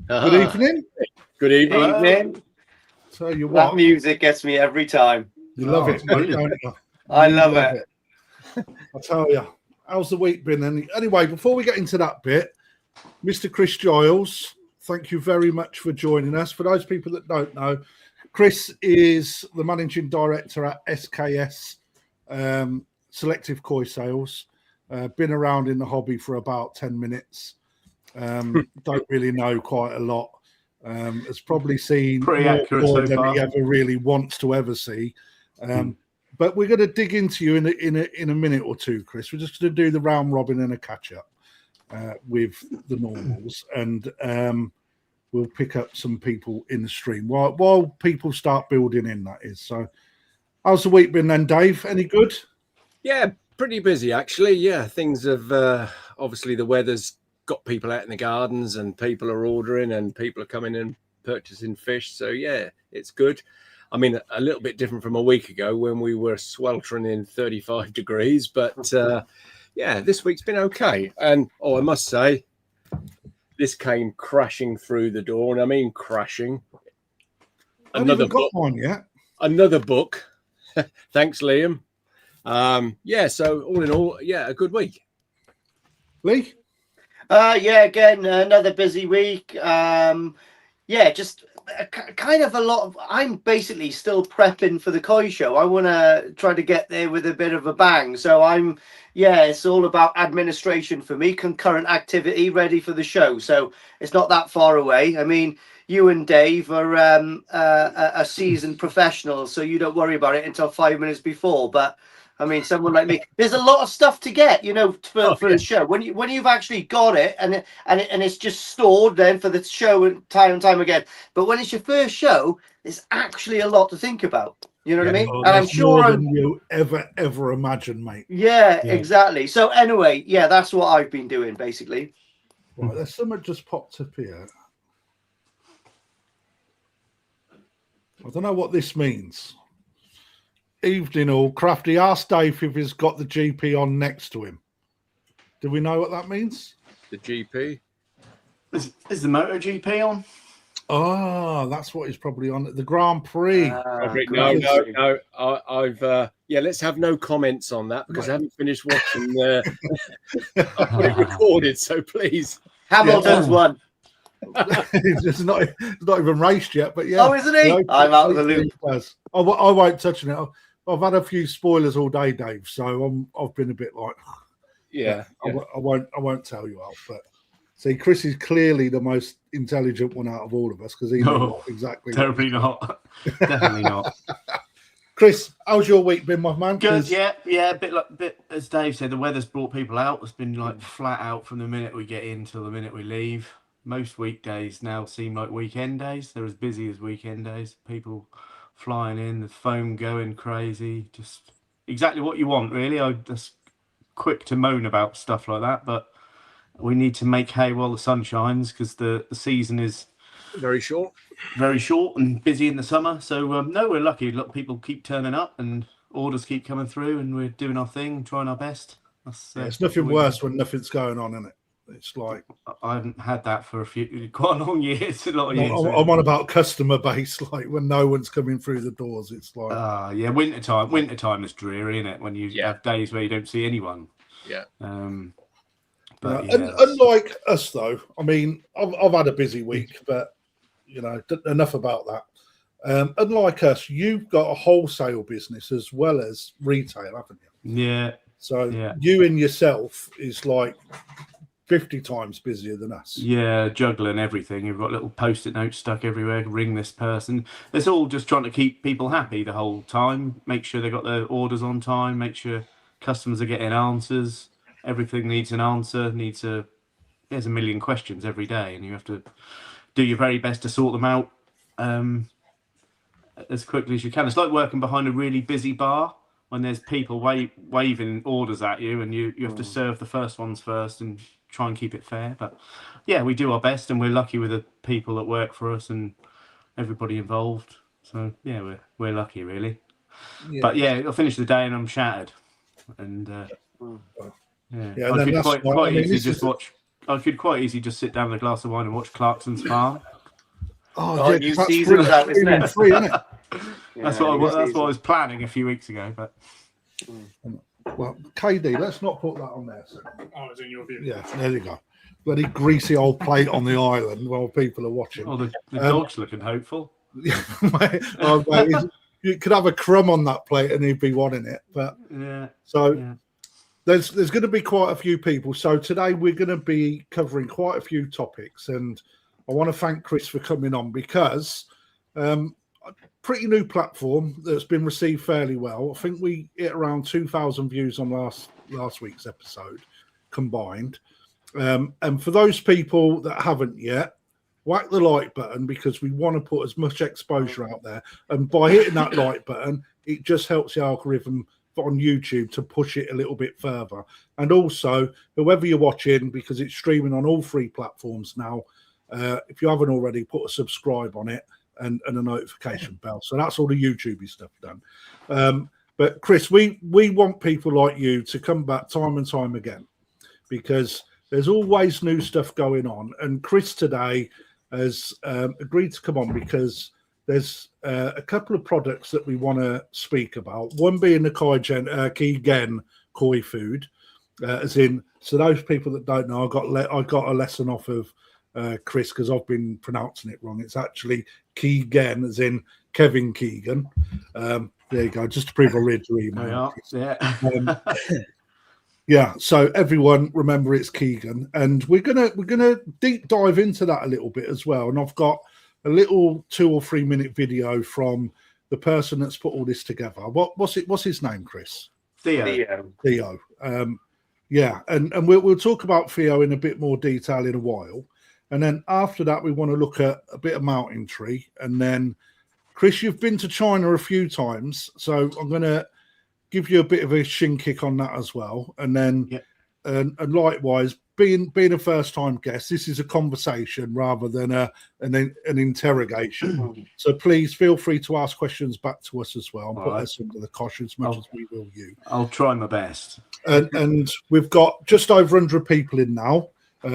Good evening. Good evening. So you That music gets me every time. You love it, mate, don't you? I love it. I tell you. How's the week been? Anyway, before we get into that bit, Mr. Chris Giles, thank you very much for joining us. For those people that don't know, Chris is the managing director at SKS Selective Koi Sales. Been around in the hobby for about 10 minutes. Don't really know quite a lot. Has probably seen more than he ever really wants to ever see. But we're going to dig into you in a minute or two, Chris. We're just going to do the round robin and a catch up with the normals, and we'll pick up some people in the stream while people start building in. That is. So, how's the week been then, Dave? Any good? Yeah, pretty busy actually. Yeah, things have obviously the weather's got people out in the gardens, and people are ordering, and people are coming and purchasing fish. So yeah, it's good. I mean, a little bit different from a week ago when we were sweltering in 35 degrees, but yeah, this week's been okay. And I must say, this came crashing through the door, and I mean crashing. Another book. Got one yet. Another book. Thanks, Liam. Yeah, so all in all, yeah, a good week. Lee? Yeah, again, another busy week. Yeah, just kind of a lot of, I'm basically still prepping for the koi show. I want to try to get there with a bit of a bang. So it's all about administration for me, concurrent activity, ready for the show. So it's not that far away. I mean, you and Dave are a seasoned professionals, so you don't worry about it until 5 minutes before. But I mean, someone like me, there's a lot of stuff to get, for the show. When you've actually got it and it's just stored then for the show and time again. But when it's your first show, there's actually a lot to think about. You know what I mean? And I'm sure more than you ever imagine, mate. Yeah, exactly. So anyway, yeah, that's what I've been doing basically. Right, there's something just popped up here. I don't know what this means. Evening all, Crafty. Ask Dave if he's got the GP on next to him. Do we know what that means? The GP? Is the MotoGP on? Oh, that's what he's probably on. The Grand Prix. No. I've let's have no comments on that because I haven't finished watching. I've got it recorded, so please. Hamilton's won. It's not even raced yet, but yeah. Oh, isn't he? I'm out of the loop. I won't touch on it. I've had a few spoilers all day, Dave. So I've been a bit like, I won't tell you, Alf. But see, Chris is clearly the most intelligent one out of all of us because he knows exactly. Terribly not. Definitely not. Chris, how's your week been, my man? Good, yeah. A bit as Dave said, the weather's brought people out. It's been like flat out from the minute we get in till the minute we leave. Most weekdays now seem like weekend days. They're as busy as weekend days. People flying in, the phone going crazy. Just exactly what you want, really. I'm just quick to moan about stuff like that, but we need to make hay while the sun shines because the season is very short and busy in the summer. So no, we're lucky. A lot of people keep turning up and orders keep coming through, and we're doing our thing, trying our best. It's nothing worse when nothing's going on, isn't it? It's like I haven't had that for quite a long years. A lot of years. I'm on about customer base, like when no one's coming through the doors. It's like wintertime is dreary, isn't it? When you have days where you don't see anyone. Yeah. But unlike us, though, I mean, I've had a busy week, but enough about that. Unlike us, you've got a wholesale business as well as retail, haven't you? Yeah. So you and yourself is like 50 times busier than us. Yeah, juggling everything. You've got little post-it notes stuck everywhere. Ring this person. It's all just trying to keep people happy the whole time. Make sure they got their orders on time. Make sure customers are getting answers. Everything needs an answer. There's a million questions every day, and you have to do your very best to sort them out as quickly as you can. It's like working behind a really busy bar when there's people waving orders at you, and you have to serve the first ones first and try and keep it fair. But yeah, we do our best, and we're lucky with the people that work for us and everybody involved. So yeah, we're lucky, really. Yeah. But yeah, I finish the day and I'm shattered. And and then quite easy to just watch I could quite easily just sit down with a glass of wine and watch Clarkson's Farm. Oh, new season's out, isn't it? Free, isn't it? That's what I was planning a few weeks ago. But Well, KD, let's not put that on there. So. Oh, it's in your view. Yeah, there you go. Bloody greasy old plate on the island while people are watching. oh, the dog's looking hopeful. You could have a crumb on that plate and he'd be wanting it. But Yeah. so Yeah. there's going to be quite a few people. So today we're going to be covering quite a few topics, and I want to thank Chris for coming on because a pretty new platform that's been received fairly well. I think we hit around 2,000 views on last week's episode combined. And for those people that haven't yet, whack the like button because we want to put as much exposure out there. And by hitting that like button, it just helps the algorithm on YouTube to push it a little bit further. And also, whoever you're watching, because it's streaming on all 3 platforms now, if you haven't already, put a subscribe on it and a notification bell. So that's all the YouTubey stuff done. But Chris, we want people like you to come back time and time again because there's always new stuff going on. And Chris today has agreed to come on because there's a couple of products that we want to speak about. One being the KiGen Koi Food, as in, so those people that don't know, I got a lesson off of Chris because I've been pronouncing it wrong. It's actually KiGen, as in Kevin Keegan. There you go, just to prove I read your email. Yeah. Yeah, so everyone remember it's KiGen, and we're gonna deep dive into that a little bit as well. And I've got a little 2 or 3 minute video from the person that's put all this together. What's his name, Chris? Theo. Yeah, and we'll talk about Theo in a bit more detail in a while. And then after that, we want to look at a bit of mountain tree. And then, Chris, you've been to China a few times, so I'm going to give you a bit of a shin kick on that as well. And then, and likewise, being a first time guest, this is a conversation rather than an interrogation. So please feel free to ask questions back to us as well and put us under the cosh as much as we will you. I'll try my best. And we've got just over 100 people in now,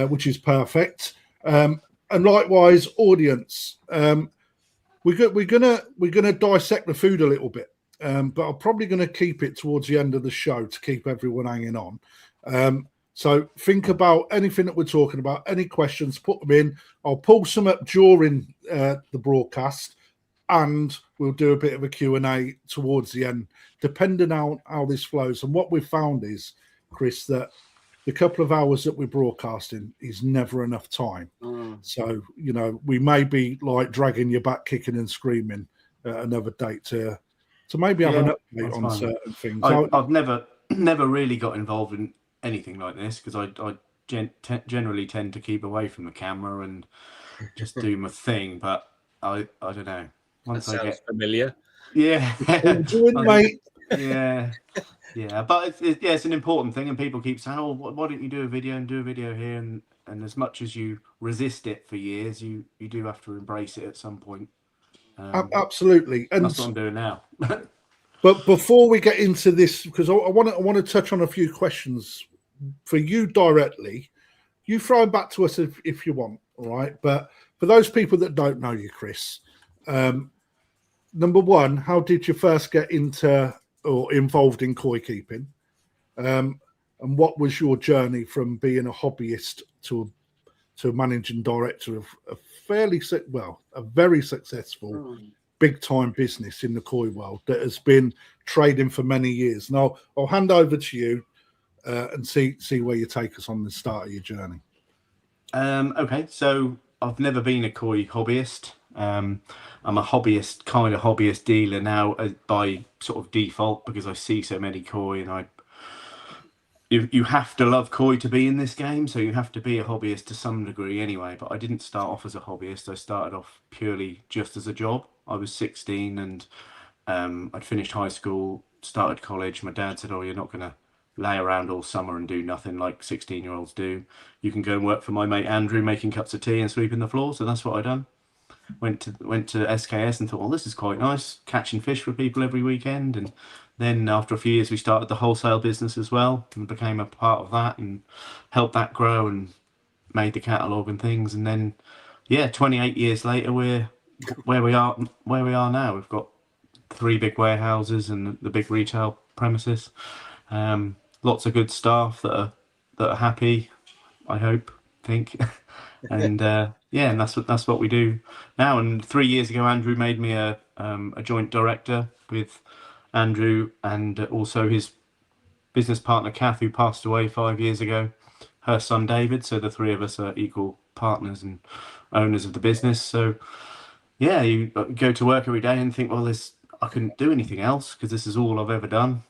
which is perfect. And likewise, audience, we're gonna dissect the food a little bit. But I'm probably going to keep it towards the end of the show to keep everyone hanging on. So think about anything that we're talking about, any questions, put them in. I'll pull some up during the broadcast, and we'll do a bit of a Q&A towards the end, depending on how this flows. And what we've found is, Chris, that the couple of hours that we're broadcasting is never enough time. So, we may be like dragging you back, kicking and screaming another date to maybe have an update on certain things. I've never really got involved in anything like this because I generally tend to keep away from the camera and just do my thing. But I don't know. Once that sounds familiar. Yeah. Mate. Yeah. But it's an important thing, and people keep saying, "Oh, why don't you do a video and do a video here?" And as much as you resist it for years, you do have to embrace it at some point. Absolutely, and that's what I'm doing now. But before we get into this, because I want to touch on a few questions for you directly. You throw them back to us if you want, all right? But for those people that don't know you, Chris, number one, how did you first get into or involved in koi keeping? And what was your journey from being a hobbyist to a managing director of a very successful big time business in the koi world that has been trading for many years? Now I'll hand over to you and see where you take us on the start of your journey. Okay, so I've never been a koi hobbyist. I'm a hobbyist dealer now by sort of default because I see so many koi, and you have to love koi to be in this game, so you have to be a hobbyist to some degree anyway. But I didn't start off as a hobbyist. I started off purely just as a job. I was 16 and I'd finished high school, started college. My dad said, "Oh, you're not going to lay around all summer and do nothing like 16-year-olds do. You can go and work for my mate Andrew making cups of tea and sweeping the floor." So that's what I done. Went to SKS and thought, "Well, this is quite nice, catching fish for people every weekend." And then after a few years, we started the wholesale business as well and became a part of that and helped that grow and made the catalogue and things, and then 28 years later we're where we are now. We've got 3 big warehouses and the big retail premises. Lots of good staff that are happy, I think. And and that's what we do now. And 3 years ago, Andrew made me a joint director with Andrew and also his business partner Kath, who passed away 5 years ago, her son David. So the 3 of us are equal partners and owners of the business. So you go to work every day and think, well, I couldn't do anything else because this is all I've ever done.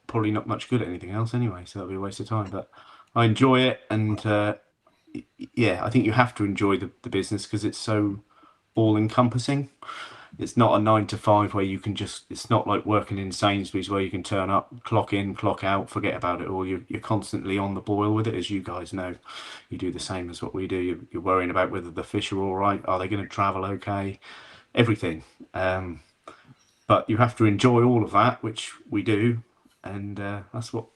Probably not much good at anything else anyway, so that'll be a waste of time. But I enjoy it, and I think you have to enjoy the business because it's so all-encompassing. It's not a 9 to 5 where you can it's not like working in Sainsbury's where you can turn up, clock in, clock out, forget about it all. You're constantly on the boil with it, as you guys know. You do the same as what we do. You're worrying about whether the fish are all right, are they going to travel okay, everything. But you have to enjoy all of that, which we do, and that's what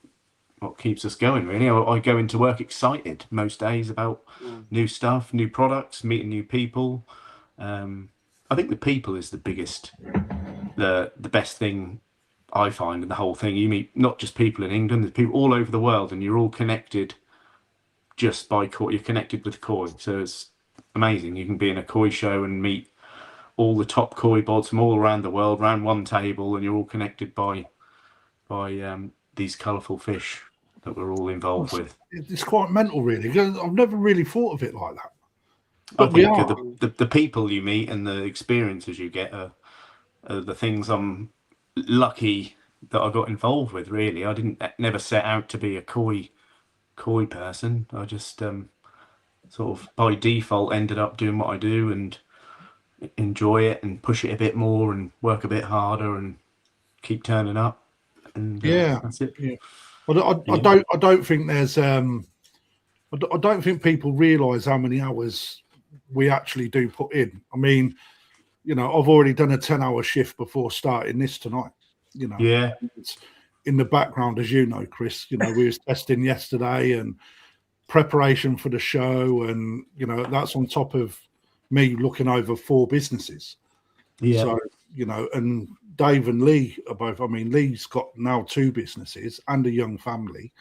keeps us going, really. I go into work excited most days about new stuff, new products, meeting new people. I think the people is the biggest, the best thing I find in the whole thing. You meet not just people in England, there's people all over the world, and you're all connected just by koi. You're connected with koi, so it's amazing. You can be in a koi show and meet all the top koi bods from all around the world around one table, and you're all connected by these colourful fish that we're all involved with. It's quite mental, really. I've never really thought of it like that. But I think the people you meet and the experiences you get are the things I'm lucky that I got involved with, really. I never set out to be a koi person. I just sort of by default ended up doing what I do and enjoy it and push it a bit more and work a bit harder and keep turning up. And that's it. Yeah. I don't think there's I don't think people realise how many hours we actually do put in. I mean, I've already done a 10-hour shift before starting this tonight. It's in the background, as you know, Chris. We was testing yesterday and preparation for the show, and that's on top of me looking over 4 businesses. So and Dave and Lee are both. I mean, Lee's got now 2 businesses and a young family.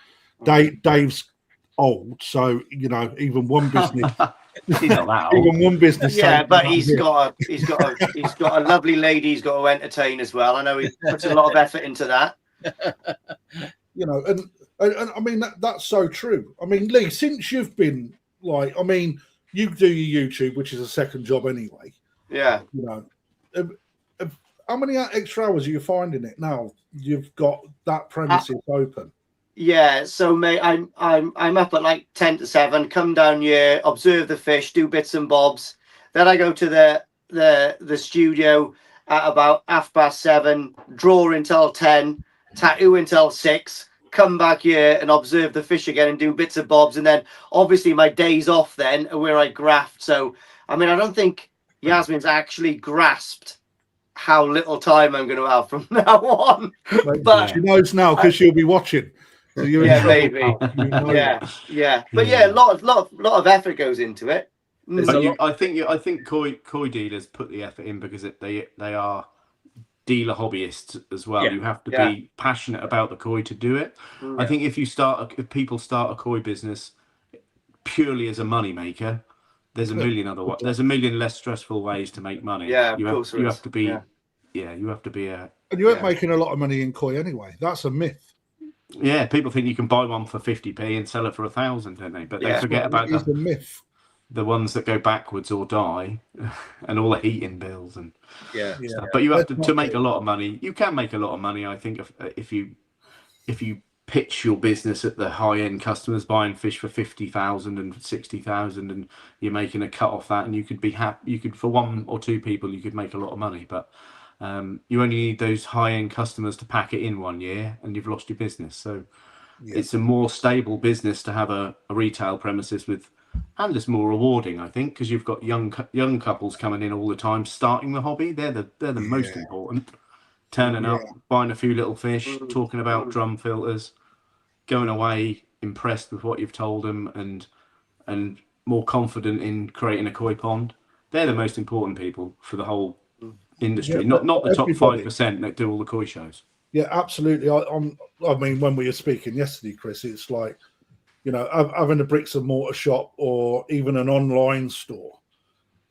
Dave's old, so even one business. He's not that old. Even one business. Yeah, but he's got a lovely lady he's got to entertain as well. I know he puts a lot of effort into that. And I mean that's so true. I mean, Lee, since you've been you do your YouTube, which is a second job anyway. Yeah. How many extra hours are you finding it now? You've got that premises open. Yeah, so mate, I'm up at like 10 to 7. Come down here, observe the fish, do bits and bobs. Then I go to the studio at about 7:30, draw until 10, tattoo until 6. Come back here and observe the fish again and do bits and bobs. And then obviously my days off then are where I graft. So I mean, I don't think Yasmin's actually grasped how little time I'm going to have from now on. But she knows now because she'll be watching. So maybe. Yeah. But a lot of effort goes into it. But I think koi dealers put the effort in because they are dealer hobbyists as well. You have to be passionate about the koi to do it. I think if people start a koi business purely as a money maker, there's a million there's a million less stressful ways to make money. Yeah, you have to be a. And you ain't making a lot of money in koi anyway. That's a myth. Yeah, people think you can buy one for 50p and sell it for 1,000, don't they? But they forget about the myth. The ones that go backwards or die, and all the heating bills and stuff. But you have to make a lot of money. You can make a lot of money, I think, if you pitch your business at the high end customers buying fish for 50,000 and 60,000, and you're making a cut off that, and you could be happy. You could, for 1 or 2 people, you could make a lot of money, but. You only need those high-end customers to pack it in 1 year and you've lost your business. So it's a more stable business to have a retail premises with, and it's more rewarding, I think, because you've got young couples coming in all the time starting the hobby. They're the most important. Turning up, buying a few little fish, talking about drum filters, going away impressed with what you've told them, and and more confident in creating a koi pond. They're the most important people for the whole industry, Yeah, not the top everybody. 5% that do all the koi shows. Yeah, absolutely. I mean, when we were speaking yesterday, Chris, it's like, you know, having a bricks and mortar shop or even an online store,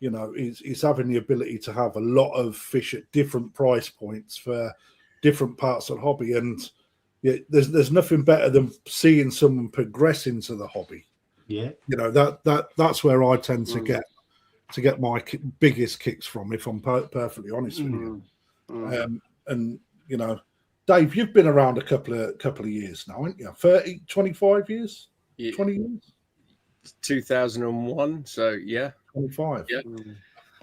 you know, is having the ability to have a lot of fish at different price points for different parts of the hobby. And yeah, there's nothing better than seeing someone progress into the hobby. Yeah, You know, that's where I tend to get my biggest kicks from, if I'm perfectly honest with you. And you know, Dave, you've been around a couple of years now, haven't you? 30, 25 years, 20 years, 2001. So yeah, 25. Yeah.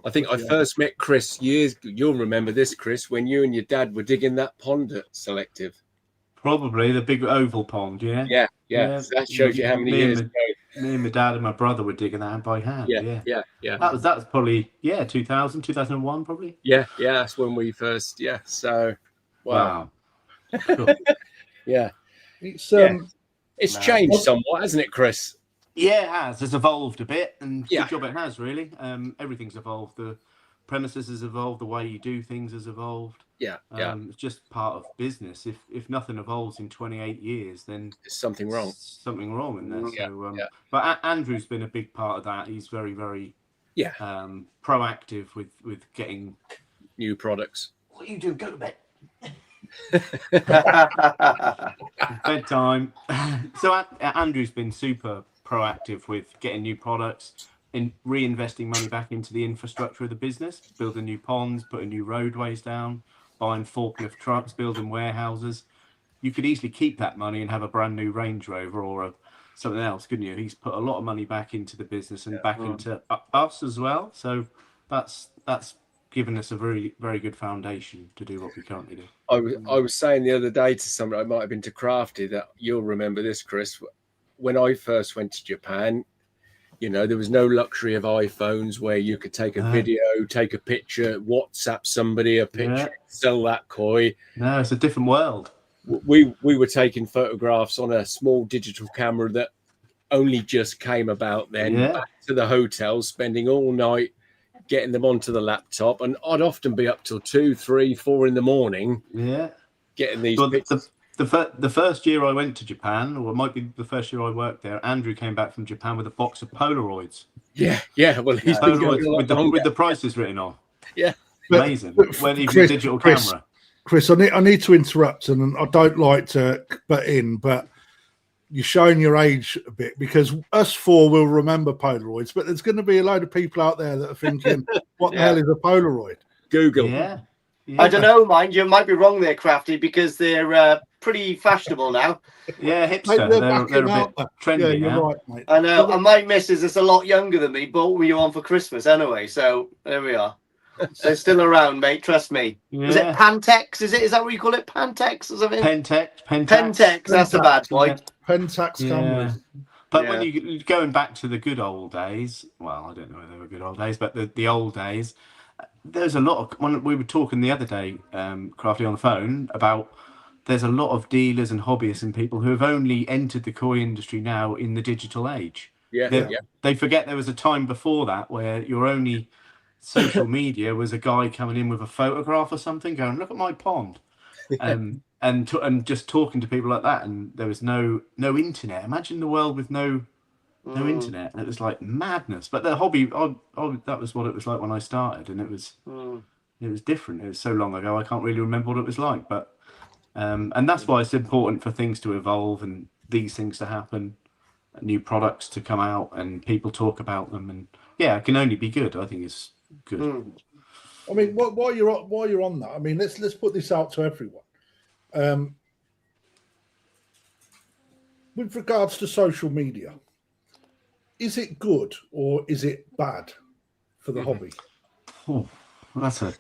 I think I first met Chris you'll remember this, Chris, when you and your dad were digging that pond at Selective. probably the big oval pond. Yeah. So that shows you how many years ago. Me and my dad and my brother were digging that by hand. Yeah. That was probably 2000, 2001 probably. Yeah. That's when we first. Yeah. So, wow. Cool. Yeah. It's changed somewhat, hasn't it, Chris? Yeah, it has. It's evolved a bit, and Yeah. good job it has, really. Everything's evolved. The premises has evolved. The way you do things has evolved. Yeah. It's just part of business. If nothing evolves in 28 years, then There's something wrong. Something wrong in there. Yeah. So, but Andrew's been a big part of that. He's very, very proactive with getting new products. What are you doing? Go to bed. Bedtime. So Andrew's been super proactive with getting new products and reinvesting money back into the infrastructure of the business, building new ponds, putting new roadways down, buying forklift trucks, building warehouses. You could easily keep that money and have a brand new Range Rover or something else, couldn't you? He's put a lot of money back into the business and back into us as well. So that's given us a very, very good foundation to do what we currently do. I was saying the other day to somebody, I might have been to Crafty, that you'll remember this, Chris. When I first went to Japan, you know, there was no luxury of iPhones where you could take a video, take a picture, WhatsApp somebody a picture, sell that koi. No, it's a different world. We were taking photographs on a small digital camera that only just came about then, back to the hotel, spending all night getting them onto the laptop. And I'd often be up till 2, 3, 4 in the morning getting these pictures. The first year I went to Japan, or it might be the first year I worked there, Andrew came back from Japan with a box of Polaroids. Yeah. Well, he's been Polaroids with the prices written on. Yeah. Amazing. When even digital camera. Chris, I need to interrupt, and I don't like to butt in, but you're showing your age a bit, because us four will remember Polaroids, but there's going to be a load of people out there that are thinking, what the hell is a Polaroid? Google. Yeah. I don't know, mind you, might be wrong there, Crafty, because they're pretty fashionable now. Yeah, hipster. They're a bit trendy now. Right, mate. I know. And my missus is a lot younger than me, bought me one for Christmas anyway. So there we are. They're still around, mate. Trust me. Yeah. Is it Pantex? Is that what you call it? Pantex or something? Pentex. That's a bad boy. Yeah. Pentax cameras. But when you're going back to the good old days, well, I don't know whether they were good old days, but the old days, there's a lot of, when we were talking the other day, Crafty, on the phone about, there's a lot of dealers and hobbyists and people who have only entered the koi industry now in the digital age. They forget there was a time before that where your only social media was a guy coming in with a photograph or something, going, "Look at my pond," and just talking to people like that. And there was no internet. Imagine the world with no internet. It was like madness. But the hobby, that was what it was like when I started, and it was different. It was so long ago, I can't really remember what it was like. But and that's why it's important for things to evolve and these things to happen, new products to come out, and people talk about them. And it can only be good. I think it's good. I mean, while you're on that, I mean, let's put this out to everyone. With regards to social media, is it good or is it bad for the hobby? Oh, that's a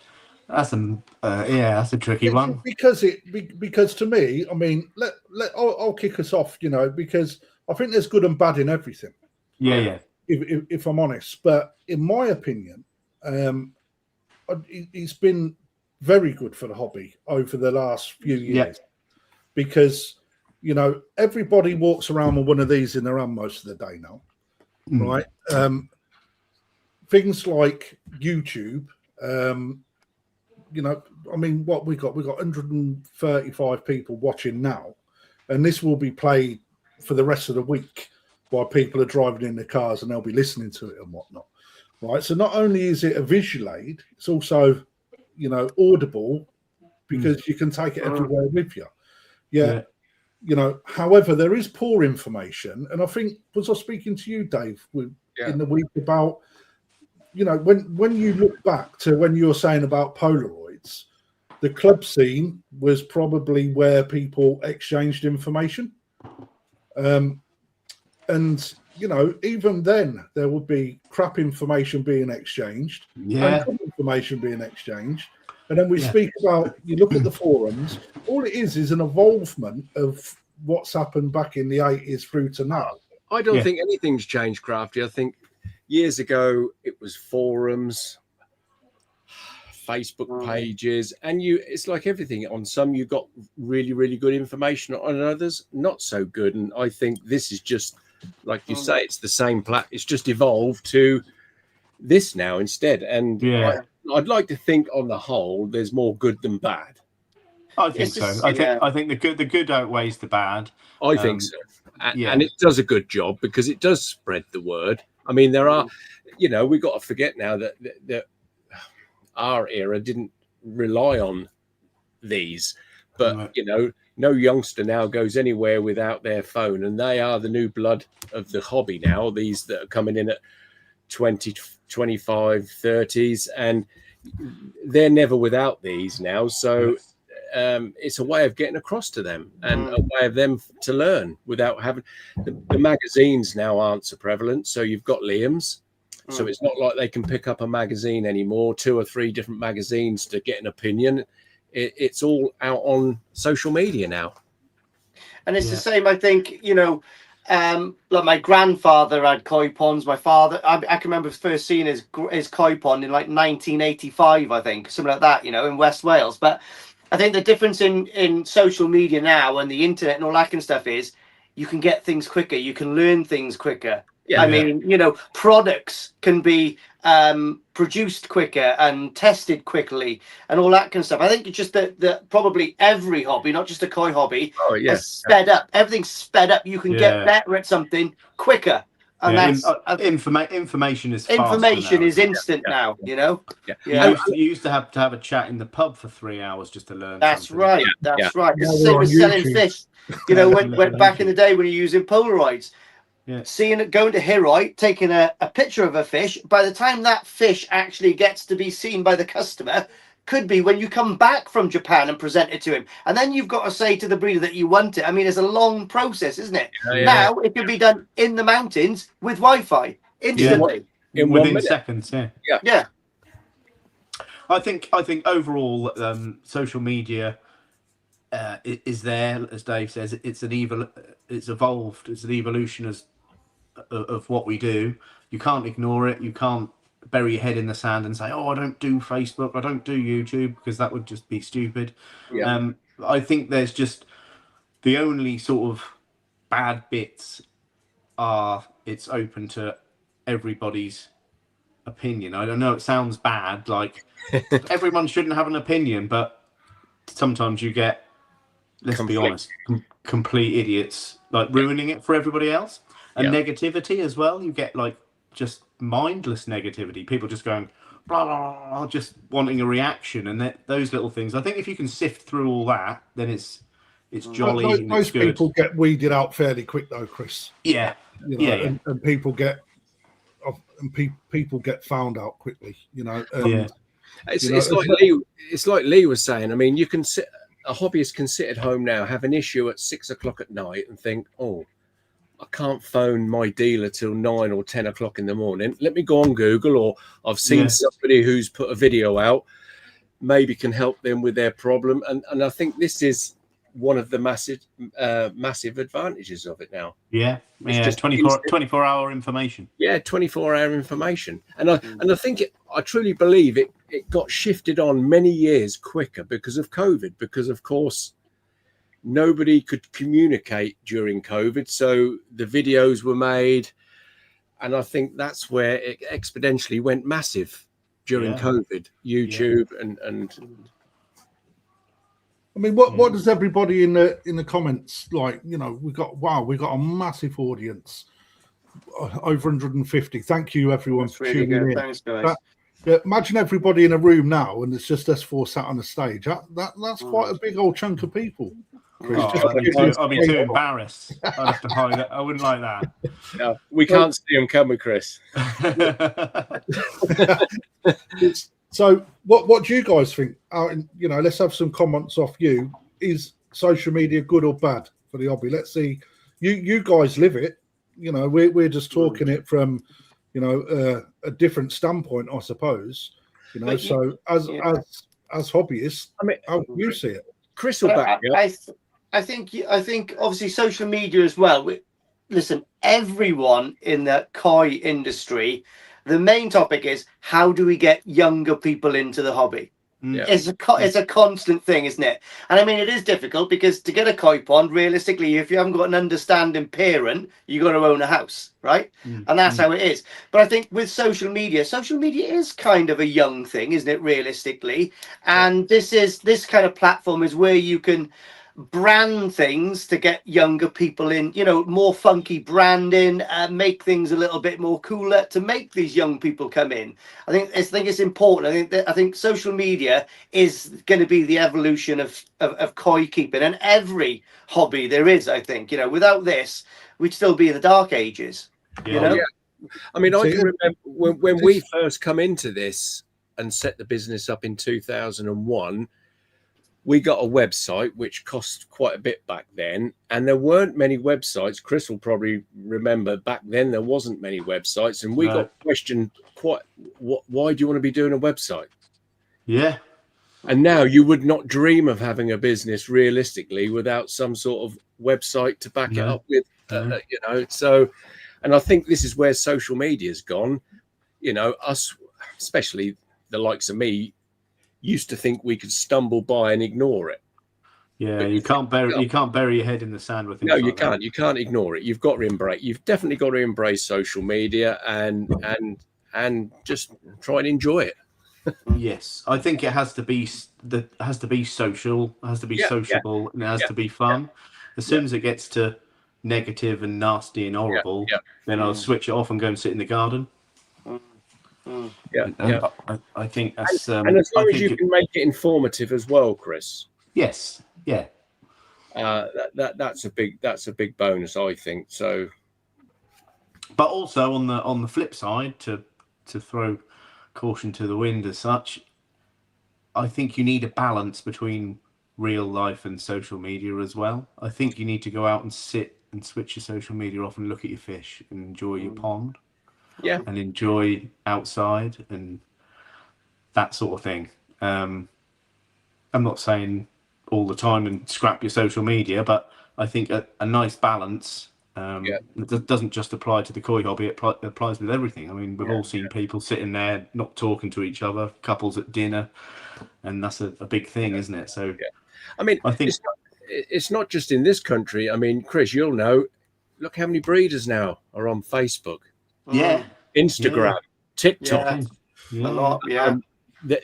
tricky one. Because to me, I mean, I'll kick us off, you know, because I think there's good and bad in everything. Yeah. If I'm honest, but in my opinion, it's been very good for the hobby over the last few years, because, you know, everybody walks around with one of these in their hand most of the day now. right? Things like YouTube, you know, I mean, what we got 135 people watching now, and this will be played for the rest of the week while people are driving in their cars, and they'll be listening to it and whatnot, right? So not only is it a visual aid, it's also, you know, audible, because you can take it everywhere with you. Yeah. You know, however, there is poor information, and I think, was I speaking to you, Dave, in the week about, you know, when you look back to when you were saying about Polaroids, the club scene was probably where people exchanged information. And, you know, even then there would be crap information being exchanged and good information being exchanged. And then we speak about, you look at the forums, all it is an evolvement of what's happened back in the 80s through to now. I don't think anything's changed, Crafty. I think years ago it was forums, Facebook pages, and it's like everything. On some you got really, really good information, on others not so good. And I think this is just, like you say, it's the same it's just evolved to this now instead. And I'd like to think on the whole there's more good than bad. I think so. I think the good outweighs the bad. I think so. And it does a good job because it does spread the word. I mean, there are, you know, we've got to forget now that our era didn't rely on these, but you know, no youngster now goes anywhere without their phone, and they are the new blood of the hobby now. These that are coming in at 20, 25, 30s, and they're never without these now. So it's a way of getting across to them and a way of them to learn without having the magazines now aren't so prevalent. So you've got Liam's. So it's not like they can pick up a magazine anymore, 2 or 3 different magazines to get an opinion. It's all out on social media now. And it's the same, I think, you know, like my grandfather had koi ponds. My father, I can remember first seeing his koi pond in like 1985, I think, something like that, you know, in West Wales. But I think the difference in social media now and the internet and all that kind of stuff is you can get things quicker. You can learn things quicker. I mean, you know, products can be produced quicker and tested quickly and all that kind of stuff. I think it's just that probably every hobby, not just a koi hobby, has sped up. Everything's sped up. You can get better at something quicker. And that's information is instant now, you know. You used to have a chat in the pub for 3 hours just to learn. That's something. right. That's right. It's the same as selling fish. You know, when back in the day when you're using Polaroids. Seeing it, going to Hiroi, taking a picture of a fish, by the time that fish actually gets to be seen by the customer, could be when you come back from Japan and present it to him. And then you've got to say to the breeder that you want it. I mean, it's a long process, isn't it? Now it can be done in the mountains with Wi-Fi instantly. Within seconds, Yeah. I think overall, social media is there, as Dave says. It's evolved. It's an evolution of what we do. You can't ignore it. You can't bury your head in the sand and say, "Oh, I don't do Facebook. I don't do YouTube," because that would just be stupid. I think there's just the only sort of bad bits are it's open to everybody's opinion. I don't know. It sounds bad. Like everyone shouldn't have an opinion, but sometimes you get, let's be honest, complete idiots like ruining it for everybody else. And negativity as well. You get like just mindless negativity. People just going blah blah blah, just wanting a reaction, and those little things. I think if you can sift through all that, then it's jolly. Most people get weeded out fairly quick, though, Chris. Yeah, you know, and people get found out quickly. You know. It's like Lee was saying. I mean, you can sit. A hobbyist can sit at home now, have an issue at 6 o'clock at night, and think, "Oh, I can't phone my dealer till 9 or 10 o'clock in the morning. Let me go on Google, or I've seen somebody who's put a video out, maybe can help them with their problem." And I think this is one of the massive advantages of it now. It's just 24-hour information. 24-hour information. And I think I truly believe it got shifted on many years quicker because of COVID, because of course nobody could communicate during COVID, so the videos were made And I think that's where it exponentially went massive during Yeah. COVID, YouTube and I mean, what does everybody in the comments like? You know, we got a massive audience, over 150. Thank you everyone That's for really tuning good. in. Thanks, guys. Imagine everybody in a room now, and it's just us four sat on the stage. That's quite a big old chunk of people. Chris, Oh, I'd be too embarrassed. I'd have to hide it. I wouldn't like that. no, we can't see them, can we, Chris? So, what do you guys think? You know, let's have some comments off you. Is social media good or bad for the hobby? Let's see. You guys live it. You know, we're just talking it from, you know, a different standpoint, I suppose. You know, But so as hobbyists, I mean, how do you see it? Chris will back me up. I think obviously social media as well. Listen, everyone in the koi industry, the main topic is how do we get younger people into the hobby? Yeah. It's a constant thing, isn't it? And I mean, it is difficult because to get a koi pond, realistically, if you haven't got an understanding parent, you got to own a house, right? And that's how it is. But I think with social media is kind of a young thing, isn't it? Realistically, and this kind of platform is where you can brand things to get younger people in, you know, more funky branding, make things a little bit more cooler to make these young people come in. I think it's important. I think social media is going to be the evolution of koi keeping and every hobby there is. I think, you know, without this, we'd still be in the dark ages. Yeah. You know, I mean, I can remember when we first come into this and set the business up in 2001. We got a website which cost quite a bit back then, and there weren't many websites. Chris will probably remember back then there wasn't many websites, and we got questioned quite. Why do you want to be doing a website? Yeah. And now you would not dream of having a business realistically without some sort of website to back it up with. You know, so, and I think this is where social media's gone. You know, us, especially the likes of me, used to think we could stumble by and ignore it. Yeah, but you can't bury your head in the sand with things. No, like you that. can't. You can't ignore it. You've got to embrace. You've definitely got to embrace social media and just try and enjoy it. Yes, I think it has to be social. It has to be sociable, and it has to be fun. As soon as it gets to negative and nasty and horrible, then I'll switch it off and go and sit in the garden. I think that's and as long as you can make it informative as well, Chris. Yes, yeah. That's a big bonus, I think. So, but also on the flip side, to throw caution to the wind as such, I think you need a balance between real life and social media as well. I think you need to go out and sit and switch your social media off and look at your fish and enjoy your pond. Yeah, and enjoy outside and that sort of thing. I'm not saying all the time and scrap your social media, but I think a nice balance doesn't just apply to the koi hobby. It applies with everything. I mean, we've all seen people sitting there not talking to each other, couples at dinner, and that's a big thing, isn't it? So, I mean, I think it's not just in this country. I mean, Chris, you'll know. Look how many breeders now are on Facebook. Yeah, Instagram, TikTok, a lot. Yeah,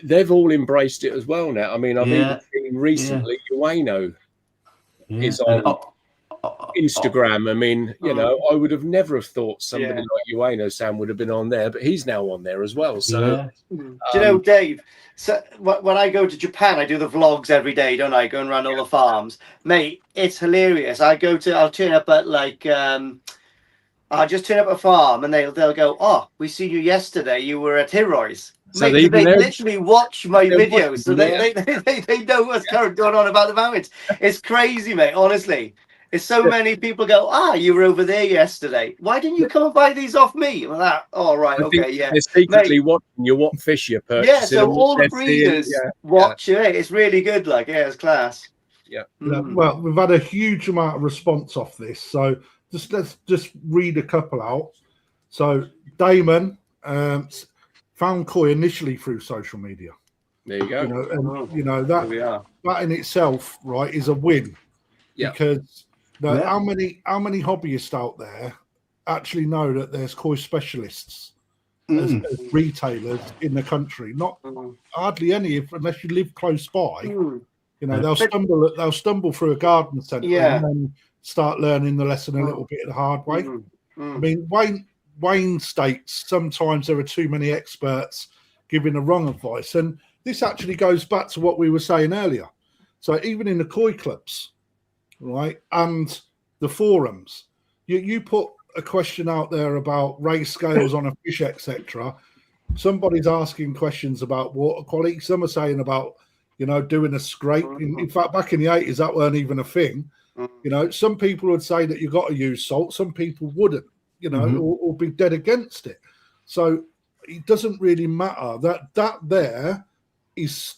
they've all embraced it as well now. I mean, I've even seen recently Ueno is on Instagram. I mean, you know, I would have never have thought somebody like Ueno Sam would have been on there, but he's now on there as well. So, do you know, Dave? So when I go to Japan, I do the vlogs every day, don't I? Going around all the farms, mate. It's hilarious. I'll turn up at like. I just turn up at a farm and they'll go, oh, we seen you yesterday. You were at Heroes. So they literally watch my videos, so they know what's going on about the mountains. It's crazy, mate. Honestly, it's so many people go, you were over there yesterday. Why didn't you come and buy these off me? I'm like, oh, right, okay, yeah. They're secretly watching you what fish you're purchasing. Yeah, so all the breeders watch it. It's really good. Like, it's class. Yeah. Well, we've had a huge amount of response off this, so. Let's just read a couple out. So Damon found koi initially through social media. There you go. You know, and you know that in itself, right, is a win. Yeah. Because how many hobbyists out there actually know that there's koi specialists as retailers in the country. Not hardly any, unless you live close by. You know, they'll stumble through a garden centre and then start learning the lesson a little bit the hard way. I mean, Wayne states sometimes there are too many experts giving the wrong advice, and this actually goes back to what we were saying earlier. So even in the koi clubs, right, and the forums, you put a question out there about raise scales on a fish, etc. Somebody's asking questions about water quality. Some are saying about, you know, doing a scrape. In fact, back in the 80s, that weren't even a thing. You know, some people would say that you got to use salt. Some people wouldn't, you know, or be dead against it. So it doesn't really matter. That there is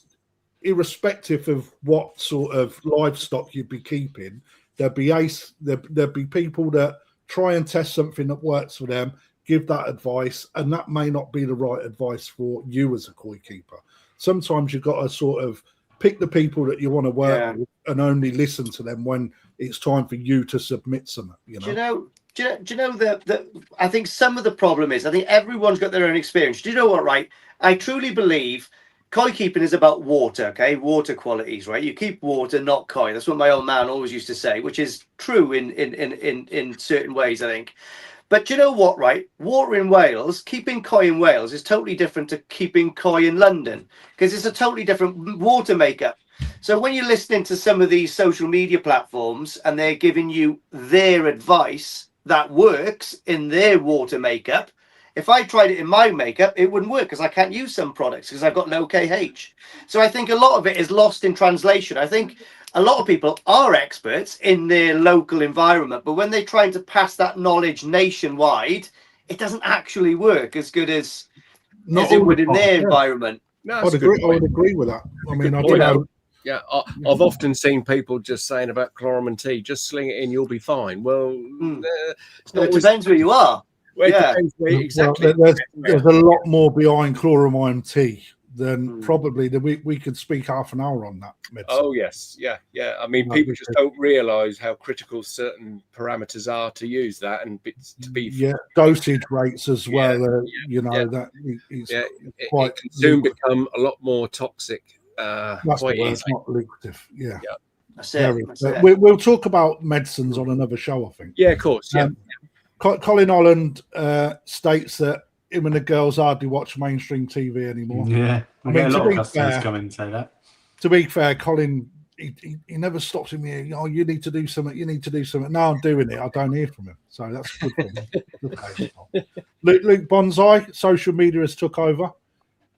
irrespective of what sort of livestock you'd be keeping. There'd be people that try and test something that works for them, give that advice, and that may not be the right advice for you as a koi keeper. Sometimes you've got to sort of pick the people that you want to work with and only listen to them when it's time for you to submit something. You know? Do you know that I think some of the problem is, I think everyone's got their own experience. Do you know what, right? I truly believe koi keeping is about water, okay? Water qualities, right? You keep water, not koi. That's what my old man always used to say, which is true in certain ways, I think. But do you know what, right? Water in Wales, keeping koi in Wales is totally different to keeping koi in London, because it's a totally different water makeup. So when you're listening to some of these social media platforms and they're giving you their advice that works in their water makeup, if I tried it in my makeup, it wouldn't work because I can't use some products because I've got no KH. So I think a lot of it is lost in translation. I think a lot of people are experts in their local environment, but when they're trying to pass that knowledge nationwide, it doesn't actually work as good as it would in their environment. No, I would agree with that. I mean, I don't know. Yeah, I've often seen people just saying about chloramine tea, just sling it in, you'll be fine. Well, it depends where you are. Well, exactly. Well, there's a lot more behind chloramine tea than probably that we could speak half an hour on that medicine. Oh yes, yeah. I mean, people just don't realise how critical certain parameters are to use that, and to be dosage rates as well. That it can soon become a lot more toxic. That's the word, not lucrative. Yeah. That's it. We'll talk about medicines on another show, I think. Yeah, of course. Yeah. Colin Holland states that him and the girls hardly watch mainstream TV anymore. Yeah, I mean, a lot of customers come in and say that. To be fair, Colin, he never stops me. Oh, you need to do something. You need to do something. Now I'm doing it. I don't hear from him, so that's a good thing. Luke Bonsai, social media has took over.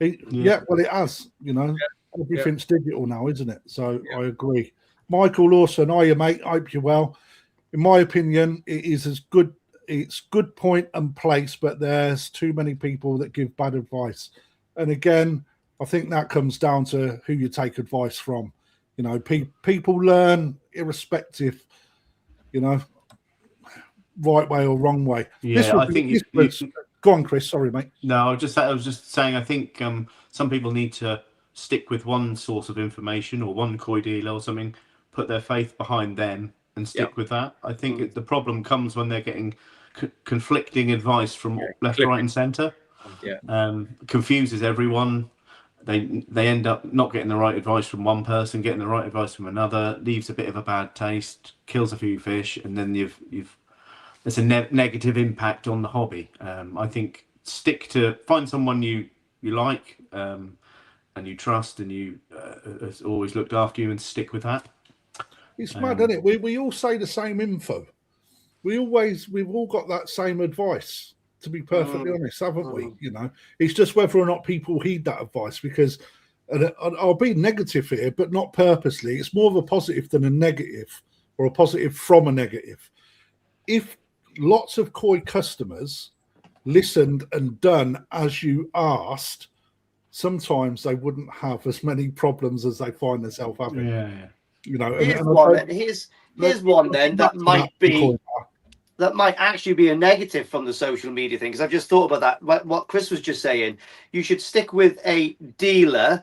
Well, it has. You know, everything's digital now, isn't it? So I agree. Michael Lawson, hiya, mate. Hope you're well. In my opinion, it is as good. It's good point and place, but there's too many people that give bad advice. And again, I think that comes down to who you take advice from. You know, people learn irrespective, you know, right way or wrong way. Yeah, I think go on, Chris. Sorry, mate. No, I was just saying. I think some people need to stick with one source of information or one koi dealer or something. Put their faith behind them and stick with that. I think the problem comes when they're getting conflicting advice from left, right, and centre. Confuses everyone. They end up not getting the right advice from one person, getting the right advice from another, leaves a bit of a bad taste, kills a few fish, and then there's a negative impact on the hobby. I think find someone you like and you trust and you has always looked after you, and stick with that. It's mad, isn't it? We all say the same info. We've all got that same advice, to be perfectly honest, haven't we? You know, it's just whether or not people heed that advice, because I'll be negative here, but not purposely. It's more of a positive than a negative, or a positive from a negative. If lots of koi customers listened and done as you asked, sometimes they wouldn't have as many problems as they find themselves having. Yeah. You know, here's one then that might actually be a negative from the social media thing, because I've just thought about that. What Chris was just saying, you should stick with a dealer,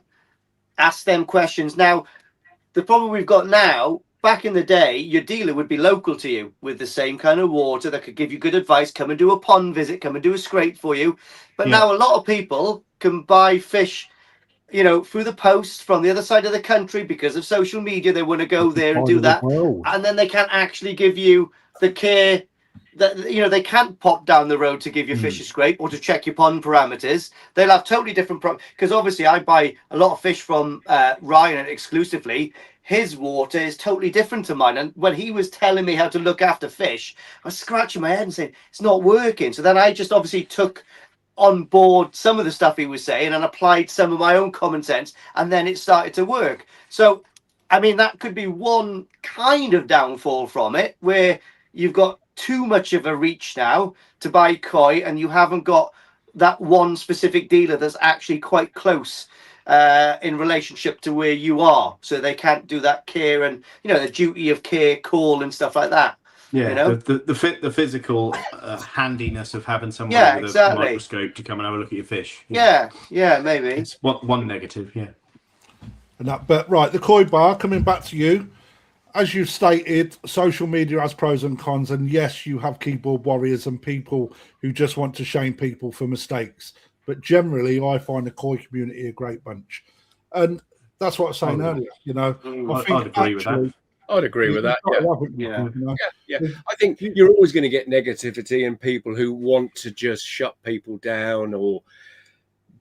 ask them questions. Now, the problem we've got now back in the day, your dealer would be local to you with the same kind of water that could give you good advice. Come and do a pond visit, come and do a scrape for you. But now a lot of people can buy fish, you know, through the post from the other side of the country because of social media. They want to go there and do that. And then they can't actually give you the care that, you know, they can't pop down the road to give your fish a scrape or to check your pond parameters. They'll have totally different because obviously I buy a lot of fish from Ryan exclusively. His water is totally different to mine. And when he was telling me how to look after fish, I was scratching my head and saying, it's not working. So then I just obviously took on board some of the stuff he was saying and applied some of my own common sense. And then it started to work. So, I mean, that could be one kind of downfall from it, where you've got too much of a reach now to buy koi and you haven't got that one specific dealer that's actually quite close in relationship to where you are, so they can't do that care and, you know, the duty of care call and stuff like that. Yeah, you know? the physical handiness of having someone with a microscope to come and have a look at your fish. Yeah, maybe it's one negative. Yeah, and that, but right, the koi bar, coming back to you, as you've stated, social media has pros and cons, and yes, you have keyboard warriors and people who just want to shame people for mistakes. But generally, I find the koi community a great bunch, and that's what I was saying earlier. You know, I'd agree with that. I'd agree with that. Yeah. I think you're always going to get negativity and people who want to just shut people down or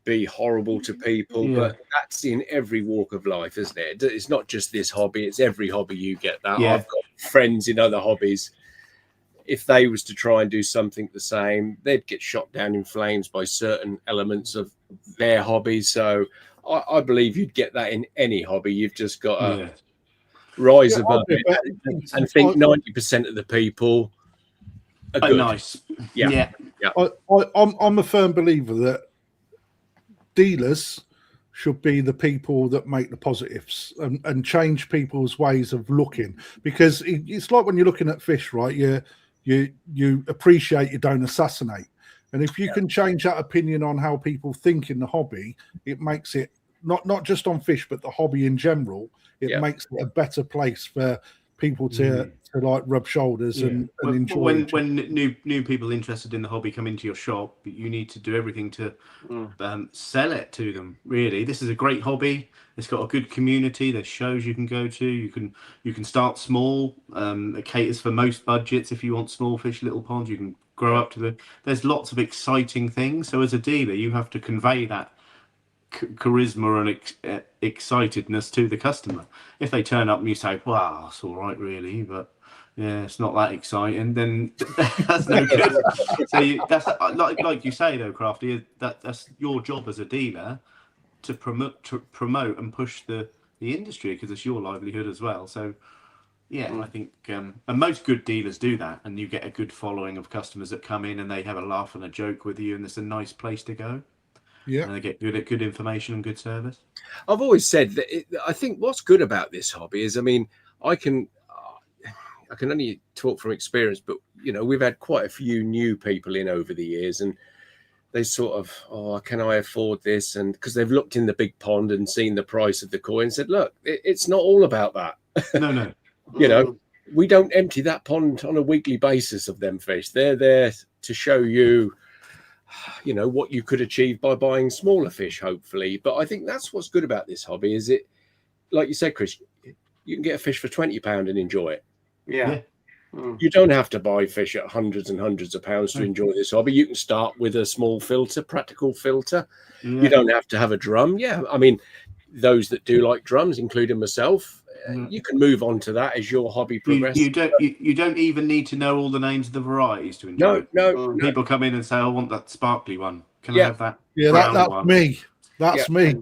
be horrible to people, but that's in every walk of life, isn't it? It's not just this hobby, it's every hobby you get that. I've got friends in other hobbies. If they was to try and do something the same, they'd get shot down in flames by certain elements of their hobby. So I believe you'd get that in any hobby. You've just got to rise above it and think 90% of the people are good. Nice. I'm a firm believer that dealers should be the people that make the positives and change people's ways of looking, because it's like when you're looking at fish, right? You appreciate, you don't assassinate. And if you can change that opinion on how people think in the hobby, it makes it not just on fish, but the hobby in general. It makes it a better place for people to like rub shoulders and enjoy. When new people interested in the hobby come into your shop, you need to do everything to sell it to them. Really, this is a great hobby. It's got a good community. There's shows you can go to. You can start small. It caters for most budgets. If you want small fish, little ponds, you can grow up to there's lots of exciting things. So as a dealer, you have to convey that charisma and excitedness to the customer. If they turn up and you say, "Wow, it's all right, really," but it's not that exciting, then that's no good. So that's like you say though, Crafty, that's your job as a dealer to promote and push the industry, because it's your livelihood as well. So I think and most good dealers do that, and you get a good following of customers that come in and they have a laugh and a joke with you, and it's a nice place to go. And they get good information and good service. I've always said that I think what's good about this hobby is, I mean, I can only talk from experience, but you know, we've had quite a few new people in over the years, and they sort of, can I afford this? And because they've looked in the big pond and seen the price of the koi and said, look, it's not all about that. No. You know, we don't empty that pond on a weekly basis of them fish. They're there to show you, you know, what you could achieve by buying smaller fish, hopefully. But I think that's what's good about this hobby, is it, like you said, Chris, you can get a fish for £20 and enjoy it. You don't have to buy fish at hundreds and hundreds of pounds to enjoy this hobby. You can start with a small filter, practical filter. You don't have to have a drum. I mean, those that do like drums, including myself, you can move on to that as your hobby progresses. You don't even need to know all the names of the varieties to enjoy it. No. People come in and say, I want that sparkly one. Can I have that? That's one? me. That's me.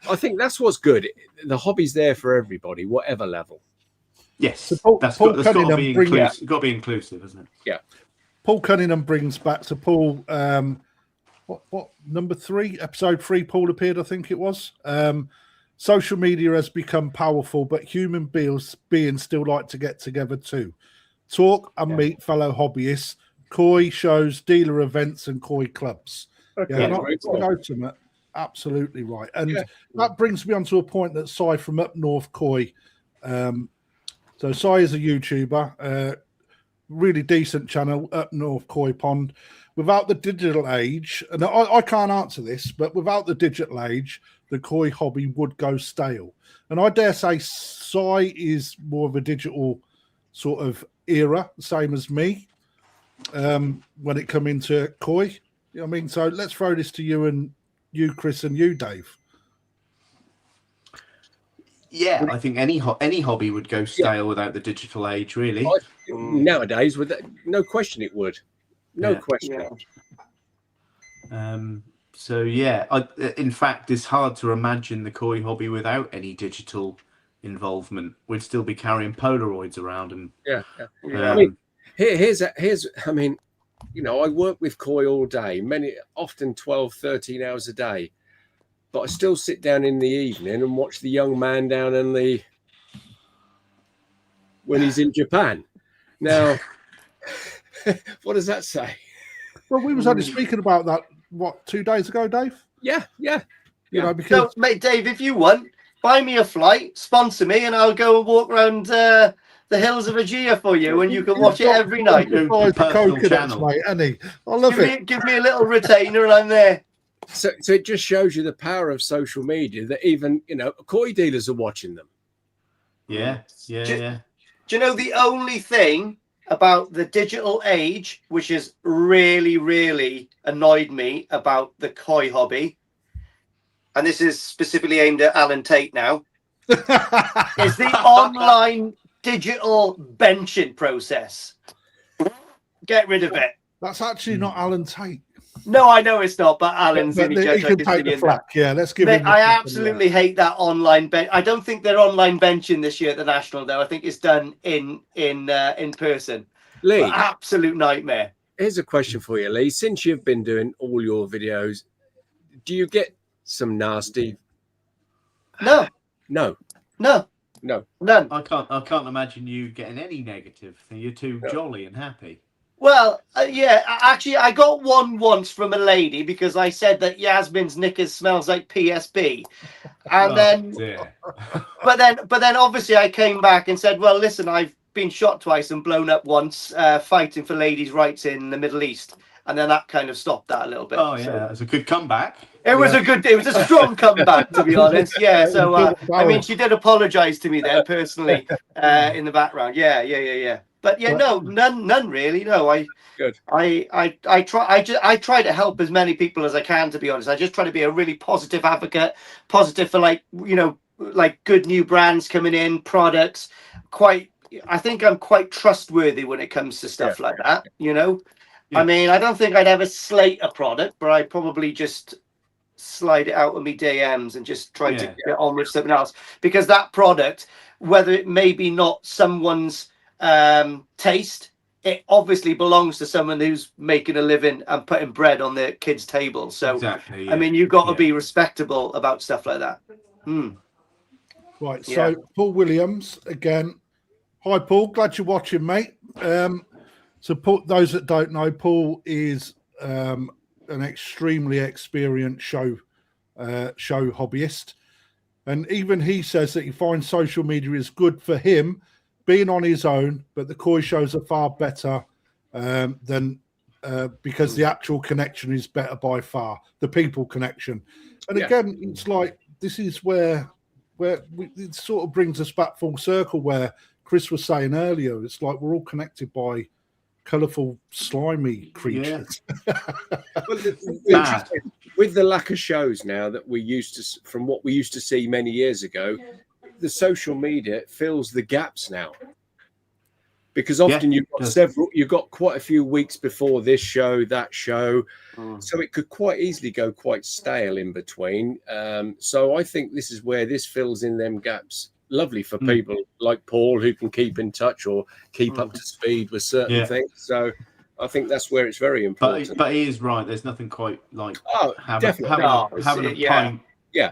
I think that's what's good. The hobby's there for everybody, whatever level. Yes, so that's got to be inclusive. Got to be inclusive, isn't it? Yeah. Paul Cunningham brings back to Paul. What number 3, episode 3? Paul appeared, I think it was. Social media has become powerful, but human beings still like to get together too, talk and meet fellow hobbyists. Koi shows, dealer events, and koi clubs. Not ultimate. absolutely right. And Yeah. that brings me on to a point that Si from Up North Koi. So Si is a YouTuber, really decent channel, Up North Koi Pond. Without the digital age, and I can't answer this, but without the digital age, the koi hobby would go stale. And I dare say Si is more of a digital sort of era, same as me, when it come into koi. I mean, so let's throw this to you, Chris, and you, Dave. Yeah, I think any hobby would go stale without the digital age, really. Nowadays, no question, it would. No question. So yeah, in fact, it's hard to imagine the koi hobby without any digital involvement. We'd still be carrying Polaroids around, and I mean, here's. I mean, I work with koi all day, often 12, 13 hours a day, but I still sit down in the evening and watch the young man down in when he's in Japan. Now, what does that say? Well, we was only speaking about that, 2 days ago, Dave? Yeah. You know, because... So, mate, Dave, if you want, buy me a flight, sponsor me, and I'll go and walk around the hills of Aegea for you, and you can watch it every night. Channel. Mate, Annie. I love it. Give me a little retainer, and I'm there. So it just shows you the power of social media, that even, koi dealers are watching them. Yeah. Do you know the only thing about the digital age, which has really, really annoyed me about the koi hobby, and this is specifically aimed at Alan Tate now, is the online digital benching process. Get rid of it. That's actually not Alan Tate. No, I know it's not, but Alan's But he can take the flak. Yeah, let's give him. I absolutely hate that online bench. I don't think they're online benching this year at the National, though. I think it's done in person. Lee, but absolute nightmare. Here's a question for you, Lee. Since you've been doing all your videos, do you get some nasty? No. None. I can't imagine you getting any negative. You're too jolly and happy. Well, actually, I got one once from a lady because I said that Yasmin's knickers smells like PSB, and but then obviously I came back and said, well, listen, I've been shot twice and blown up once fighting for ladies' rights in the Middle East, and then that kind of stopped that a little bit. Oh yeah, that was a good comeback. It was a strong comeback, to be honest. Yeah, so I mean, she did apologise to me then personally in the background. Yeah. But yeah, no, none really. No, I try to help as many people as I can, to be honest. I just try to be a really positive advocate, positive for like good new brands coming in, products. I think I'm quite trustworthy when it comes to stuff like that. Yeah. I mean, I don't think I'd ever slate a product, but I probably just slide it out of me DMs and just try to get on with something else, because that product, whether it may be not someone's taste, it obviously belongs to someone who's making a living and putting bread on their kids' table. So exactly, I mean, you've got to be respectable about stuff like that. Right, so Paul Williams again. Hi Paul, glad you're watching, mate. So Paul, those that don't know, Paul is an extremely experienced show hobbyist, and even he says that he finds social media is good for him being on his own, but the koi shows are far better than because the actual connection is better by far, the people connection. And again, it's like this is where it sort of brings us back full circle, where Chris was saying earlier, it's like we're all connected by colourful, slimy creatures. With the lack of shows now that we used to, from what we used to see many years ago, the social media fills the gaps now, because often you've got quite a few weeks before this show, that show, so it could quite easily go quite stale in between. So I think this is where this fills in them gaps. Lovely for people like Paul who can keep in touch or keep up to speed with certain things. So I think that's where it's very important. But he is right. There's nothing quite like having a pint.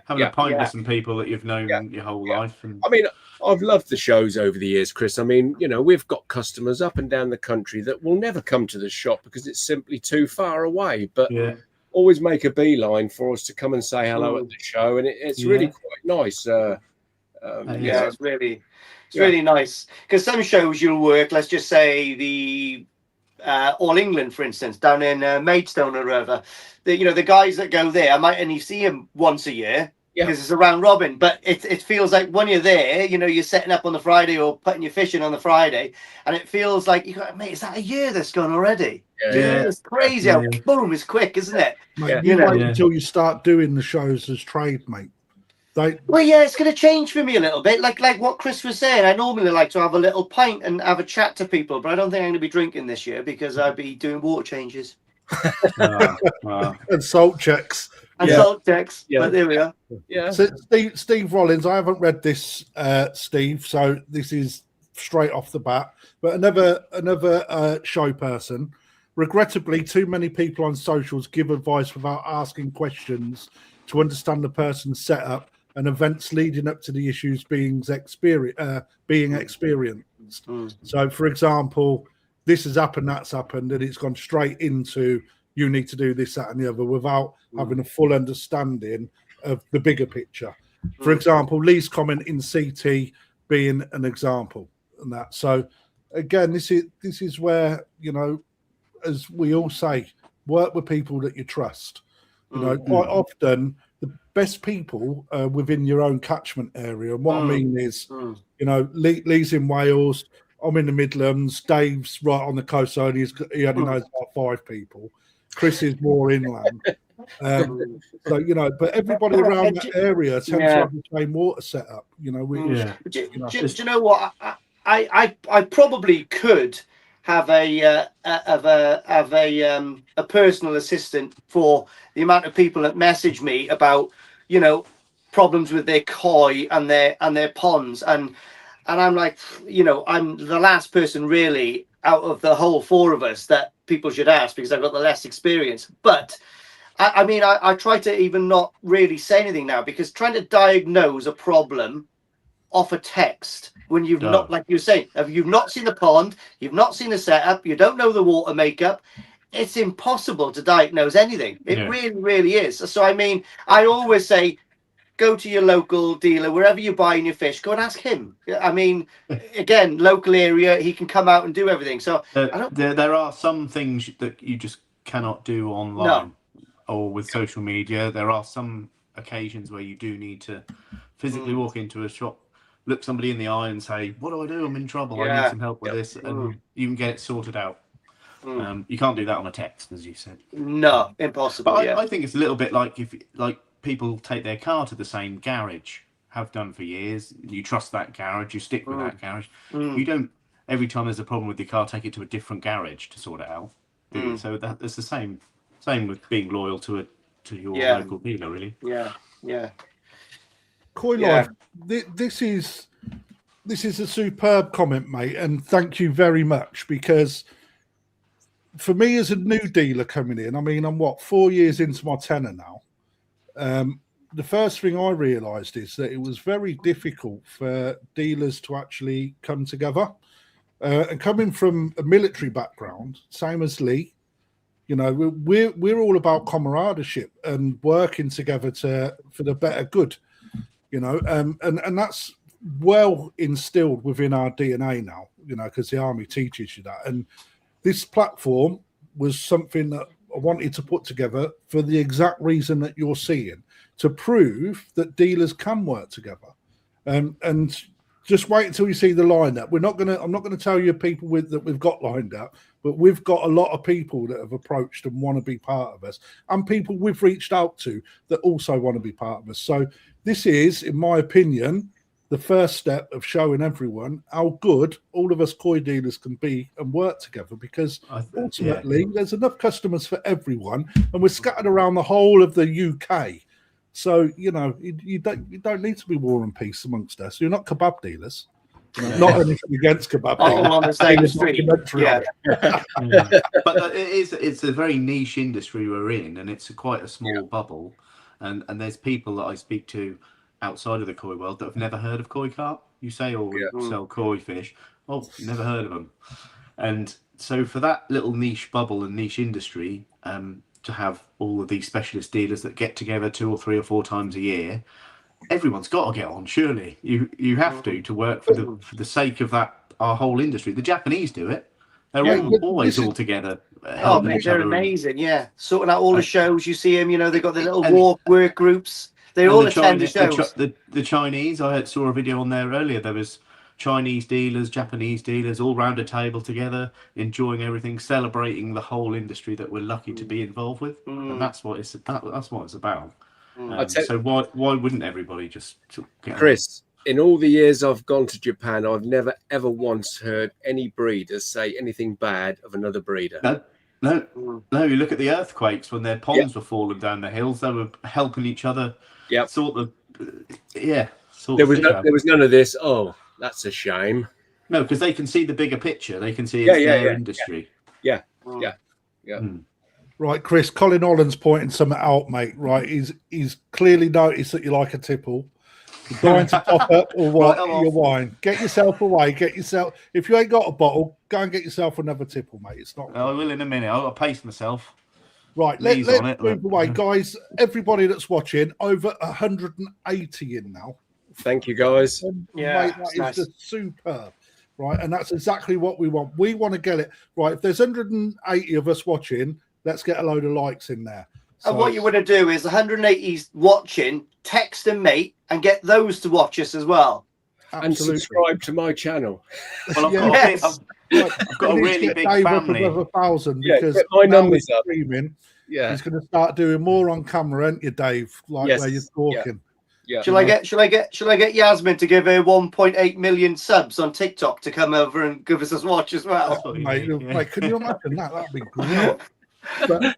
Having a pint with some people that you've known your whole life. And... I mean, I've loved the shows over the years, Chris. I mean, we've got customers up and down the country that will never come to the shop because it's simply too far away. But always make a beeline for us to come and say hello at the show, and it's really quite nice. Yeah, it's really nice, because some shows you'll work, let's just say the All England, for instance, down in Maidstone or wherever. The guys that go there, I might only see them once a year because it's a round robin. But it feels like when you're there, you're setting up on the Friday or putting your fish in on the Friday, and it feels like you go, mate, is that a year that's gone already? Yeah. It's crazy how boom, it's quick, isn't it? Mate, you wait until you start doing the shows as trade, mate. Well, yeah, it's going to change for me a little bit. Like what Chris was saying, I normally like to have a little pint and have a chat to people, but I don't think I'm going to be drinking this year because I'd be doing water changes. And salt checks. Salt checks. Yeah. But there we are. Yeah. So Steve Rollins, I haven't read this, Steve, so this is straight off the bat. But another show person. Regrettably, too many people on socials give advice without asking questions to understand the person's setup and events leading up to the issues being experienced. So, for example, this has happened, that's happened, and it's gone straight into you need to do this, that, and the other without having a full understanding of the bigger picture. For example, Lee's comment in CT being an example, and that. So, again, this is where, as we all say, work with people that you trust. Quite often the best people are within your own catchment area. And what I mean is, Lee's in Wales, I'm in the Midlands, Dave's right on the coast, so he only knows about 5 people. Chris is more inland. But everybody around that area tends to have the same water setup. Do you know what? I probably could have a personal assistant for the amount of people that message me about problems with their koi and their ponds, and I'm like, I'm the last person really out of the whole 4 of us that people should ask because I've got the less experience. But I try to even not really say anything now, because trying to diagnose a problem off a text when you've not, like you're saying, if you've not seen the pond, you've not seen the setup, you don't know the water makeup, it's impossible to diagnose anything. It really, really is. So I always say, go to your local dealer, wherever you're buying your fish, go and ask him. Again, local area, he can come out and do everything. So there are some things that you just cannot do online or with social media. There are some occasions where you do need to physically walk into a shop, look somebody in the eye and say, what do I do? I'm in trouble. I need some help with this. And you can get it sorted out. You can't do that on a text, as you said. No, impossible. But I think it's a little bit like people take their car to the same garage, have done for years. You trust that garage, you stick with that garage. You don't, every time there's a problem with your car, take it to a different garage to sort it out. So that's the same with being loyal to your local dealer, really. Koi Life, this is a superb comment, mate, and thank you very much, because for me as a new dealer coming in, I'm 4 years into my tenure now. The first thing I realised is that it was very difficult for dealers to actually come together. And coming from a military background, same as Lee, we're all about camaraderie and working together for the better good. And that's well instilled within our DNA now, because the army teaches you that. And this platform was something that I wanted to put together for the exact reason that you're seeing, to prove that dealers can work together. And just wait until you see the lineup. I'm not gonna tell you people that we've got lined up, but we've got a lot of people that have approached and want to be part of us, and people we've reached out to that also want to be part of us. So this is, in my opinion, the first step of showing everyone how good all of us koi dealers can be and work together, because ultimately there's enough customers for everyone, and we're scattered around the whole of the UK. So, you don't need to be war and peace amongst us. You're not kebab dealers. Not anything against kebab dealers. All on the same street. But it's a very niche industry we're in, and it's quite a small bubble. And there's people that I speak to outside of the koi world that have never heard of koi carp. You say, we sell koi fish. Oh, never heard of them. And so for that little niche bubble and niche industry, to have all of these specialist dealers that get together 2 or 3 or 4 times a year. Everyone's got to get on. Surely you have to work for the sake of that our whole industry. The Japanese do it. They're always all together. Oh, mate, they're amazing. Yeah, sorting out all the shows. You see them. You know, they've got the little work groups. They all attend the shows. The Chinese. I saw a video on there earlier. There was Chinese dealers, Japanese dealers, all round a table together, enjoying everything, celebrating the whole industry that we're lucky to be involved with, and that's what it's about. So why wouldn't everybody just get Chris? In all the years I've gone to Japan, I've never ever once heard any breeders say anything bad of another breeder. No. You look at the earthquakes when their ponds were falling down the hills; they were helping each other. Yeah, there was none of this. Oh, that's a shame. No, because they can see the bigger picture. They can see it's their industry. Yeah. Right, Chris. Colin Holland's pointing something out, mate. Right, he's clearly noticed that you like a tipple. You're going to top up or what? Your wine. Get yourself away. If you ain't got a bottle, go and get yourself another tipple, mate. It's not. I will in a minute. I'll pace myself. Right, let's move away, guys. Everybody that's watching, over 180 in now. Thank you, guys. Mate, that is just superb. Right, and that's exactly what we want. We want to get it right. If there's 180 of us watching, let's get a load of likes in there. And what you want to do is 180 watching, text them, mate, and get those to watch us as well. Absolutely. And subscribe to my channel. Well, I've got a really big family. Of 1,000 because get my numbers up. Streaming, he's going to start doing more on camera, ain't you, Dave? Where you're talking. Yeah. Shall I get Yasmin to give her 1.8 million subs on TikTok to come over and give us a watch as well? Mate, can you imagine that? That'd be great. But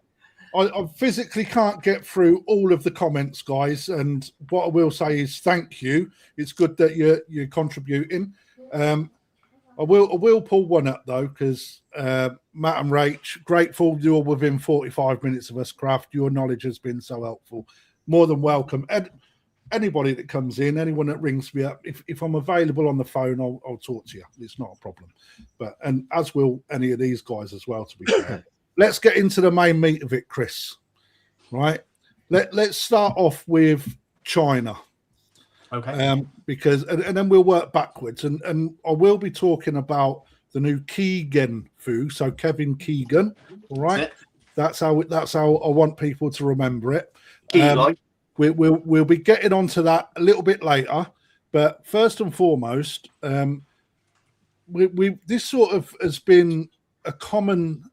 I physically can't get through all of the comments, guys. And what I will say is thank you. It's good that you're contributing. I will pull one up though, because Matt and Rach, grateful you're within 45 minutes of us, Craft. Your knowledge has been so helpful. More than welcome. Anybody that comes in, anyone that rings me up, if I'm available on the phone, I'll talk to you. It's not a problem. And as will any of these guys as well, to be fair. Let's get into the main meat of it, Chris. Right? Let's start off with China. Okay. Because and then we'll work backwards. And I will be talking about the new KiGen Food. So KiGen, all right? That's how I want people to remember it. We'll be getting onto that a little bit later. But first and foremost, this sort of has been a common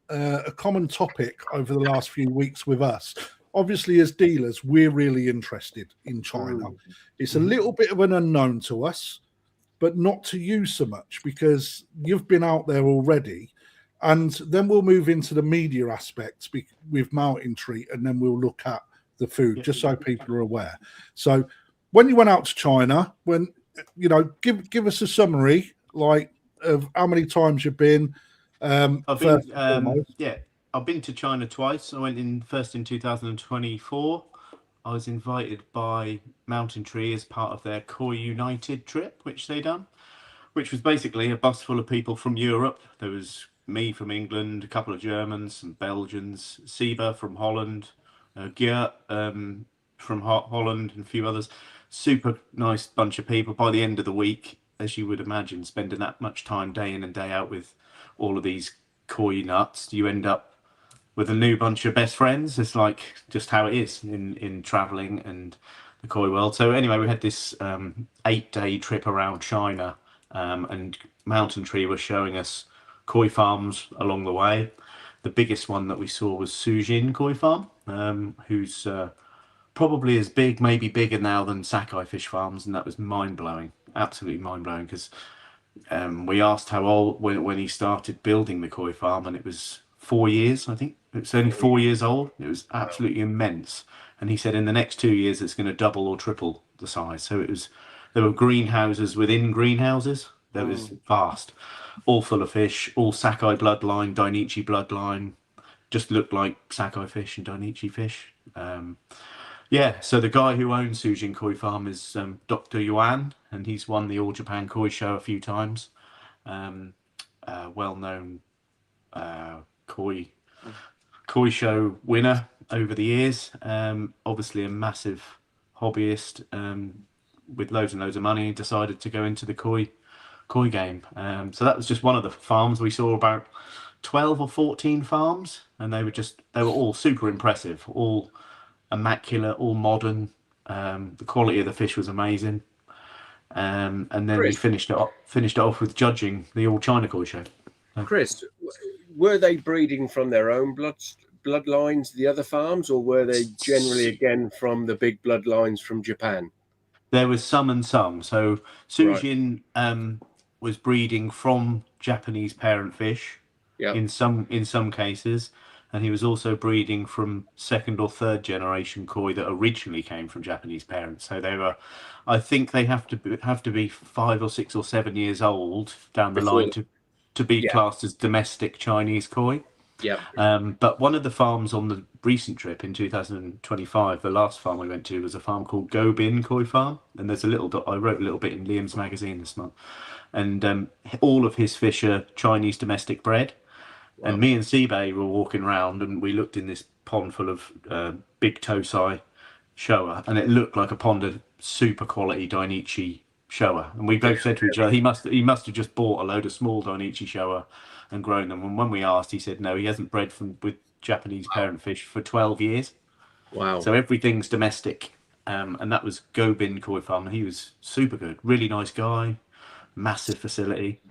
topic over the last few weeks with us. Obviously, as dealers, we're really interested in China. It's a little bit of an unknown to us, but not to you so much because you've been out there already. And then we'll move into the media aspects with Mountain Treat, and then we'll look at the food, just so people are aware. So when you went out to China, give us a summary of how many times you've been. I've been to China twice. I went first in 2024. I was invited by Mountain Tree as part of their Koi United trip, which they done, which was basically a bus full of people from Europe. There was me from England, a couple of Germans, some Belgians, Seba from Holland, Geert from Holland, and a few others. Super nice bunch of people. By the end of the week, as you would imagine, spending that much time day in and day out with all of these koi nuts, you end up with a new bunch of best friends. It's like just how it is in traveling and the koi world. So anyway, we had this 8-day trip around China, and Mountain Tree was showing us koi farms along the way. The biggest one that we saw was Sujin Koi Farm, who's probably as big, maybe bigger now than Sakai Fish Farms, and that was mind-blowing, absolutely mind-blowing, because we asked how old when he started building the koi farm, and it was 4 years, I think. It's only 4 years old. It was absolutely immense. And he said in the next 2 years it's going to double or triple the size. So there were greenhouses within greenhouses. That was vast, all full of fish, all Sakai bloodline, Dainichi bloodline. Just looked like Sakai fish and Dainichi fish. So the guy who owns Sujin Koi Farm is Dr. Yuan, and he's won the All Japan Koi Show a few times. Well-known koi show winner, over the years. Obviously, a massive hobbyist with loads and loads of money, decided to go into the koi game. So that was just one of the farms. We saw about 12 or 14 farms, and they were all super impressive, all immaculate, all modern. The quality of the fish was amazing. And then we Chris, finished it off with judging the All China Koi Show. Chris, were they breeding from their own bloodlines, the other farms, or were they generally again from the big bloodlines from Japan? There was some and some. So Sujin was breeding from Japanese parent fish in some cases, and he was also breeding from second or third generation koi that originally came from Japanese parents. So they were, I think they have to be 5 or 6 or 7 years old down the line to be classed as domestic Chinese koi. Yeah. But one of the farms on the recent trip in 2025, the last farm we went to was a farm called Gobin Koi Farm, and there's I wrote a little bit in Liam's magazine this month, and all of his fish are Chinese domestic bred. Wow. And me and Seabay were walking around, and we looked in this pond full of big Tosai Showa, and it looked like a pond of super quality Dainichi Showa. And we both said to each other, he must have just bought a load of small Dainichi Showa and grown them. And when we asked, he said no, he hasn't bred with Japanese parent fish for 12 years. Wow. So everything's domestic. And that was Gobin Koi Farm, and he was super good, really nice guy, massive facility.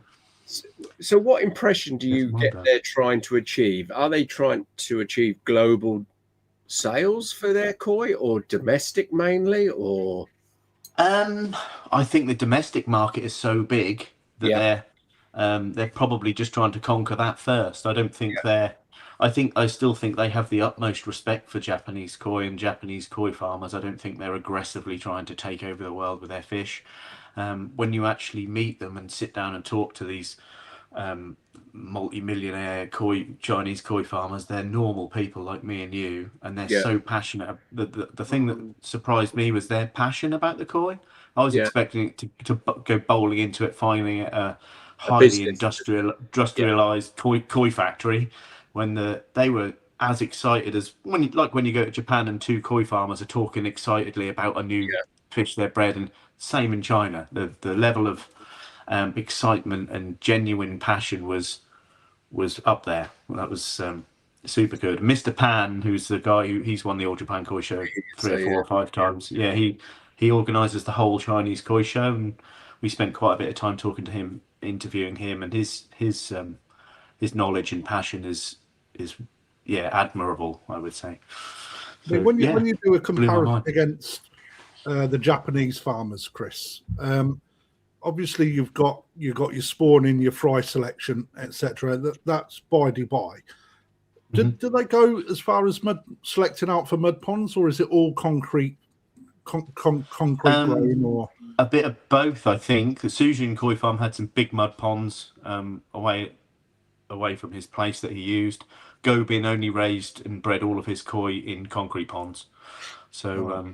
So what impression do you get they're trying to achieve? Are they trying to achieve global sales for their koi, or domestic mainly, or? I think the domestic market is so big that they're probably just trying to conquer that first. I don't think I still think they have the utmost respect for Japanese koi and Japanese koi farmers. I don't think they're aggressively trying to take over the world with their fish. When you actually meet them and sit down and talk to these multi-millionaire Chinese koi farmers, they're normal people like me and you, and they're so passionate. The thing that surprised me was their passion about the koi. I was expecting it to go bowling into it, finding it a highly industrialized koi factory, when they were as excited as when you go to Japan and two koi farmers are talking excitedly about a new fish they're bred. And same in China, the level of excitement and genuine passion was up there. That was super good. Mr. Pan, who's the guy he's won the All Japan Koi Show 3 or 4 or 5 times. Yeah, he organises the whole Chinese Koi Show, and we spent quite a bit of time talking to him, interviewing him, and his knowledge and passion is admirable, I would say. So, when you do a comparison against the Japanese farmers, Chris, obviously you've got your spawning, your fry selection, etc. That's by Dubai. Do they go as far as selecting out for mud ponds, or is it all concrete growing, or a bit of both? I think the Sujin Koi Farm had some big mud ponds away from his place that he used. Gobin only raised and bred all of his koi in concrete ponds, so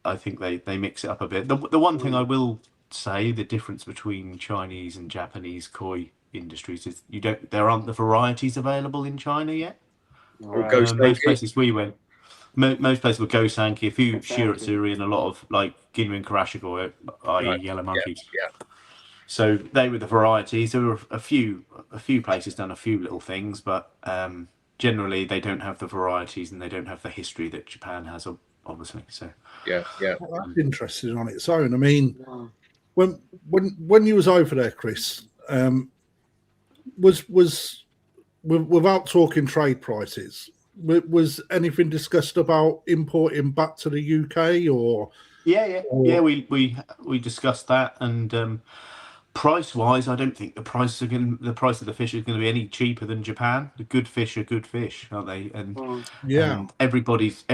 I think they mix it up a bit. The one thing I will say, the difference between Chinese and Japanese koi industries is there aren't the varieties available in China yet. Most places we went, most places were Gosanki, a few Shiratsuri, and a lot of like Ginrin Karashiko, i.e. yellow monkeys. So they were the varieties. There were a few places done a few little things, but generally they don't have the varieties and they don't have the history that Japan has, obviously. So well, that's interesting on its own. I mean, when you was over there, Chris, was without talking trade prices, was anything discussed about importing back to the UK, or? We discussed that, and price wise, I don't think the price of the fish is going to be any cheaper than Japan. The good fish are good fish, aren't they? And everybody's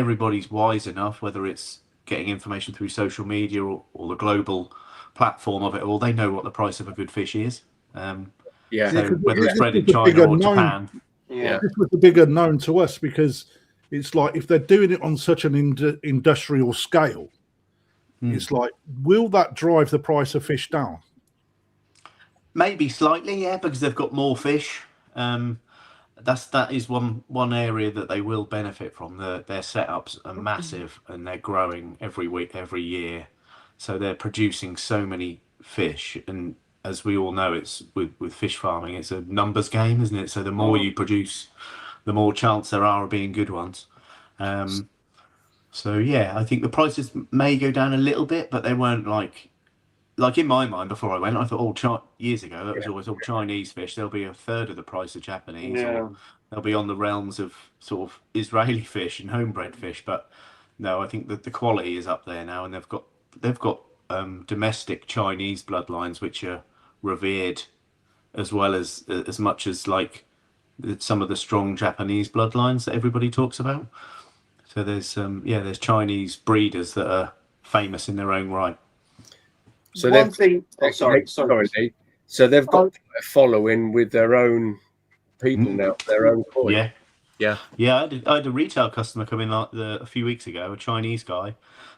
wise enough, whether it's getting information through social media or the global platform of it all, they know what the price of a good fish is. So whether it's bred in China or Japan. This was the big unknown to us, because it's like, if they're doing it on such an industrial scale, it's like, will that drive the price of fish down? Maybe slightly, because they've got more fish. that is one area that they will benefit from. Their setups are massive and they're growing every week, every year. So they're producing so many fish, and as we all know, it's with fish farming, it's a numbers game, isn't it? So the more you produce, the more chance there are of being good ones. So yeah, I think the prices may go down a little bit, but they weren't like in my mind before I went. I thought years ago that was always all Chinese fish. They'll be a third of the price of Japanese, or they'll be on the realms of sort of Israeli fish and homebred fish. But no, I think that the quality is up there now, and they've got domestic Chinese bloodlines which are revered as well as much as like some of the strong Japanese bloodlines that everybody talks about. So there's Chinese breeders that are famous in their own right. So one thing. Oh, sorry. Dave. So they've got a following with their own people now, their own koi. Yeah. I had a retail customer come in a few weeks ago, a Chinese guy,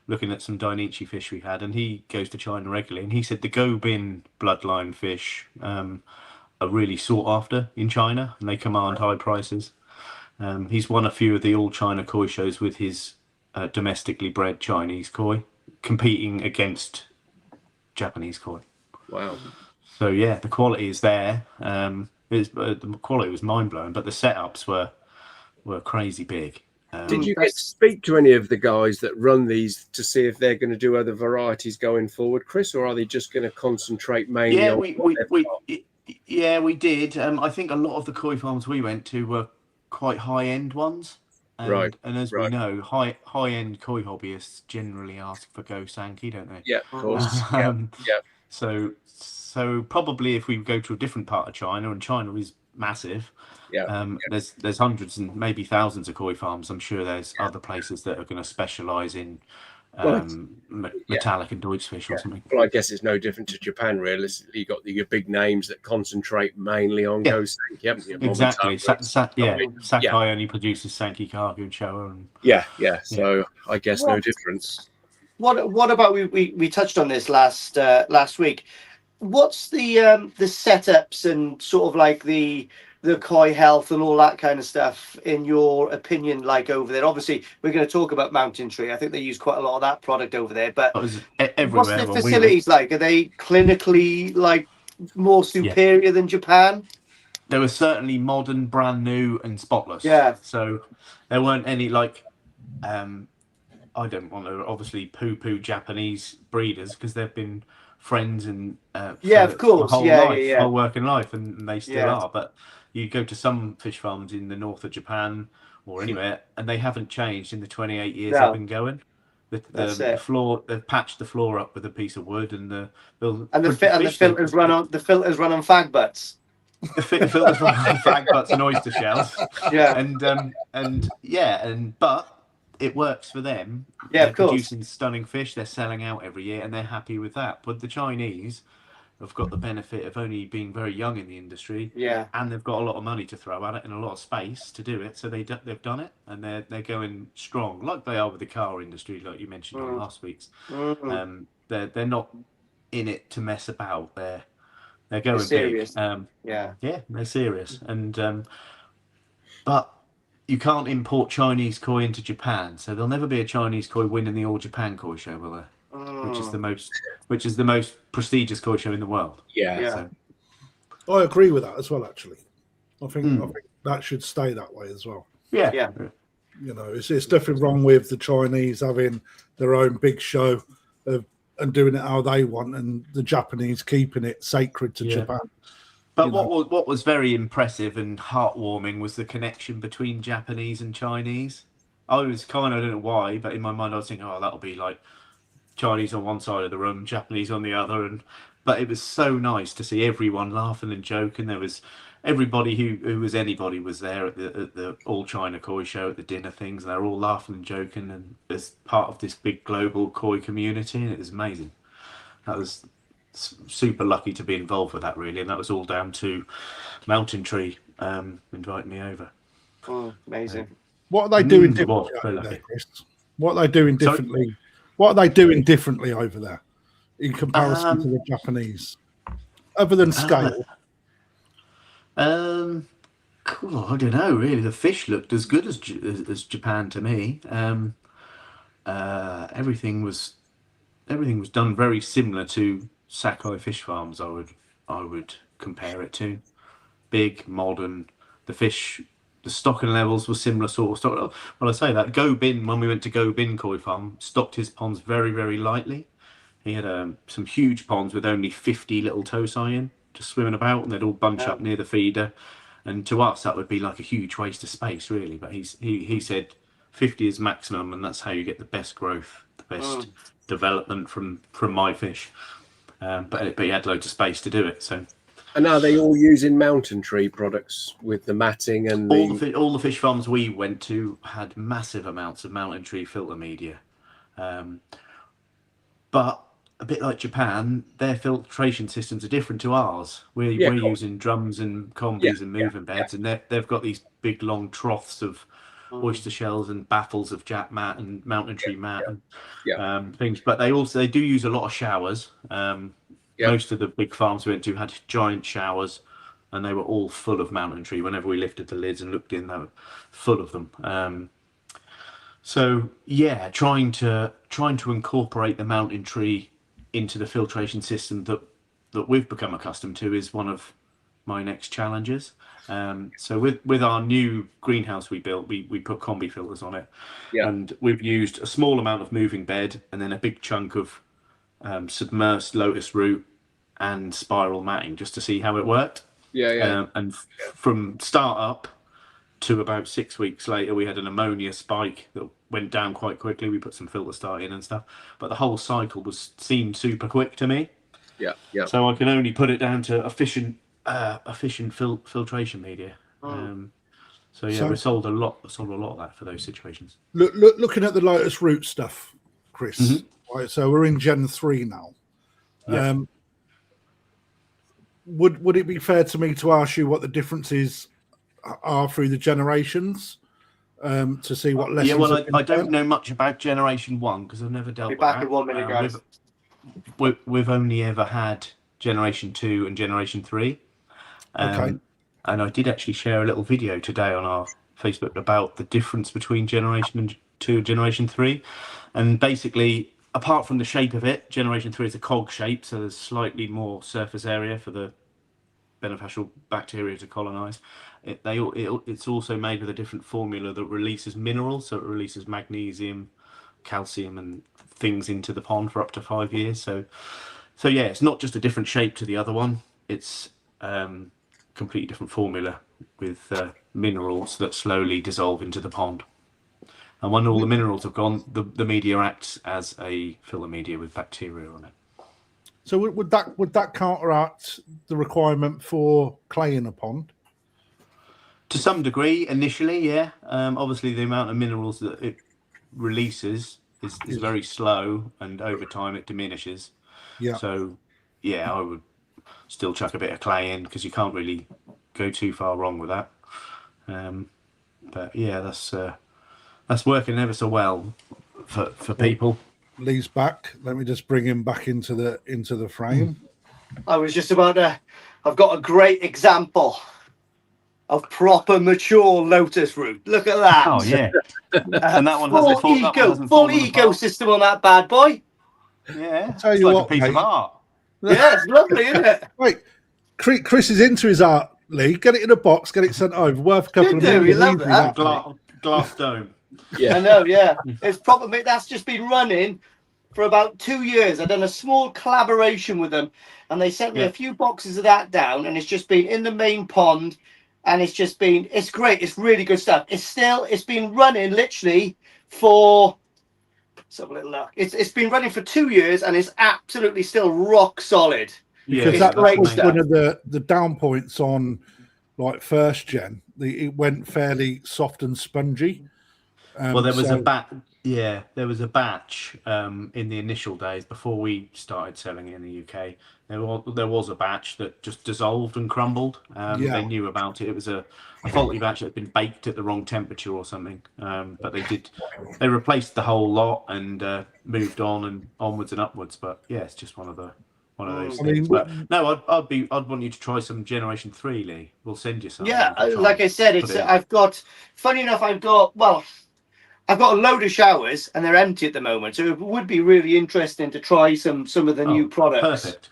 looking at some Dainichi fish we had, and he goes to China regularly, and he said the Gobin bloodline fish are really sought after in China, and they command high prices. He's won a few of the all China koi shows with his domestically bred Chinese koi, competing against Japanese koi. Wow. So yeah, the quality is there. The quality was mind blowing, but the setups were crazy big. Did you get to speak to any of the guys that run these to see if they're going to do other varieties going forward, Chris, or are they just going to concentrate mainly on we did. I think a lot of the koi farms we went to were quite high end ones. And as we know, high end koi hobbyists generally ask for Go Sankey, don't they? Yeah, of course. So probably if we go to a different part of China, and China is massive, there's hundreds and maybe thousands of koi farms. I'm sure there's other places that are going to specialise in metallic and Deutschfish or something. Well, I guess it's no different to Japan, realistically. You've got your big names that concentrate mainly on Go Sankey, haven't you? Exactly. Sakai only produces Sankey, Kagu, and Showa. And... So I guess no difference. What about we touched on this last week? What's the setups and sort of like the koi health and all that kind of stuff, in your opinion, like over there? Obviously, we're going to talk about Mountain Tree. I think they use quite a lot of that product over there. But what's the facilities like? Are they clinically like more superior than Japan? They were certainly modern, brand new, and spotless. Yeah. So there weren't any like. I don't want to obviously poo-poo Japanese breeders because they've been friends and of course, whole working life, and they still are. But you go to some fish farms in the north of Japan or anywhere, and they haven't changed in the 28 years they've been going. The floor, they've patched the floor up with a piece of wood, and the filters run on fag butts. The filters run on fag butts and oyster shells. But it works for them. They're producing stunning fish. They're selling out every year, and they're happy with that. But the Chinese have got the benefit of only being very young in the industry. And they've got a lot of money to throw at it and a lot of space to do it. So they've done it, and they're going strong, like they are with the car industry, like you mentioned on last week's. They're not in it to mess about. They're going serious. Big. They're serious. And but you can't import Chinese koi into Japan, so there'll never be a Chinese koi winning the All Japan Koi Show, will there? Which is the most prestigious koi show in the world. So. I agree with that as well. Actually, I think that should stay that way as well. Yeah. You know, it's nothing wrong with the Chinese having their own big show and doing it how they want, and the Japanese keeping it sacred to Japan. But what was very impressive and heartwarming was the connection between Japanese and Chinese. I was I don't know why, but in my mind I was thinking, that'll be like Chinese on one side of the room, Japanese on the other. But it was so nice to see everyone laughing and joking. There was everybody who was anybody was there at the All China Koi Show, at the dinner things. And they're all laughing and joking, and as part of this big global koi community, and it was amazing. That was super lucky to be involved with that, really, and that was all down to Mountain Tree inviting me over. Amazing. What are they doing differently over there, Chris? What are they doing differently? What are they doing differently over there in comparison to the Japanese, other than scale? I don't know. Really, the fish looked as good as Japan to me. Everything was done very similar to Sakai fish farms. I would compare it to big, modern. The fish, the stocking levels were similar sort of stock. Well, I say that Go Bin, when we went to Go Bin Koi Farm, stocked his ponds very, very lightly. He had some huge ponds with only 50 little tosai in, just swimming about, and they'd all bunch up near the feeder. And to us, that would be like a huge waste of space, really. But he said 50 is maximum, and that's how you get the best growth, the best development from my fish. But he had loads of space to do it. So. And are they all using mountain tree products with the matting and all the fish farms we went to had massive amounts of mountain tree filter media, but a bit like Japan, their filtration systems are different to ours. We're using drums and combis and moving beds, and they've got these big long troughs of oyster shells and baffles of jack mat and mountain tree mat and things. But they do use a lot of showers. Most of the big farms we went to had giant showers, and they were all full of mountain tree. Whenever we lifted the lids and looked in, they were full of them. So yeah, trying to incorporate the mountain tree into the filtration system that we've become accustomed to is one of my next challenges. So with our new greenhouse we built, we put combi filters on it, and we've used a small amount of moving bed and then a big chunk of submersed Lotus Root and spiral matting just to see how it worked. And from start up to about 6 weeks later, we had an ammonia spike that went down quite quickly. We put some filter start in and stuff, but the whole cycle seemed super quick to me. So I can only put it down to efficient filtration media. So we sold a lot of that for those situations. Looking at the Lotus Root stuff, Chris. Right, so we're in Gen 3 now. Would it be fair to me to ask you what the differences are through the generations, to see what lessons? I don't know much about Generation 1 because I've never dealt with that. In 1 minute, guys. We've only ever had Generation 2 and Generation 3. And I did actually share a little video today on our Facebook about the difference between Generation 2 and Generation 3. And basically, apart from the shape of it, Generation 3 is a cog shape, so there's slightly more surface area for the beneficial bacteria to colonize. It's also made with a different formula that releases minerals, so it releases magnesium, calcium, and things into the pond for up to 5 years. So yeah, it's not just a different shape to the other one. It's completely different formula with minerals that slowly dissolve into the pond. And when all the minerals have gone, the media acts as a filler media with bacteria on it. So would that counteract the requirement for clay in a pond? To some degree, initially, yeah. Obviously, the amount of minerals that it releases is very slow, and over time it diminishes. So, yeah, I would still chuck a bit of clay in because you can't really go too far wrong with that. But yeah, that's working ever so well for people. Lee's back. Let me just bring him back into the frame. I was just about to. I've got a great example of proper mature Lotus Root. Look at that. Oh yeah, and that one has full ecosystem on that bad boy. Yeah, tell it's you like what, a piece mate. of art. Yeah, it's lovely, isn't it? Wait, Chris is into his art, Lee. Get it in a box, get it sent over. Worth a couple of You million. love Easily, that. Glass dome. Yeah, I know. Yeah, it's probably that's just been running for about 2 years. I've done a small collaboration with them, and they sent me a few boxes of that down, and it's just been in the main pond, and it's great. It's really good stuff. It's been running literally for. Let's have a little look. It's been running for 2 years, and it's absolutely still rock solid. Because that was one of the down points on like first gen. It went fairly soft and spongy. Well, there was there was a batch in the initial days before we started selling it in the UK. There was a batch that just dissolved and crumbled. They knew about it. It was a faulty batch that had been baked at the wrong temperature or something. But they replaced the whole lot and moved on and onwards and upwards. But yeah, it's just one of one of those I things. mean, But no, I'd want you to try some Generation 3, Lee. We'll send you some. Yeah, You can try like and I said, put it's it in. funny enough, I've got a load of showers and they're empty at the moment. So it would be really interesting to try some of the new products. Perfect.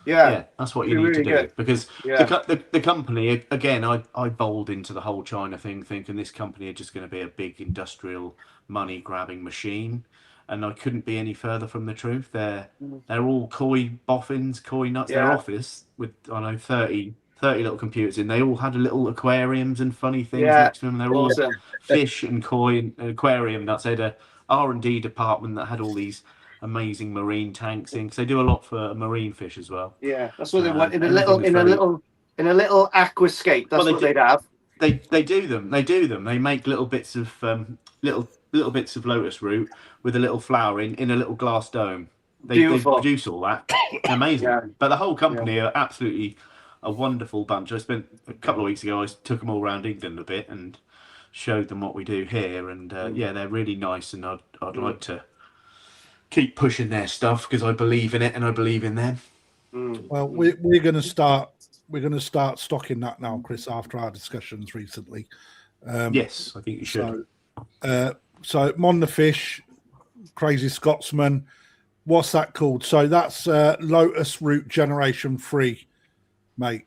Yeah. Yeah, that's what you Be need to really do. good. Because Yeah. the company, again, I bowled into the whole China thing, thinking this company are just going to be a big industrial money grabbing machine. And I couldn't be any further from the truth. They're all koi boffins, koi nuts. Yeah. Their office with, I know, 30 little computers in. They all had little aquariums and funny things Yeah. next to them. They're Awesome. all fish and koi and aquarium nuts. They had a R&D department that had all these amazing marine tanks in, because they do a lot for marine fish as well. Yeah, that's what they want in a Everything little was aquascape. That's what they'd have. They do them. They make little bits of little bits of lotus root with a little flower in a little glass dome. They produce all that. Amazing. Yeah. But the whole company are absolutely a wonderful bunch. I spent a couple of weeks ago. I took them all around England a bit and showed them what we do here. And yeah, they're really nice. And I'd like to keep pushing their stuff because I believe in it and I believe in them. Well, we're going to start stocking that now, Chris, after our discussions recently. Yes, I think you should. So Mon the Fish, Crazy Scotsman, what's that called? So that's Lotus Root Generation 3, mate.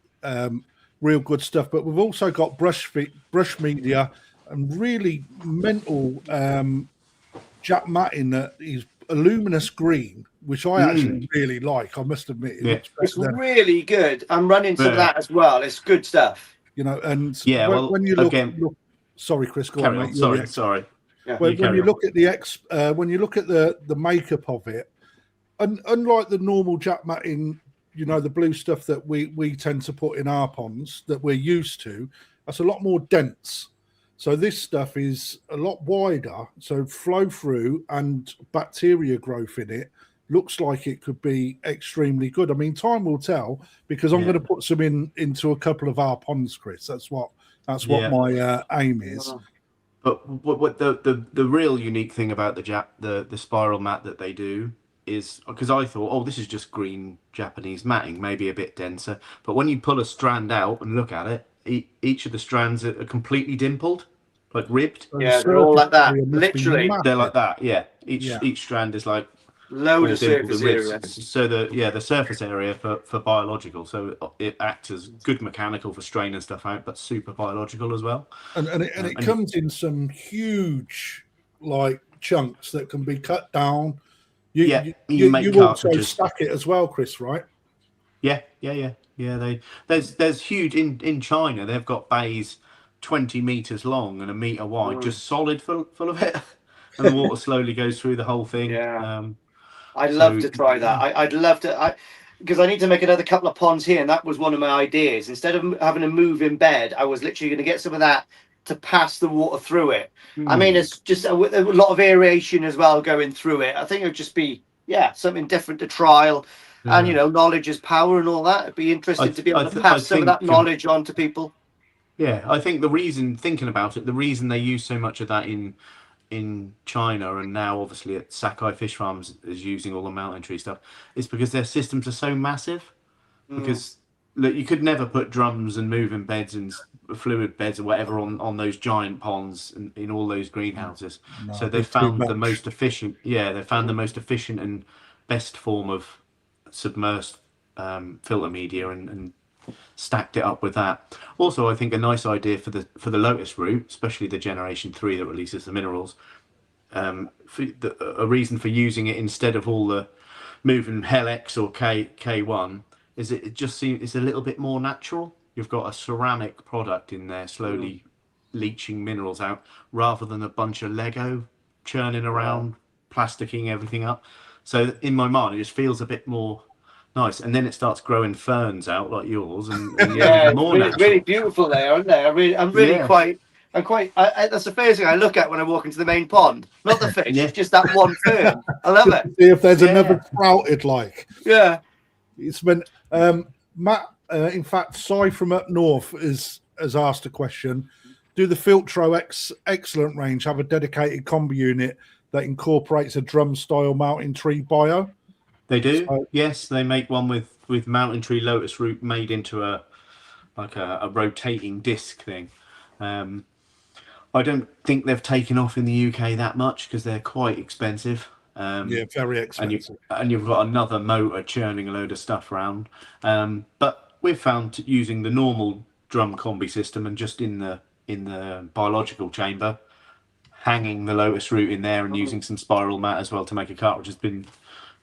Real good stuff. But we've also got Brush Media and really mental Jack Matting that is a luminous green, which I actually really like. I must admit, it's really good. I'm running some of that as well. It's good stuff. You know, and when you look, sorry, Chris, go on, mate. Sorry. Yeah. When you look at the makeup of it, and unlike the normal Jack Matting, you know, the blue stuff that we tend to put in our ponds that we're used to, that's a lot more dense. So this stuff is a lot wider, so flow through and bacteria growth in it looks like it could be extremely good. I mean, time will tell, because I'm going to put some into a couple of our ponds, Chris. That's what my aim is. But what the real unique thing about the spiral mat that they do is, because I thought, oh, this is just green Japanese matting, maybe a bit denser. But when you pull a strand out and look at it, each of the strands are completely dimpled, like ribbed. Yeah, they're all like that. Literally, they're like that. Yeah, each strand is like load of surface area. So the surface area for biological. So it acts as good mechanical for straining stuff out, but super biological as well. And it comes in some huge like chunks that can be cut down. You also stack it as well, Chris, right? Yeah. There's huge in China. They've got bays 20 meters long and a meter wide, just solid full of it, and the water slowly goes through the whole thing. Yeah, I'd love to try that. I'd love to, because I need to make another couple of ponds here, and that was one of my ideas. Instead of having a move-in bed, I was literally going to get some of that to pass the water through it. I mean, it's just a lot of aeration as well going through it. I think it would just be something different to trial. And, you know, knowledge is power and all that. It'd be interesting to be able to pass some of that knowledge on to people. Yeah, I think the reason they use so much of that in China, and now obviously at Sakai Fish Farms is using all the mountain tree stuff, is because their systems are so massive. Because look, you could never put drums and moving beds and fluid beds or whatever on those giant ponds and in all those greenhouses. So they found the most efficient. Yeah, they found the most efficient and best form of submersed filter media and stacked it up with that. Also, I think a nice idea for the Lotus Root, especially the Generation 3 that releases the minerals, a reason for using it instead of all the moving Hell-X or K1 is it just seems it's a little bit more natural. You've got a ceramic product in there slowly leaching minerals out, rather than a bunch of Lego churning around, plasticking everything up. So in my mind, it just feels a bit more nice, and then it starts growing ferns out like yours, and more really beautiful there, aren't they? That's the first thing I look at when I walk into the main pond. Not the fish, it's just that one fern. I love it. See if there's another sprouted like. Yeah, it's been Matt. In fact, Cy from up north has asked a question: do the Filtro Excellent range have a dedicated combi unit that incorporates a drum style mountain tree bio? They do. So- Yes, they make one with mountain tree lotus root made into a rotating disc thing. I don't think they've taken off in the UK that much because they're quite expensive. Yeah, very and expensive. you've got another motor churning a load of stuff around. But we've found using the normal drum combi system and just in the biological chamber, hanging the lotus root in there and using some spiral mat as well to make a cartridge has been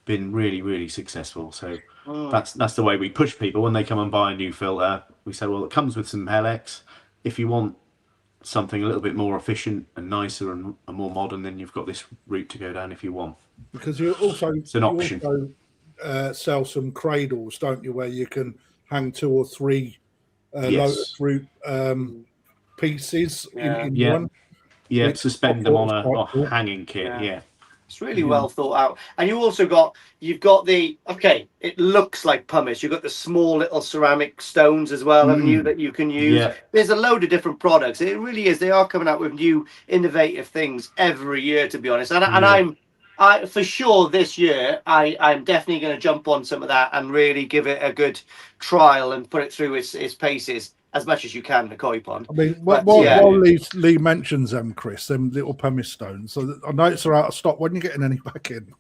really, really successful. So that's the way we push people when they come and buy a new filter. We say, well, it comes with some Helex. If you want something a little bit more efficient and nicer and more modern, then you've got this route to go down if you want. Because you also, It's an option. sell some cradles, don't you, where you can hang 2 or 3 Yes. lotus root pieces in Yeah. one. Yeah, Which suspend them on I thought was quite a cool. hanging kit. Yeah. It's really well thought out. And you've got the, okay, it looks like pumice. You've got the small little ceramic stones as well, haven't you, that you can use. Yeah. There's a load of different products. It really is. They are coming out with new innovative things every year, to be honest. And I for sure this year, I'm definitely going to jump on some of that and really give it a good trial and put it through its paces as much as you can in the koi pond. I mean, But, while Lee mentions them, Chris, them little pumice stones. So I notice they're out of stock. When are you getting any back in?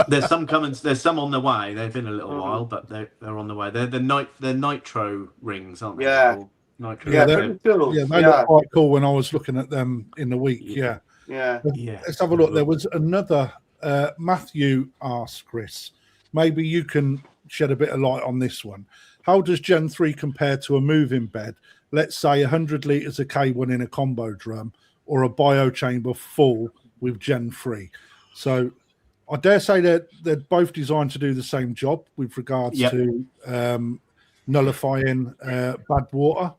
There's some coming. There's some on the way. They've been a little while, but they're on the way. They're the nitro rings, aren't they? Yeah. Nitro. Yeah, they're- pretty cool. Yeah, they look quite cool when I was looking at them in the week. Yeah. Yeah. Let's have a look. There was another Matthew asked Chris, maybe you can shed a bit of light on this one. How does Gen 3 compare to a moving bed? Let's say 100 litres of K1 in a combo drum or a bio chamber full with Gen 3. So I dare say that they're both designed to do the same job with regards to nullifying bad water.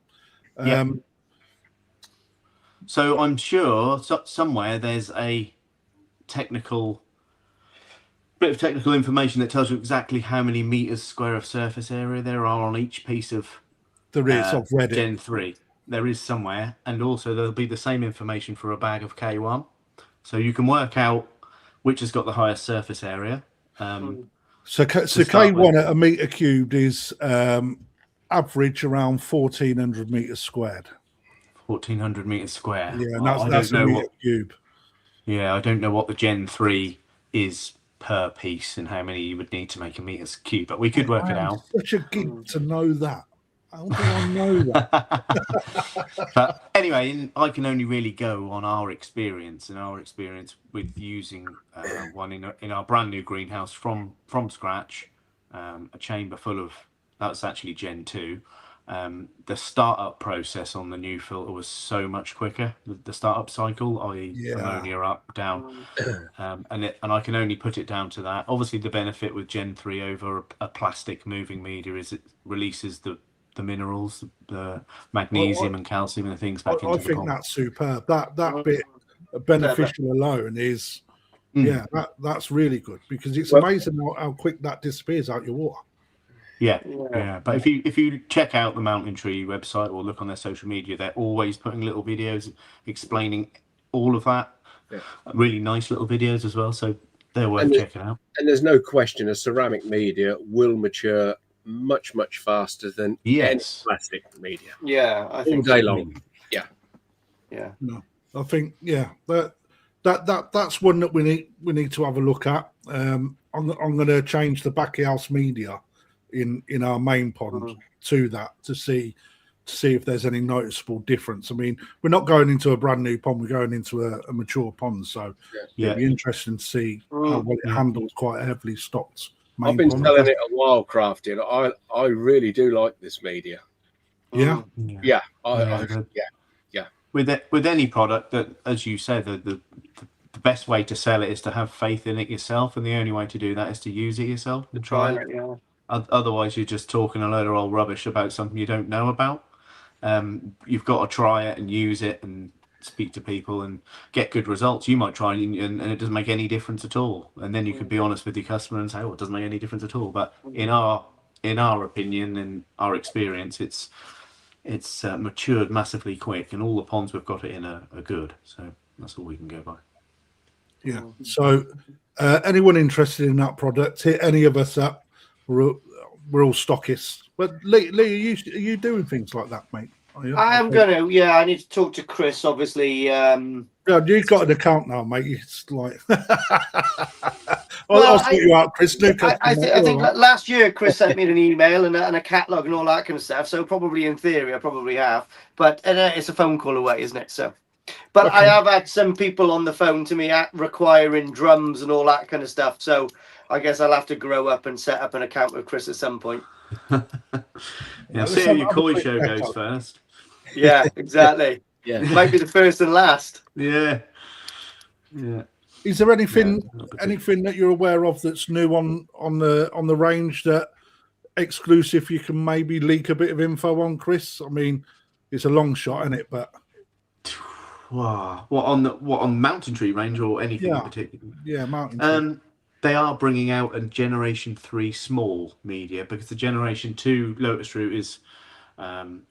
So I'm sure somewhere there's a bit of technical information that tells you exactly how many meters square of surface area there are on each piece of I've read it. Gen 3. There is somewhere, and also there'll be the same information for a bag of K1. So you can work out which has got the highest surface area. So K1 at a meter cubed is average around 1,400 meters squared. 1,400 meters square. Yeah, and that's a meter cube. Yeah, I don't know what the Gen 3 is per piece and how many you would need to make a meter's cube, but we could work it out. Such a gig to know that. How do I know that? But anyway, I can only really go on our experience with using one in our brand new greenhouse from scratch, a chamber full of, that's actually Gen 2. The startup process on the new filter was so much quicker. The startup cycle, i.e. ammonia up, down, and I can only put it down to that. Obviously, the benefit with Gen 3 over a plastic moving media is it releases the minerals, the magnesium and calcium and things back into the pond. I think that's superb. That bit beneficial alone is, that's really good, because it's amazing how quick that disappears out your water. Yeah. But if you check out the Mountain Tree website or look on their social media, they're always putting little videos explaining all of that. Yeah. Really nice little videos as well. So they're worth checking out. And there's no question a ceramic media will mature much, much faster than any plastic media. Yeah, I think all day long. Yeah. No, I think that's one that we need to have a look at. I'm going to change the back house media in our main pond to that to see if there's any noticeable difference. I mean, we're not going into a brand new pond; we're going into a mature pond, so it'll be interesting to see how well it handles quite a heavily stocked. I've been selling it a while, Crafty, and I really do like this media. Yeah. With any product that, as you said, the best way to sell it is to have faith in it yourself, and the only way to do that is to use it yourself and try it. Yeah. Otherwise, you're just talking a load of old rubbish about something you don't know about. You've got to try it and use it and speak to people and get good results. You might try and it doesn't make any difference at all, and then you could be honest with your customer and say, "Oh, it doesn't make any difference at all." But in our opinion and our experience, it's matured massively quick, and all the ponds we've got it in are good. So that's all we can go by. Yeah. So Anyone interested in that product, hit any of us up. We're all stockists. But Lee, are you doing things like that, mate? I am going to, I need to talk to Chris, obviously. Yeah, you've got an account now, mate. It's like, Well, I'll sort you out, Chris. I think last year Chris sent me an email and a catalogue and all that kind of stuff. So probably in theory, I probably have. But it's a phone call away, isn't it? So, but Okay. I have had some people on the phone to me requiring drums and all that kind of stuff. So I guess I'll have to grow up and set up an account with Chris at some point. Yeah, see how your koi show goes first. Yeah, exactly. Yeah. It might be the first and last. Yeah. Yeah. Is there anything that you're aware of that's new on the range that exclusive you can maybe leak a bit of info on, Chris? I mean, it's a long shot, isn't it? But wow. What on Mountain Tree range or anything in particular? Yeah, Mountain Tree. They are bringing out a Generation 3 small media because the Generation 2 Lotus Root is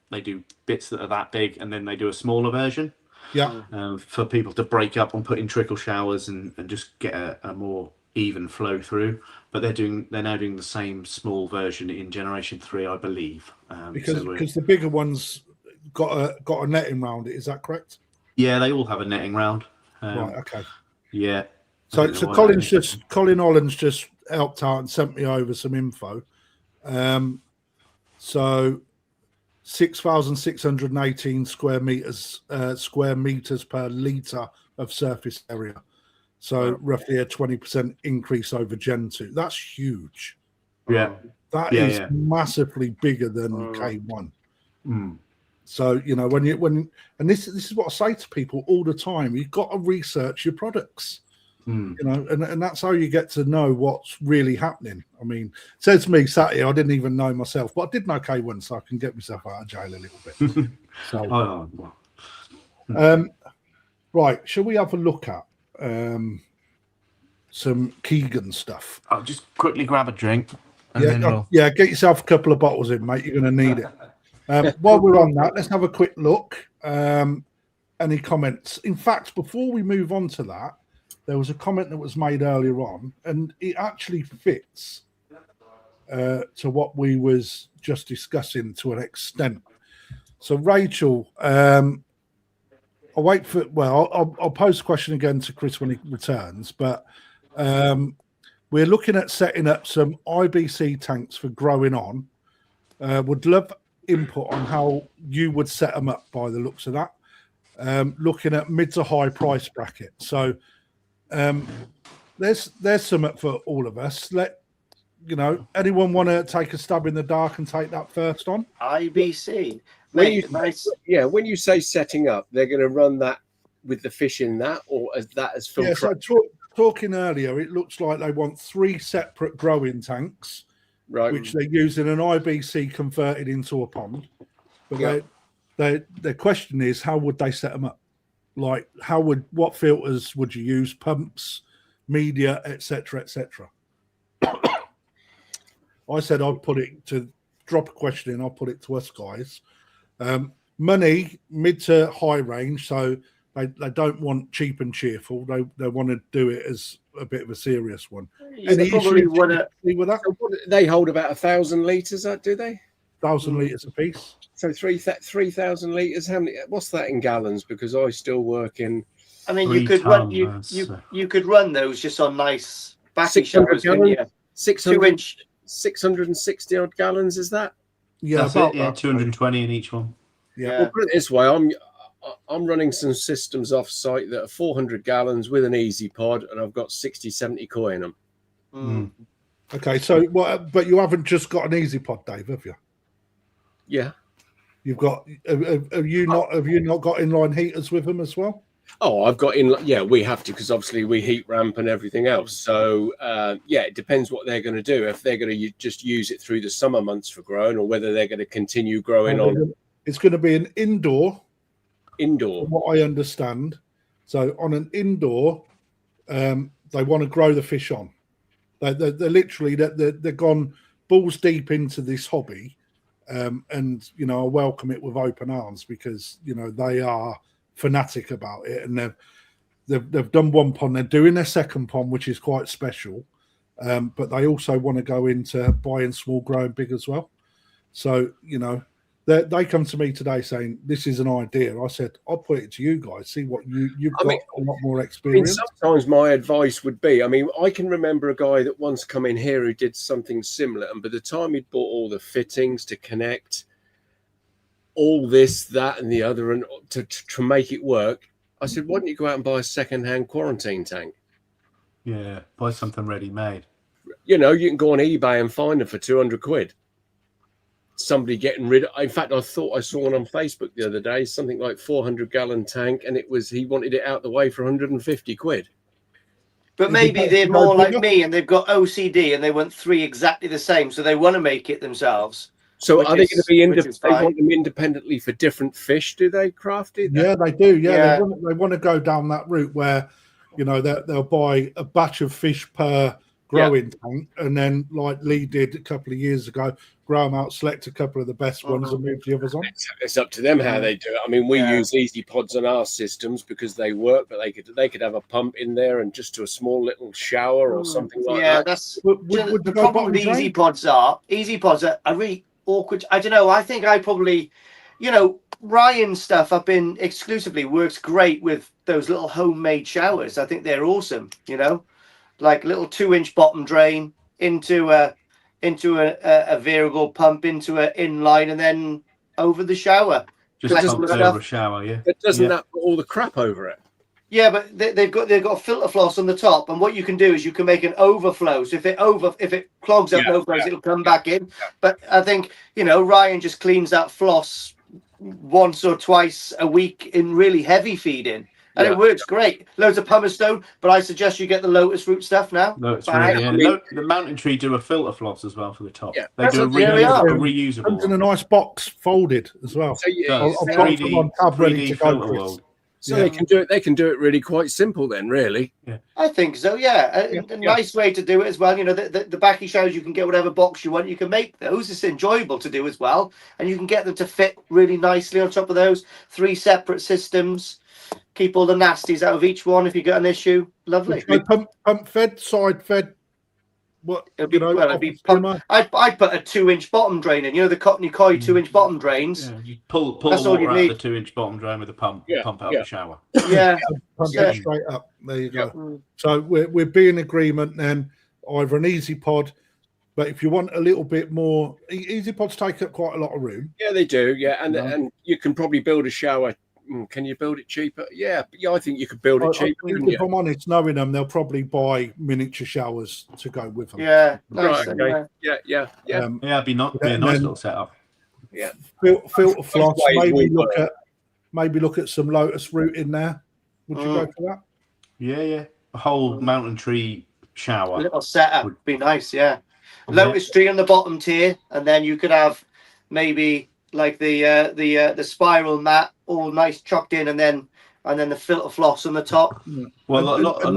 they do bits that are that big and then they do a smaller version. Yeah. For people to break up and put in trickle showers and just get a more even flow through. But they're now doing the same small version in Generation 3, I believe. Because the bigger ones got a netting round it. Is that correct? Yeah, they all have a netting round. Right. Okay. Yeah. So Colin Holland's just helped out and sent me over some info. So 6,618 square meters per litre of surface area. So roughly a 20% increase over Gen 2. That's huge. Yeah. That is massively bigger than K1. So, and this is what I say to people all the time. You've got to research your products. And that's how you get to know what's really happening. I mean, it says to me Saturday, I didn't even know myself, but I did know K1, so I can get myself out of jail a little bit. So, right, shall we have a look at some KiGen stuff? I'll just quickly grab a drink. Get yourself a couple of bottles in, mate. You're going to need it. While we're on that, let's have a quick look. Any comments? In fact, before we move on to that, there was a comment that was made earlier on, and it actually fits to what we was just discussing to an extent. So, Rachel, I'll pose the question again to Chris when he returns, but we're looking at setting up some IBC tanks for growing on. Would love input on how you would set them up by the looks of that. Looking at mid to high price bracket. So, there's something for all of us. Anyone want to take a stab in the dark and take that first on? IBC. When you say setting up, they're going to run that with the fish in that, or as filtration? So talking earlier, it looks like they want 3 separate growing tanks, right? Which they're using an IBC converted into a pond. But their question is, how would they set them up? Like, what filters would you use? Pumps, media, etc., etc. I said I'd put it to drop a question in. I'll put it to us guys. Money mid to high range, so they don't want cheap and cheerful. They want to do it as a bit of a serious one. They probably want to. With that? They hold about 1,000 litres, do they? 1,000 litres a piece. So 3,000 litres. How many? What's that in gallons? Because I still work in. I mean, you could run you could run those just on nice backy showers. 660 odd gallons. Is that? Yeah, that's it. Yeah, 220 in each one. Yeah. Well, put it this way, I'm running some systems off site that are 400 gallons with an easy pod, and I've got 60-70 koi in them. Okay, so but you haven't just got an easy pod, Dave, have you? Yeah. You've got have you not got inline heaters with them as well? Oh, I've got we have to, because obviously we heat ramp and everything else. So it depends what they're going to do. If they're going to just use it through the summer months for growing, or whether they're going to continue growing on. It's going to be an indoor. From From what I understand. So on an indoor, they want to grow the fish on. They're literally they're gone balls deep into this hobby, and I welcome it with open arms because they are fanatic about it, and they've done one pond. They're doing their second pond, which is quite special. But they also want to go into buying small, growing big as well. So, you know, they come to me today saying, this is an idea. I said, I'll put it to you guys, see what you've got a lot more experience. Sometimes my advice would be, I can remember a guy that once come in here who did something similar. And by the time he'd bought all the fittings to connect, all this, that, and the other, and to make it work, I said, why don't you go out and buy a second-hand quarantine tank? Yeah, buy something ready-made. You know, you can go on eBay and find them for 200 quid. Somebody getting rid of, in fact, I thought I saw one on Facebook the other day, something like 400-gallon tank, and he wanted it out the way for 150 quid. But maybe they're more like me and they've got OCD and they want 3 exactly the same, so they want to make it themselves. So are they going to be they want them independently for different fish? Do they craft it? Yeah, they do. Yeah. They want to go down that route where, you know, they'll buy a batch of fish per growing tank, and then like Lee did a couple of years ago, grow them out, select a couple of the best ones, and move the others on. It's up to them how they do it. We use easy pods on our systems because they work, but they could have a pump in there and just do a small little shower or something like that. Yeah, that's the problem with easy pods are really awkward. I don't know. I think I probably, you know, Ryan's stuff up in exclusively works great with those little homemade showers. I think they're awesome, you know, like little 2-inch bottom drain into a variable pump into an inline and then over the shower. Just over a shower, yeah. But doesn't that put all the crap over it? Yeah, but they've got a filter floss on the top, and what you can do is you can make an overflow. So if it clogs up and overflows, it'll come back in. But I think, you know, Ryan just cleans that floss once or twice a week in really heavy feeding. And it works great. Loads of pumice stone, but I suggest you get the Lotus Root stuff now. Lotus Root, the Mountain Tree do a filter floss as well for the top. Yeah, they do a reusable. Comes in a nice box, folded as well. So, I've got them on tab ready to go, Chris. So they can do it. They can do it really quite simple then, really. Yeah, I think so. Yeah, a nice way to do it as well. You know, the backy showers, you can get whatever box you want. You can make those. It's enjoyable to do as well, and you can get them to fit really nicely on top of those 3 separate systems. Keep all the nasties out of each one if you got an issue. Lovely. Pump fed, side fed. What? It'll be pump. I put a 2-inch bottom drain in. You know the Cottony Koi 2-inch bottom drains. Yeah, you pull the water out of the 2-inch bottom drain with a pump. Pump out the shower. Yeah, pump it straight up. There you go. So we're being in agreement then. Either an easy pod, but if you want a little bit more, easy pods take up quite a lot of room. Yeah, they do. Yeah, and you can probably build a shower. Can you build it cheaper? Yeah, I think you could build it cheaper. If I'm honest, knowing them, they'll probably buy miniature showers to go with them. Yeah, nice. Right, okay. Yeah. It'd be a nice little setup. Yeah, filter floss. Maybe look at some Lotus Root in there. Would you go for that? Yeah. A whole Mountain Tree shower. A little setup would be nice. Yeah, Lotus Tree on the bottom tier, and then you could have maybe like the spiral mat all nice chucked in, and then the filter floss on the top. Well, a lot of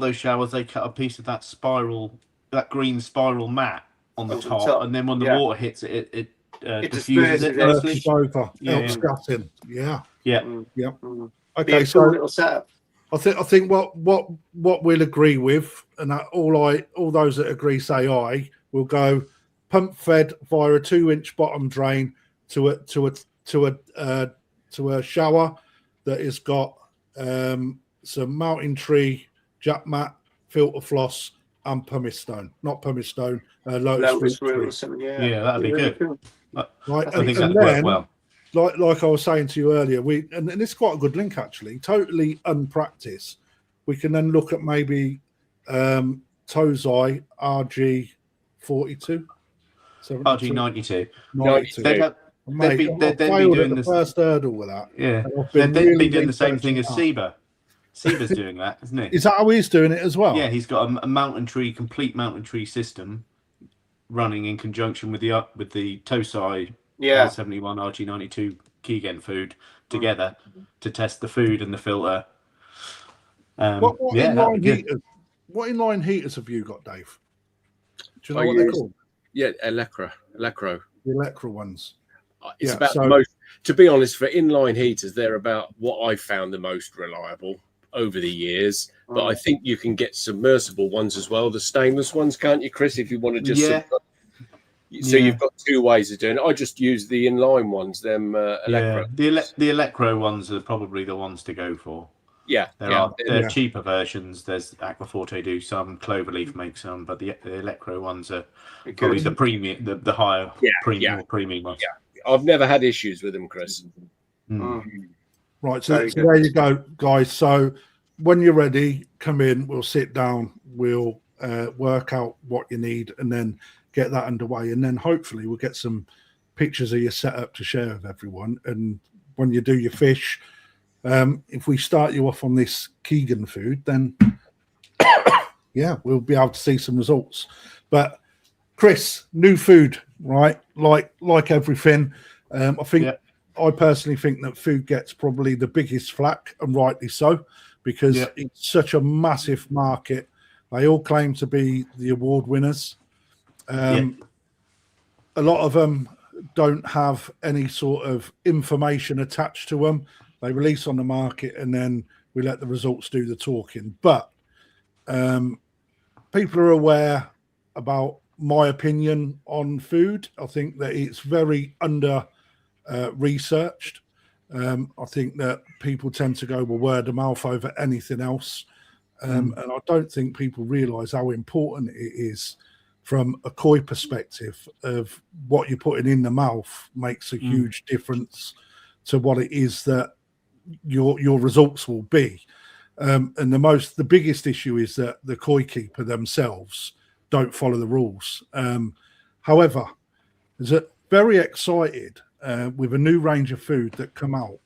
those showers, they cut a piece of that green spiral mat on the top, and then when the water hits it, it diffuses it nicely. Helps gutting. Yeah. Okay, so little setup. I think what we'll agree with, and that all those that agree say aye, will go pump fed via a 2-inch bottom drain to a shower that has got some Mountain Tree, Jack Mat, filter floss, and pumice stone. Not pumice stone, Lotus Root. Yeah, that'd be good. Right, I think that'd work well. Like I was saying to you earlier, and it's quite a good link actually. Totally unpracticed. We can then look at maybe Tozai RG42. RG92. 92. They'd be doing the first hurdle with that. Yeah, they'd be doing the same thing as Seba. Seba's doing that, isn't he? Is that how he's doing it as well? Yeah, he's got a Mountain Tree, complete Mountain Tree system running in conjunction with the Tosai L71 RG92 KiGen Food together to test the food and the filter. What inline heaters have you got, Dave? Do you know what they're called? Yeah, Elecro. The Electro ones. It's about the most. To be honest, for inline heaters, they're about what I found the most reliable. over the years. But I think you can get submersible ones as well, the stainless ones, can't you, Chris? If you want to just so you've got two ways of doing it. I just use the inline ones, them Electro. The Electro ones are probably the ones to go for. Yeah, they're cheaper versions. There's Aquaforte do some, Cloverleaf makes some, but the Electro ones are probably the premium, the higher premium ones. Yeah, I've never had issues with them, Chris. Right, so there you go, guys. So when you're ready, come in. We'll sit down. We'll work out what you need, and then get that underway. And then hopefully we'll get some pictures of your setup to share with everyone. And when you do your fish, if we start you off on this KiGen food, then yeah, we'll be able to see some results. But Chris, new food, right? Like everything, I think I personally think that food gets probably the biggest flack, and rightly so, because it's such a massive market. They all claim to be the award winners. A lot of them don't have any sort of information attached to them. They release on the market, and then we let the results do the talking. But people are aware about my opinion on food. I think that it's very under researched. I think that people tend to go with word of mouth over anything else. And I don't think people realise how important it is from a koi perspective of what you're putting in the mouth makes a huge difference to what it is that your results will be. And the biggest issue is that the koi keeper themselves don't follow the rules. However, I'm very excited with a new range of food that come out,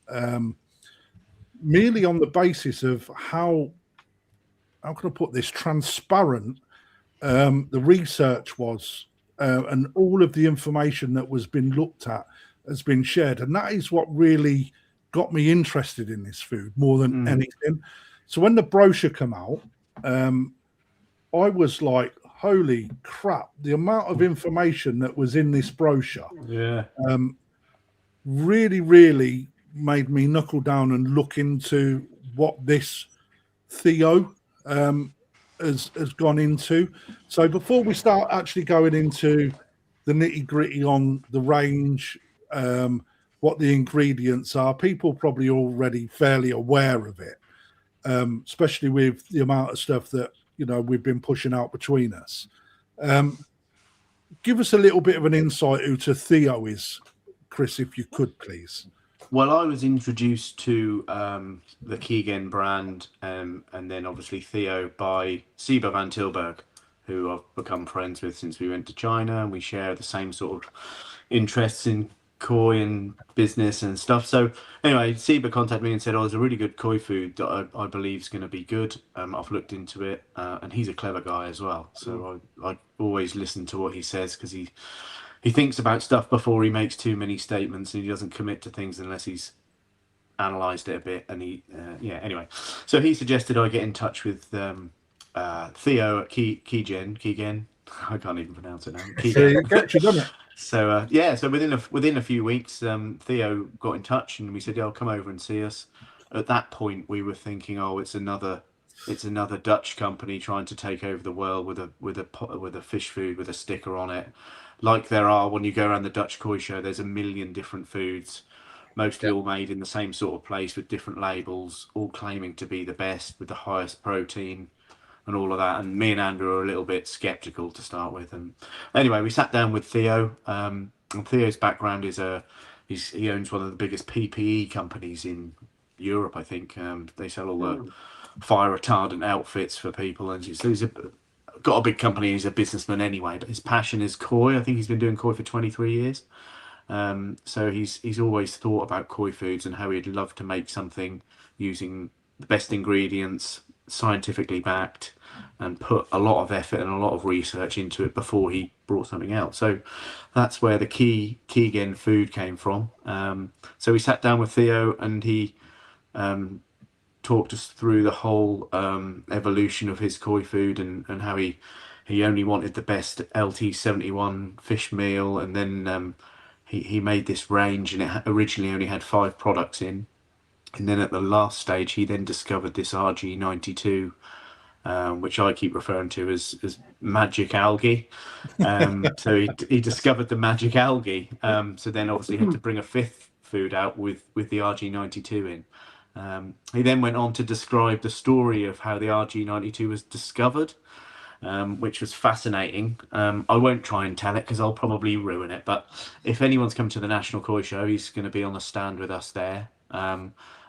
merely on the basis of how can I put this, transparent the research was, and all of the information that was been looked at has been shared. And that is what really got me interested in this food more than anything. So when the brochure came out, I was like, holy crap, the amount of information that was in this brochure really, really made me knuckle down and look into what this Theo has gone into. So before we start actually going into the nitty gritty on the range, what the ingredients are, people probably already fairly aware of it, especially with the amount of stuff that we've been pushing out between us. Give us a little bit of an insight who to Theo is, Chris, if you could, please. Well, I was introduced to the KiGen brand, and then obviously Theo by Siba van Tilburg, who I've become friends with since we went to China, and we share the same sort of interests in koi and business and stuff. So anyway, Siba contacted me and said, there's a really good koi food that I believe is going to be good. I've looked into it, and he's a clever guy as well. So I always listen to what he says, because he thinks about stuff before he makes too many statements, and he doesn't commit to things unless he's analysed it a bit. And anyway. So he suggested I get in touch with Theo at KiGen. I can't even pronounce it now. KiGen. So so within a few weeks, Theo got in touch, and we said, come over and see us. At that point, we were thinking, it's another Dutch company trying to take over the world with a fish food with a sticker on it. Like there are when you go around the Dutch Koi Show, there's a million different foods, mostly all made in the same sort of place with different labels, all claiming to be the best with the highest protein and all of that. And me and Andrew are a little bit skeptical to start with. And anyway, we sat down with Theo. And Theo's background is he owns one of the biggest PPE companies in Europe, I think. They sell all the fire retardant outfits for people, and he's got a big company. He's a businessman anyway, but his passion is koi. I think he's been doing koi for 23 years. So he's always thought about koi foods and how he'd love to make something using the best ingredients, scientifically backed, and put a lot of effort and a lot of research into it before he brought something out. So that's where the KiGen food came from. So we sat down with Theo, and he talked us through the whole evolution of his koi food, and how he only wanted the best LT71 fish meal, and then he made this range, and it originally only had 5 products in, And then at the last stage, he then discovered this RG92, which I keep referring to as magic algae. So he discovered the magic algae. So then obviously had to bring a fifth food out with the RG92 in. He then went on to describe the story of how the RG92 was discovered, which was fascinating. I won't try and tell it because I'll probably ruin it. But if anyone's come to the National Koi Show, he's going to be on the stand with us there.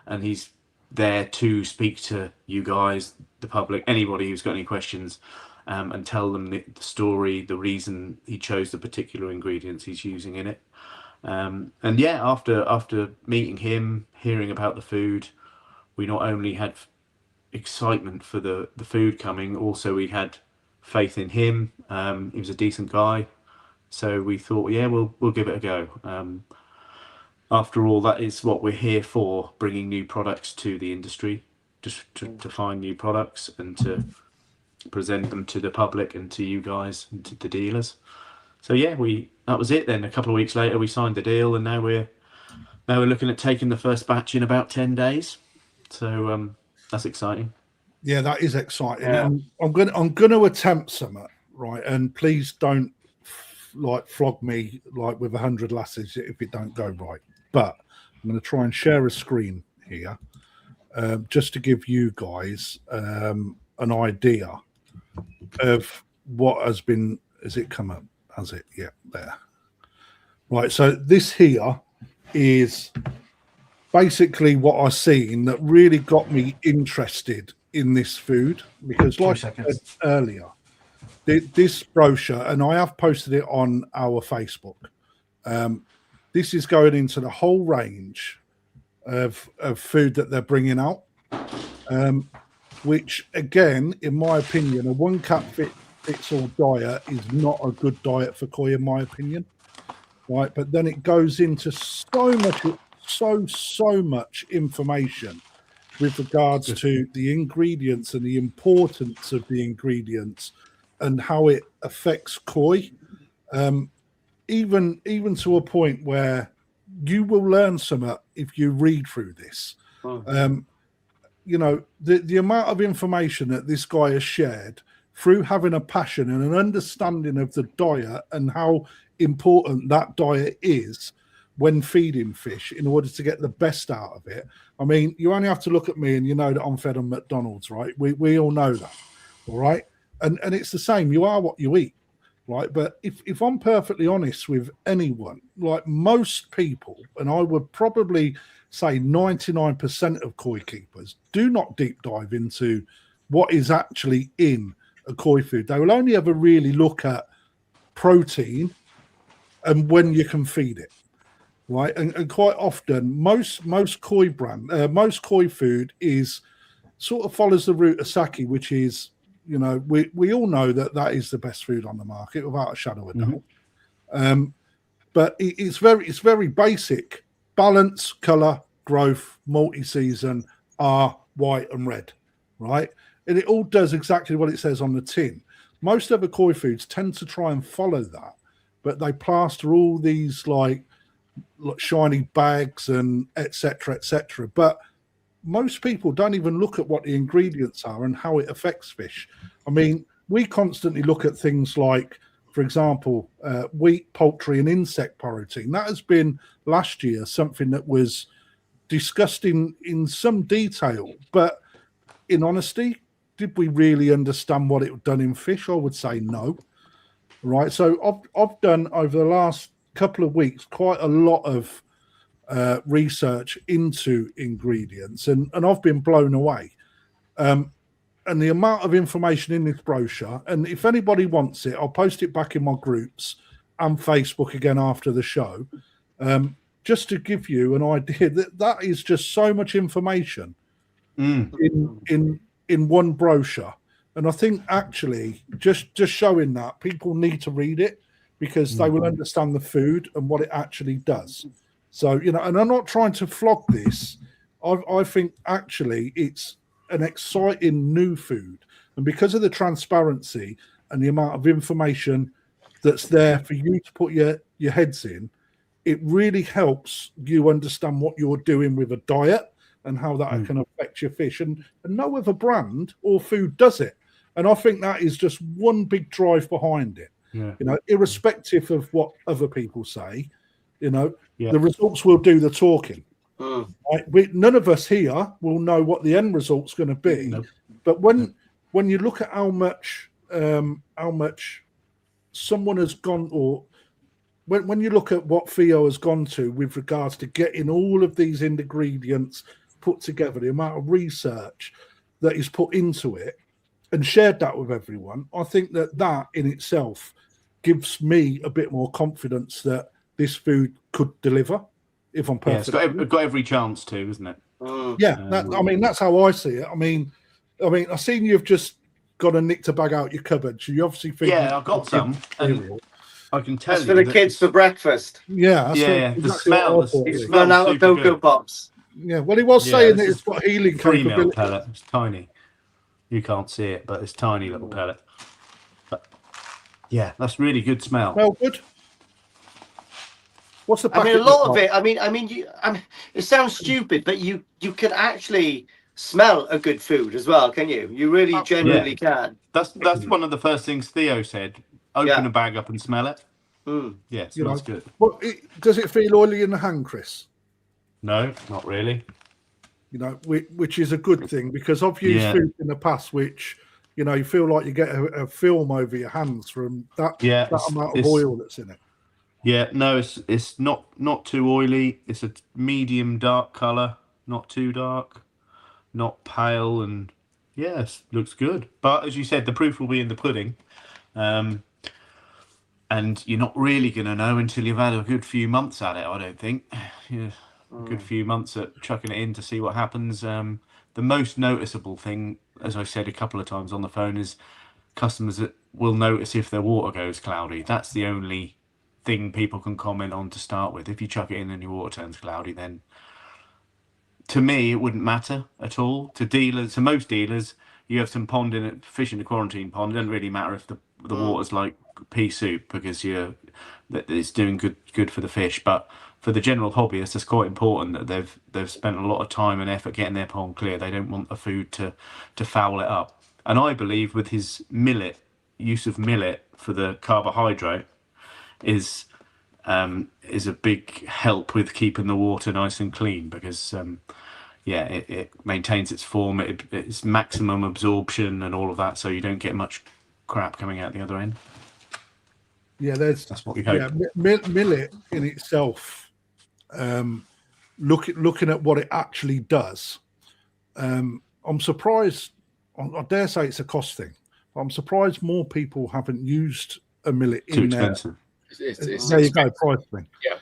And he's there to speak to you guys, the public, anybody who's got any questions, and tell them the story, the reason he chose the particular ingredients he's using in it. And yeah, after meeting him, hearing about the food, we not only had excitement for the food coming, also we had faith in him. He was a decent guy, so we thought, yeah, we'll give it a go. After all, that is what we're here for, bringing new products to the industry, just to find new products and to present them to the public and to you guys and to the dealers. So yeah, that was it then. A couple of weeks later, we signed the deal, and now we're looking at taking the first batch in about 10 days. So that's exciting. Yeah, that is exciting. Yeah. And I'm gonna attempt something, right? And please don't flog me with 100 lasses if it don't go right. But I'm going to try and share a screen here, just to give you guys an idea of what has been. Has it come up? Has it? Yeah, there. Right. So this here is basically what I seen that really got me interested in this food, because like I said earlier, this brochure, and I have posted it on our Facebook. This is going into the whole range of food that they're bringing out, which, again, in my opinion, a one cat fits all diet is not a good diet for koi, in my opinion. Right, but then it goes into so much information with regards to the ingredients and the importance of the ingredients and how it affects koi. Even to a point where you will learn something if you read through this. The amount of information that this guy has shared through having a passion and an understanding of the diet and how important that diet is when feeding fish in order to get the best out of it. I mean, you only have to look at me and you know that I'm fed on McDonald's, right? We all know that, all right? And it's the same. You are what you eat. Right, but if I'm perfectly honest with anyone, like most people, and I would probably say 99% of koi keepers do not deep dive into what is actually in a koi food. They will only ever really look at protein and when you can feed it, right? And quite often, most koi food is sort of follows the route of sake, which is, we all know that is the best food on the market without a shadow of a doubt. Mm-hmm. But it's very basic: balance, color, growth, multi-season, R, white, and red. Right, and it all does exactly what it says on the tin. Most other koi foods tend to try and follow that, but they plaster all these like shiny bags and etc. But most people don't even look at what the ingredients are and how it affects fish. I mean, we constantly look at things like, for example, wheat, poultry, and insect protein. That has been last year something that was discussed in some detail. But in honesty, did we really understand what it had done in fish? I would say no. Right. So I've done over the last couple of weeks quite a lot of research into ingredients, and I've been blown away. And the amount of information in this brochure, and if anybody wants it, I'll post it back in my groups and Facebook again after the show, just to give you an idea that is just so much information in one brochure. And I think actually just showing that, people need to read it because they will understand the food and what it actually does. So, and I'm not trying to flog this. I think actually it's an exciting new food. And because of the transparency and the amount of information that's there for you to put your heads in, it really helps you understand what you're doing with a diet and how that can affect your fish. And no other brand or food does it. And I think that is just one big drive behind it. Yeah. You know, irrespective of what other people say, you know, Yeah. the results will do the talking. Right? None of us here will know what the end result's going to be. Nope. But when you look at how much someone has gone, or when you look at what Theo has gone to with regards to getting all of these ingredients put together, the amount of research that is put into it and shared that with everyone, I think that in itself gives me a bit more confidence that this food could deliver. If I'm perfect, it's got every chance to, isn't it? Yeah, I mean that's how I see it. I mean, I've seen you've just got a nick to bag out your cupboard. So you obviously think, I've got some. And I can tell that's for the kids for breakfast. Yeah, the smell. It's run out of Cocoa Pops. Yeah, well, he was saying that it's got healing capability. Pellet. It's tiny. You can't see it, but it's tiny little pellet. But yeah, that's really good smell. Smell good. What's the? I mean, a lot of it. I mean, it sounds stupid, but you can actually smell a good food as well, can you? You really genuinely can. That's one of the first things Theo said. Open a bag up and smell it. Yeah, it smells good. Well, does it feel oily in the hand, Chris? No, not really. You know, which is a good thing, because I've used food in the past which, you know, you feel like you get a film over your hands from that amount of oil that's in it. Yeah, no, it's not too oily. It's a medium dark color, not too dark, not pale, and yes, looks good. But as you said, the proof will be in the pudding, and you're not really going to know until you've had a good few months at it. I don't think. Yeah, a good few months at chucking it in to see what happens. The most noticeable thing, as I said a couple of times on the phone, is customers that will notice if their water goes cloudy. That's the only thing people can comment on to start with. If you chuck it in and your water turns cloudy, then to me it wouldn't matter at all. To most dealers, you have some fish in the quarantine pond, it doesn't really matter if the water's like pea soup, because it's doing good for the fish. But for the general hobbyist, it's quite important that they've spent a lot of time and effort getting their pond clear. They don't want the food to foul it up. And I believe with his use of millet for the carbohydrate is a big help with keeping the water nice and clean, because it maintains its form, it's maximum absorption and all of that, so you don't get much crap coming out the other end. Yeah, that's what we hope. Yeah, millet in itself, looking at what it actually does, I'm surprised. I dare say it's a cost thing. I'm surprised more people haven't used a millet in there. Too expensive. There you go, price thing. Yeah,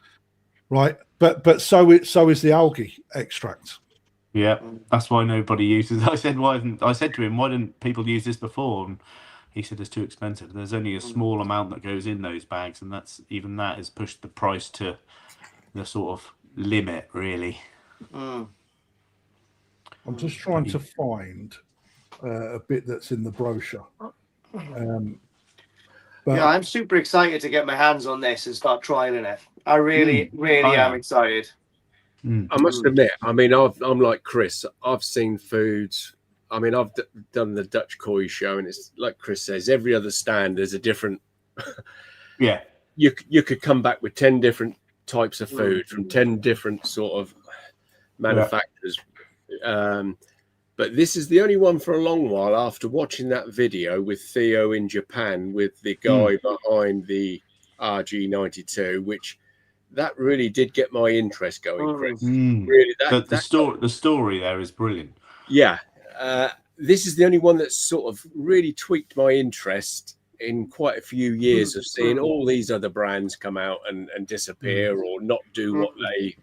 right. But so is the algae extract. Yeah, that's why nobody uses. I said to him, why didn't people use this before? And he said it's too expensive. There's only a small amount that goes in those bags, and that has pushed the price to the sort of limit, really. I'm just trying to find a bit that's in the brochure. Yeah, I'm super excited to get my hands on this and start trialing it. I really am excited. I must admit, I mean, I'm like Chris. I've seen foods. I mean, I've done the Dutch Koi show, and it's like Chris says, every other stand there's a different. Yeah, you could come back with 10 different types of food from 10 different sort of manufacturers. But this is the only one for a long while, after watching that video with Theo in Japan with the guy behind the RG92, which that really did get my interest going, Chris. Really, the story there is brilliant. Yeah. This is the only one that's sort of really tweaked my interest in quite a few years of seeing all these other brands come out and disappear or not do what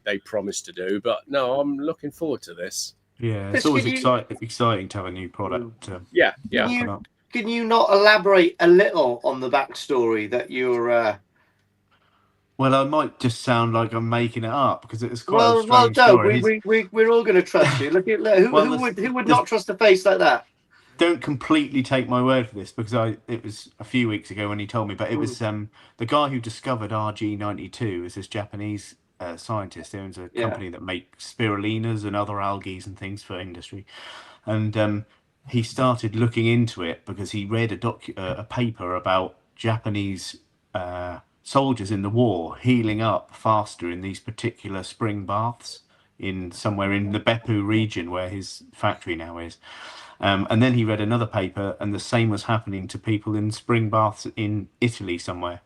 they promised to do. But no, I'm looking forward to this. Yeah, it's always exciting to have a new product. Can you not elaborate a little on the backstory that you're? Well, I might just sound like I'm making it up, because it's quite a strange story. We're all going to trust you. Who would not trust a face like that? Don't completely take my word for this, because it was a few weeks ago when he told me, but it was the guy who discovered RG92 is this Japanese scientist. He owns a company that makes spirulinas and other algae and things for industry. And he started looking into it because he read a paper about Japanese soldiers in the war healing up faster in these particular spring baths in somewhere in the Beppu region where his factory now is. And then he read another paper, and the same was happening to people in spring baths in Italy somewhere.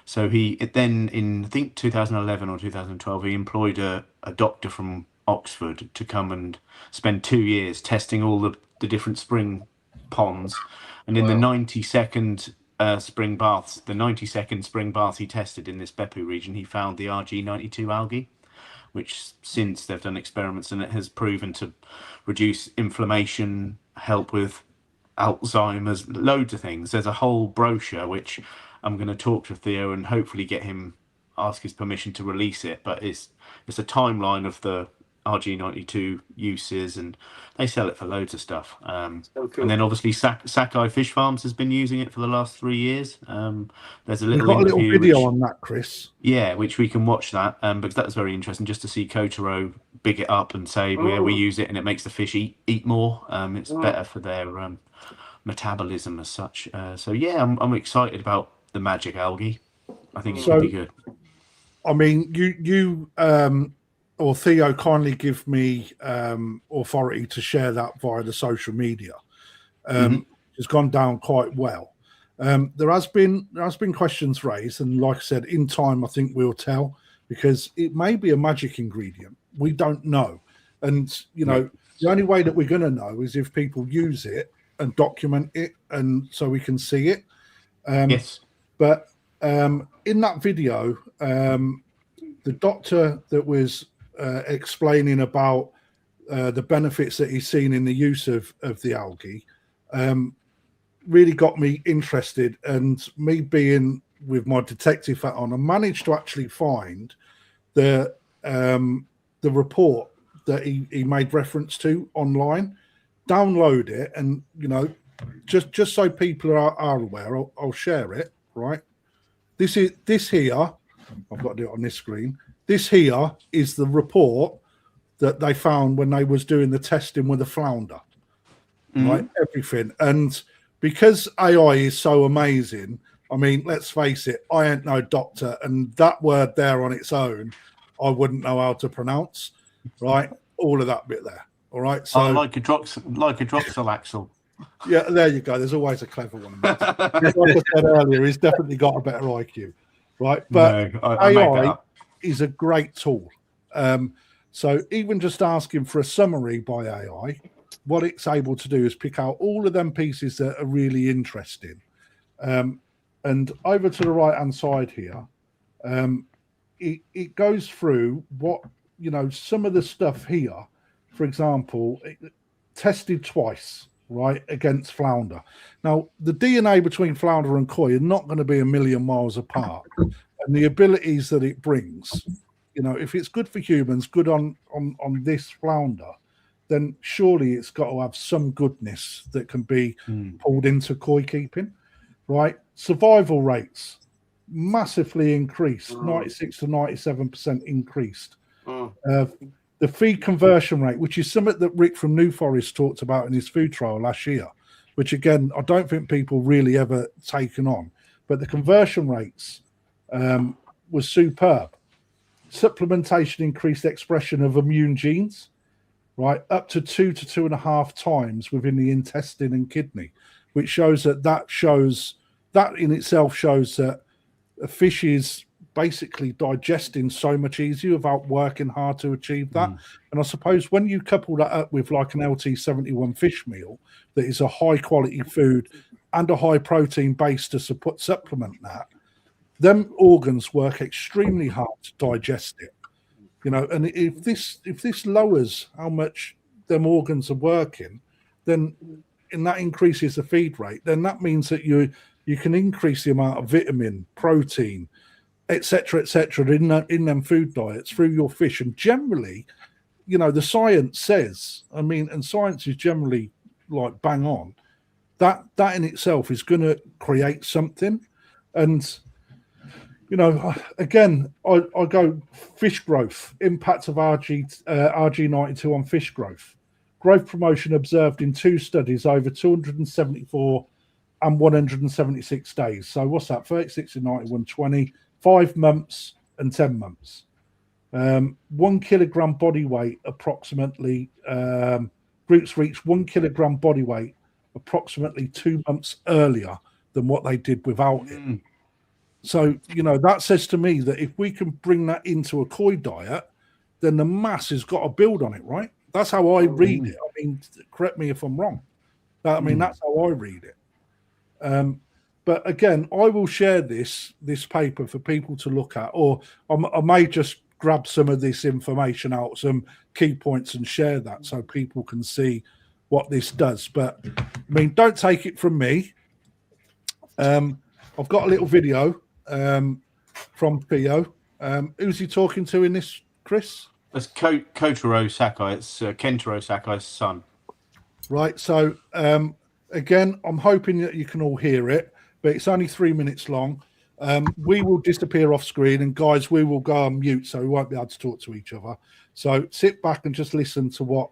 So then in, I think, 2011 or 2012, he employed a doctor from Oxford to come and spend 2 years testing all the different spring ponds. And in the 90-second spring baths, the 90-second spring baths he tested in this Beppu region, he found the RG92 algae, which since they've done experiments and it has proven to reduce inflammation, help with Alzheimer's, loads of things. There's a whole brochure which I'm going to talk to Theo and hopefully get him, ask his permission to release it. But it's a timeline of the RG92 uses, and they sell it for loads of stuff. So cool. And then obviously Sakai Fish Farms has been using it for the last 3 years. There's a We've little got a little interview video on that, Chris. Yeah, which we can watch that, because that was very interesting just to see Kotaro big it up and say, yeah, we use it and it makes the fish eat more. It's better for their metabolism as such. So yeah, I'm excited about the magic algae. I think it could be good. I mean, you or Theo kindly give me authority to share that via the social media. It's gone down quite well. There has been questions raised, and like I said, in time I think we'll tell, because it may be a magic ingredient. We don't know, and the only way that we're going to know is if people use it and document it, and so we can see it. Yes. But in that video, the doctor that was explaining about the benefits that he's seen in the use of the algae really got me interested, and me being with my detective hat on, I managed to actually find the report that he made reference to online, download it, and just so people are aware, I'll share it. Right, this here, I've got to do it on this screen. This here is the report that they found when they was doing the testing with the flounder. Right, everything. And because AI is so amazing, I mean, let's face it, I ain't no doctor, and that word there on its own, I wouldn't know how to pronounce. Right, all of that bit there. All right, so like a droxylaxle. Yeah, there you go. There's always a clever one. Like I said earlier, he's definitely got a better IQ, right? But no, I AI is a great tool. So even just asking for a summary by AI, what it's able to do is pick out all of them pieces that are really interesting. And over to the right-hand side here, it goes through what, some of the stuff here, for example, tested twice, right, against flounder. Now, the DNA between flounder and koi are not going to be a million miles apart. And the abilities that it brings, if it's good for humans, good on this flounder, then surely it's got to have some goodness that can be pulled into koi keeping, right? Survival rates massively increased, 96 to 97% increased. The feed conversion rate, which is something that Rick from New Forest talked about in his food trial last year, which again, I don't think people really ever taken on, but the conversion rates was superb. Supplementation increased expression of immune genes, right, up to 2 to 2.5 times within the intestine and kidney, which shows that in itself shows that a fish is basically digesting so much easier without working hard to achieve that. And I suppose when you couple that up with like an LT71 fish meal that is a high quality food and a high protein base to supplement that, them organs work extremely hard to digest it. And if this lowers how much them organs are working, then and that increases the feed rate, then that means that you can increase the amount of vitamin, protein, etc., in them food diets through your fish. And generally, the science says, and science is generally like bang on, that in itself is going to create something. And again, I go fish growth, impact of RG92 on fish growth. Growth promotion observed in 2 studies over 274 and 176 days. So what's that? 36 and 90, 120, 5 months and 10 months. 1 kilogram body weight approximately. Roots reached 1 kilogram body weight approximately 2 months earlier than what they did without it. So, that says to me that if we can bring that into a koi diet, then the mass has got to build on it, right? That's how I read it. I mean, correct me if I'm wrong. I mean, that's how I read it. But again, I will share this paper for people to look at, or I may just grab some of this information out, some key points, and share that so people can see what this does. But I mean, don't take it from me. I've got a little video from Theo. Who's he talking to in this, Chris? That's Kotaro Sakai. It's Kentaro Sakai's son. Right. So again, I'm hoping that you can all hear it, but it's only 3 minutes long. We will disappear off screen, and guys, we will go on mute, so we won't be able to talk to each other. So sit back and just listen to what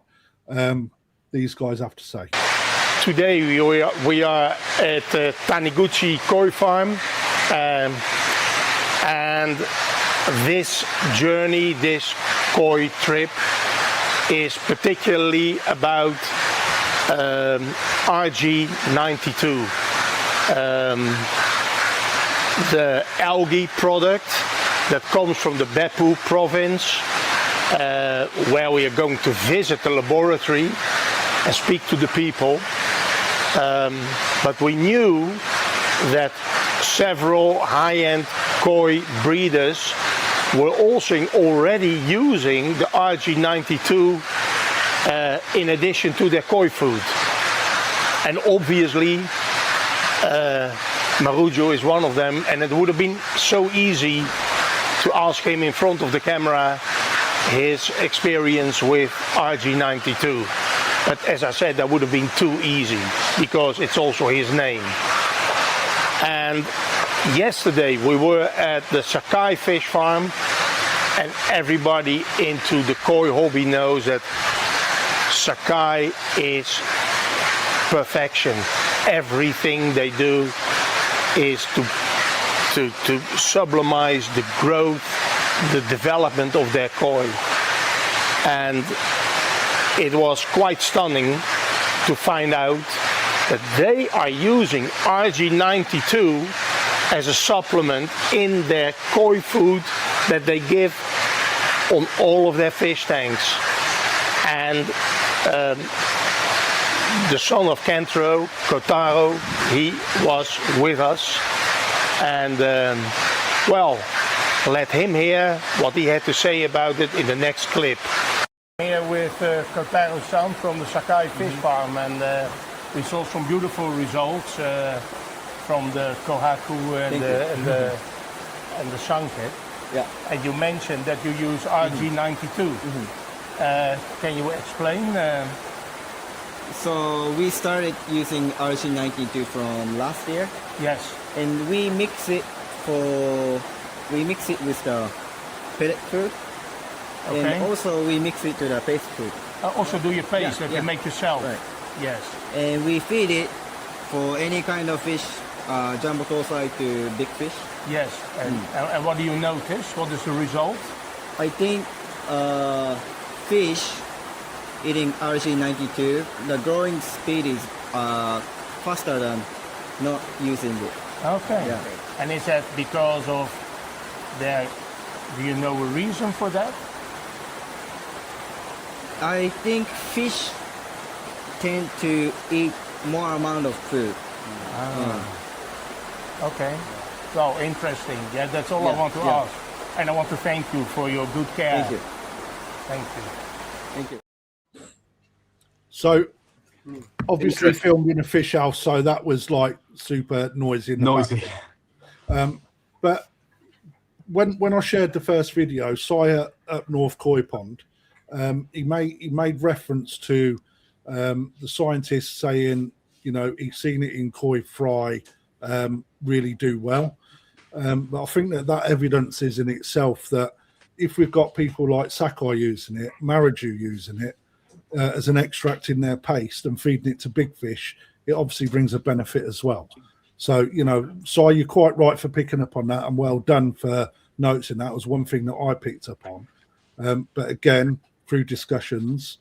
these guys have to say. Today we are at Taniguchi Koi Farm, and this journey, this koi trip, is particularly about RG92. The algae product that comes from the Beppu province, where we are going to visit the laboratory and speak to the people. But we knew that several high-end koi breeders were also already using the RG92 in addition to their koi food. And obviously, Marujo is one of them, and it would have been so easy to ask him in front of the camera his experience with RG92. But as I said, that would have been too easy because it's also his name. And yesterday we were at the Sakai fish farm, and everybody into the koi hobby knows that Sakai is perfection. Everything they do is to sublimize the growth, the development of their koi. And it was quite stunning to find out that they are using RG92 as a supplement in their koi food that they give on all of their fish tanks. And the son of Kentaro, Kotaro, he was with us, and well, let him hear what he had to say about it in the next clip. Here with Kotaro's son from the Sakai fish farm, and we saw some beautiful results from the Kohaku and the Sanket. Yeah. And you mentioned that you use RG92. Can you explain? So we started using RG92 from last year. Yes. And we mix it with the pellet food. Okay. And also we mix it to the paste food. Also do your paste that you make yourself. Right. Yes. And we feed it for any kind of fish, jumbo tosai to big fish. Yes. And what do you notice? What is the result? I think fish eating RG92, the growing speed is faster than not using it. Okay. Yeah. And is that because of their, do you know a reason for that? I think fish tend to eat more amount of food. Okay. Well, interesting. Yeah, that's all I want to ask. And I want to thank you for your good care. Thank you. Thank you. Thank you. So obviously filmed in a fish house, so that was like super noisy. In the Noisy. But when I shared the first video, Saya up North Koi Pond, he made reference to the scientists saying, he's seen it in koi fry really do well. But I think that evidence is in itself that if we've got people like Sakai using it, Maraju using it as an extract in their paste and feeding it to big fish, it obviously brings a benefit as well. So, Si, you're quite right for picking up on that, and well done for noticing that. Was one thing that I picked up on. But again, through discussions,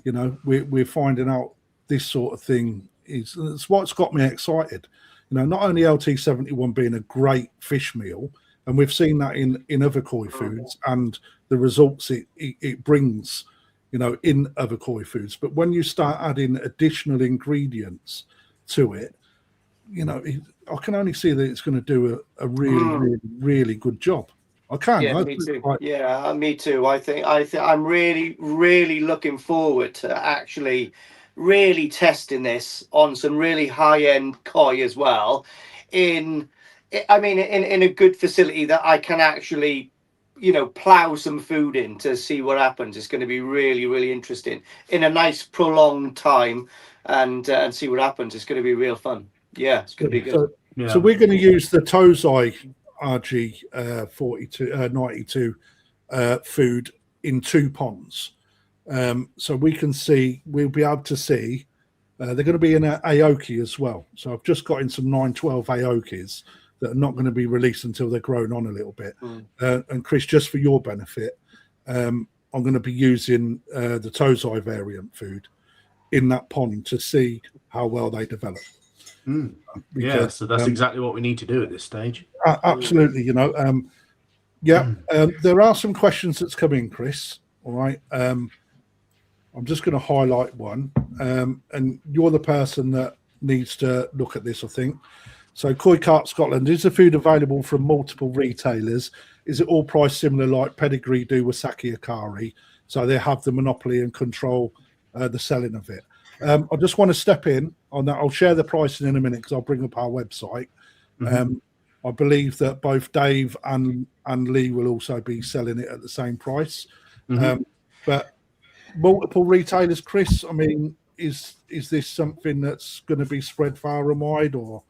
we're finding out this sort of thing it's what's got me excited. Not only LT71 being a great fish meal, and we've seen that in other koi foods and the results it brings, in other koi foods. But when you start adding additional ingredients to it, I can only see that it's going to do a really, really, really good job. I can. Yeah, me too. Yeah, me too. I think I'm really, really looking forward to actually really testing this on some really high-end koi as well. In a good facility that I can actually, plow some food in to see what happens. It's going to be really, really interesting in a nice prolonged time, and see what happens. It's going to be real fun. Yeah, it's going to be good. So we're going to use the Tozai RG 92 food in 2 ponds. So we'll be able to see. They're going to be in an Aoki as well. So I've just got in some 912 Aokis that are not going to be released until they're grown on a little bit. And Chris, just for your benefit, I'm going to be using the Tozai variant food in that pond to see how well they develop. Because, so that's exactly what we need to do at this stage. Absolutely, there are some questions that's come in, Chris. All right. I'm just going to highlight one, and you're the person that needs to look at this, I think. So, Koi Carp Scotland, is the food available from multiple retailers? Is it all priced similar like Pedigree do with Saki Akari? So they have the monopoly and control the selling of it. I just want to step in on that. I'll share the pricing in a minute because I'll bring up our website. I believe that both Dave and Lee will also be selling it at the same price. But multiple retailers, Chris, is this something that's going to be spread far and wide, or?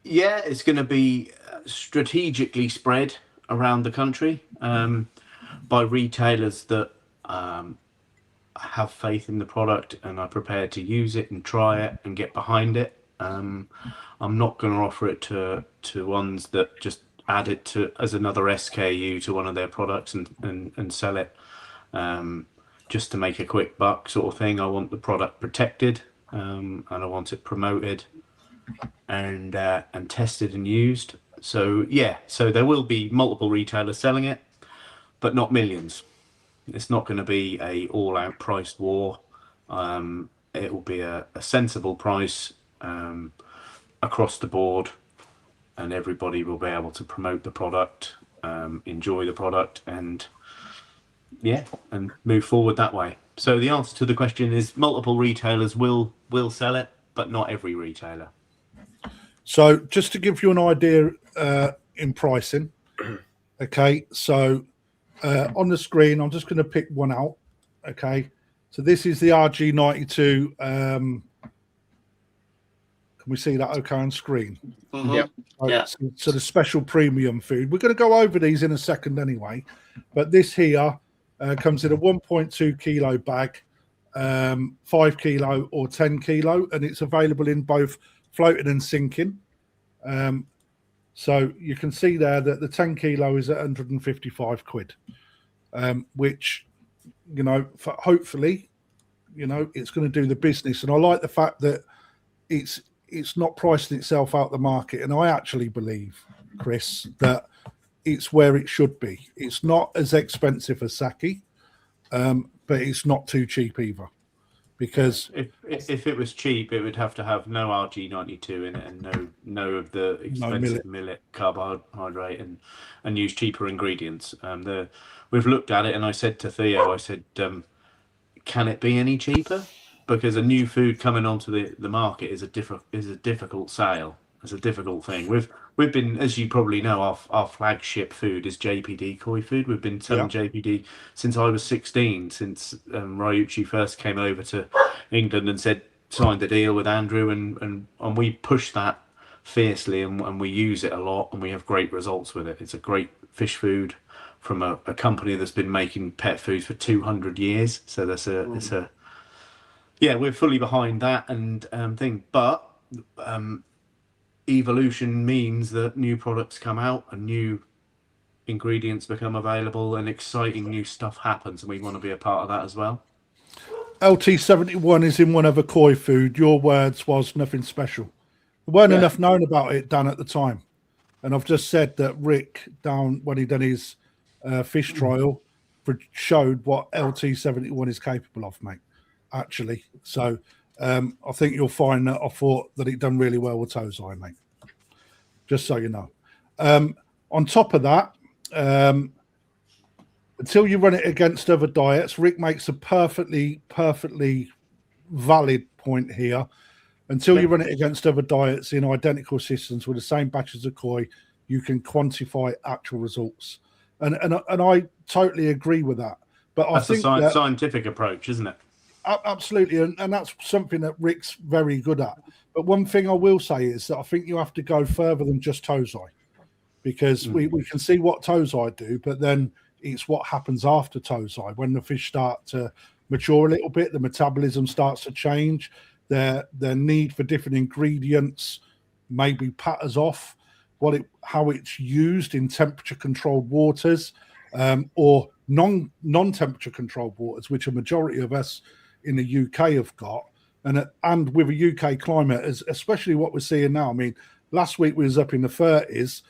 Yeah, it's going to be strategically spread around the country by retailers that have faith in the product and are prepared to use it and try it and get behind it. I'm not going to offer it to ones that just add it to as another SKU to one of their products and sell it just to make a quick buck sort of thing. I want the product protected and I want it promoted and tested and used. So there will be multiple retailers selling it, but not millions. It's not going to be a all-out priced war. It will be a sensible price across the board, and everybody will be able to promote the product, enjoy the product, and move forward that way. So the answer to the question is multiple retailers will sell it, but not every retailer. So just to give you an idea in pricing, okay, so on the screen, I'm just going to pick one out, okay? So this is the RG92. Can we see that okay on screen? So the special premium food. We're going to go over these in a second anyway, but this here comes in a 1.2 kilo bag, 5 kilo or 10 kilo, and it's available in both floating and sinking. So you can see there that the 10 kilo is at 155 quid, which, for hopefully, it's going to do the business. And I like the fact that it's not pricing itself out the market. And I actually believe, Chris, that it's where it should be. It's not as expensive as Saki, but it's not too cheap either. Because if it was cheap, it would have to have no RG92 in it and no of the expensive millet carbohydrate and use cheaper ingredients. We've looked at it, and I said to Theo, can it be any cheaper? Because a new food coming onto the market is a difficult sale. It's a difficult thing. We've been, as you probably know, our flagship food is JPD Koi Food. We've been selling JPD since I was 16, since Ryuichi first came over to England and signed the deal with Andrew, and we pushed that fiercely, and we use it a lot, and we have great results with it. It's a great fish food from a company that's been making pet foods for 200 years. So it's a yeah, we're fully behind that and thing. But evolution means that new products come out and new ingredients become available and exciting new stuff happens, and we want to be a part of that as well. LT71 is in one other koi food. Your words was nothing special. There weren't enough known about it, Dan, at the time. And I've just said that Rick, down when he done his fish trial, showed what LT71 is capable of, mate, actually. So I think you'll find that I thought that it done really well with Tozai, mate. Just so you know. On top of that, until you run it against other diets, Rick makes a perfectly valid point here. Until you run it against other diets in identical systems with the same batches of koi, you can quantify actual results. And I totally agree with that. But that's I think a scientific approach, isn't it? Absolutely, and that's something that Rick's very good at. But one thing I will say is that I think you have to go further than just Tozai, because we can see what Tozai do, but then it's what happens after Tozai. When the fish start to mature a little bit, the metabolism starts to change, their need for different ingredients maybe patters off, how it's used in temperature controlled waters, or non-temperature controlled waters, which a majority of us in the UK have got, and with a UK climate, especially what we're seeing now. I mean, last week we was up in the 30s,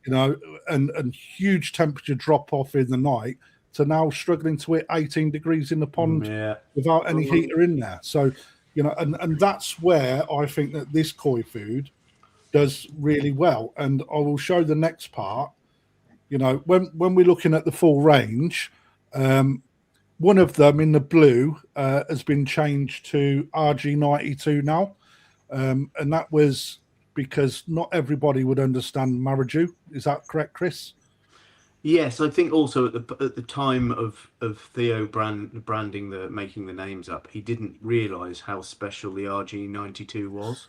and huge temperature drop off in the night to now struggling to hit 18 degrees in the pond without any heater in there. So, and that's where I think that this koi food does really well. And I will show the next part. When we're looking at the full range, one of them in the blue has been changed to RG92 now, and that was because not everybody would understand Maraju. Is that correct, Chris? Yes, I think also at the time of Theo branding making the names up, he didn't realise how special the RG92 was,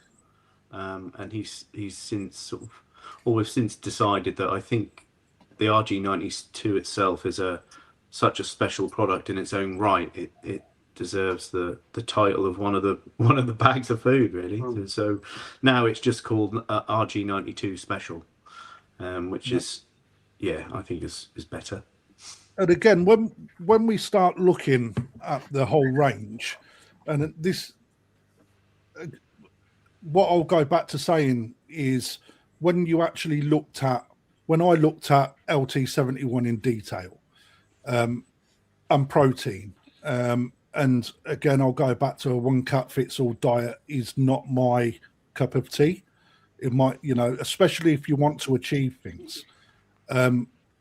and he's since we've since decided that I think the RG92 itself is such a special product in its own right. It deserves the title of one of the bags of food, really. So now it's just called RG92 Special, which is, I think is better. And again, when we start looking at the whole range, and this, what I'll go back to saying is when I looked at LT71 in detail, and protein, and again, I'll go back to a one cut fits all diet is not my cup of tea. It might, especially if you want to achieve things.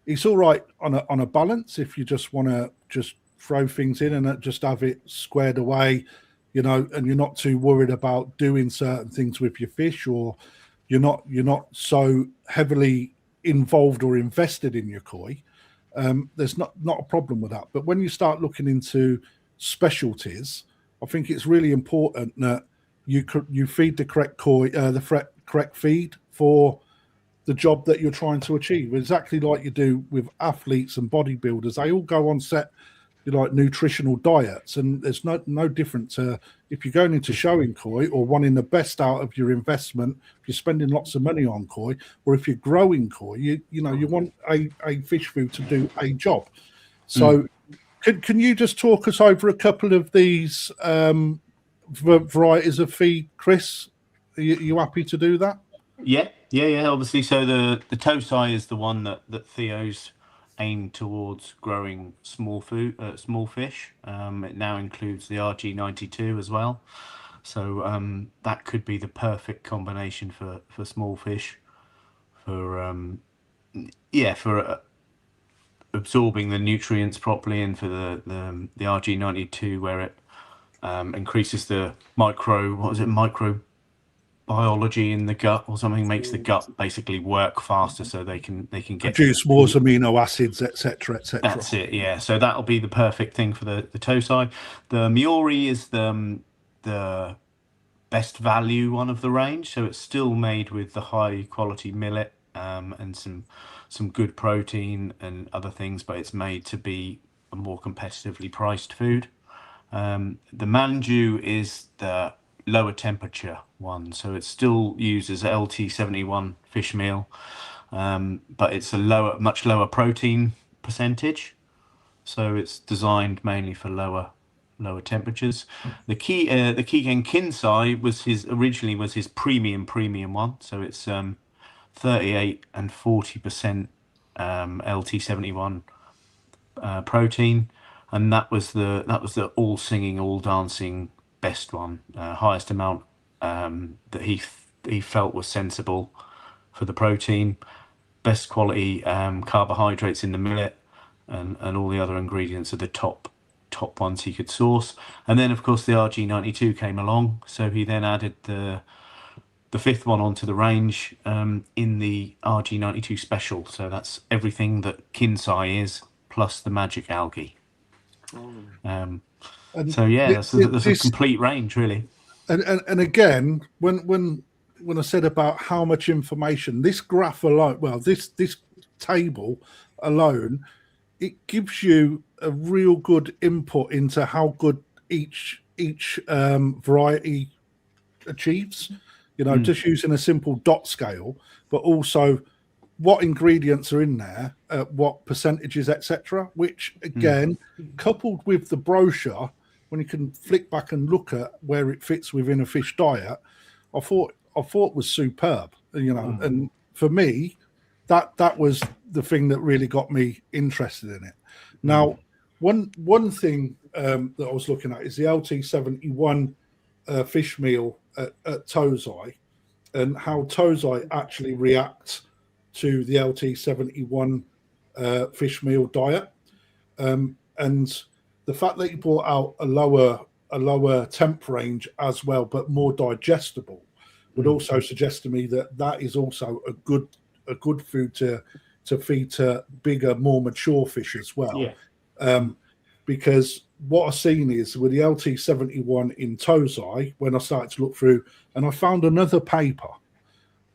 It's all right on a balance if you just want to just throw things in and just have it squared away, and you're not too worried about doing certain things with your fish, or you're not so heavily involved or invested in your koi. There's not a problem with that. But when you start looking into specialties, I think it's really important that you feed the correct koi, the correct feed for the job that you're trying to achieve. Exactly like you do with athletes and bodybuilders. They all go on set nutritional diets, and there's no different to if you're going into showing koi or wanting the best out of your investment, if you're spending lots of money on koi, or if you're growing koi, you want a fish food to do a job. So can you just talk us over a couple of these varieties of feed, Chris? Are you happy to do that? Yeah. Obviously, so the Tozai is the one that Theo's aimed towards growing small fish. It now includes the RG92 as well, so that could be the perfect combination for small fish, for absorbing the nutrients properly, and for the RG92 where it increases the microbiology in the gut or something, makes the gut basically work faster so they can get produce more amino acids, etc. That's it, yeah. So that'll be the perfect thing for the Tozai. The Miori is the best value one of the range. So it's still made with the high quality millet and some good protein and other things, but it's made to be a more competitively priced food. The manju is the lower temperature one, so it still uses LT71 fish meal, but it's a much lower protein percentage, so it's designed mainly for lower temperatures. The KiGen Koi was originally his premium one, so it's 38 and 40% LT71 protein, and that was the all singing, all dancing best one, highest amount that he felt was sensible for the protein, best quality carbohydrates in the millet, and all the other ingredients are the top ones he could source. And then of course the RG92 came along, so he then added the fifth one onto the range in the RG92 special. So that's everything that Kinsai is plus the magic algae. So yeah, that's a complete range, really. And again, when I said about how much information, this graph alone, well, this table alone, it gives you a real good input into how good each variety achieves. You know, just using a simple dot scale, but also what ingredients are in there, what percentages, etc. Which again, coupled with the brochure, when you can flick back and look at where it fits within a fish diet, I thought was superb. You know, and for me, that was the thing that really got me interested in it. Now, one thing that I was looking at is the LT71 fish meal at Tozai, and how Tozai actually reacts to the LT71 fish meal diet, and the fact that you brought out a lower temp range as well, but more digestible, would also suggest to me that is also a good food to feed to bigger, more mature fish as well. Yeah. Because what I've seen is with the LT71 in Tozai, when I started to look through, and I found another paper,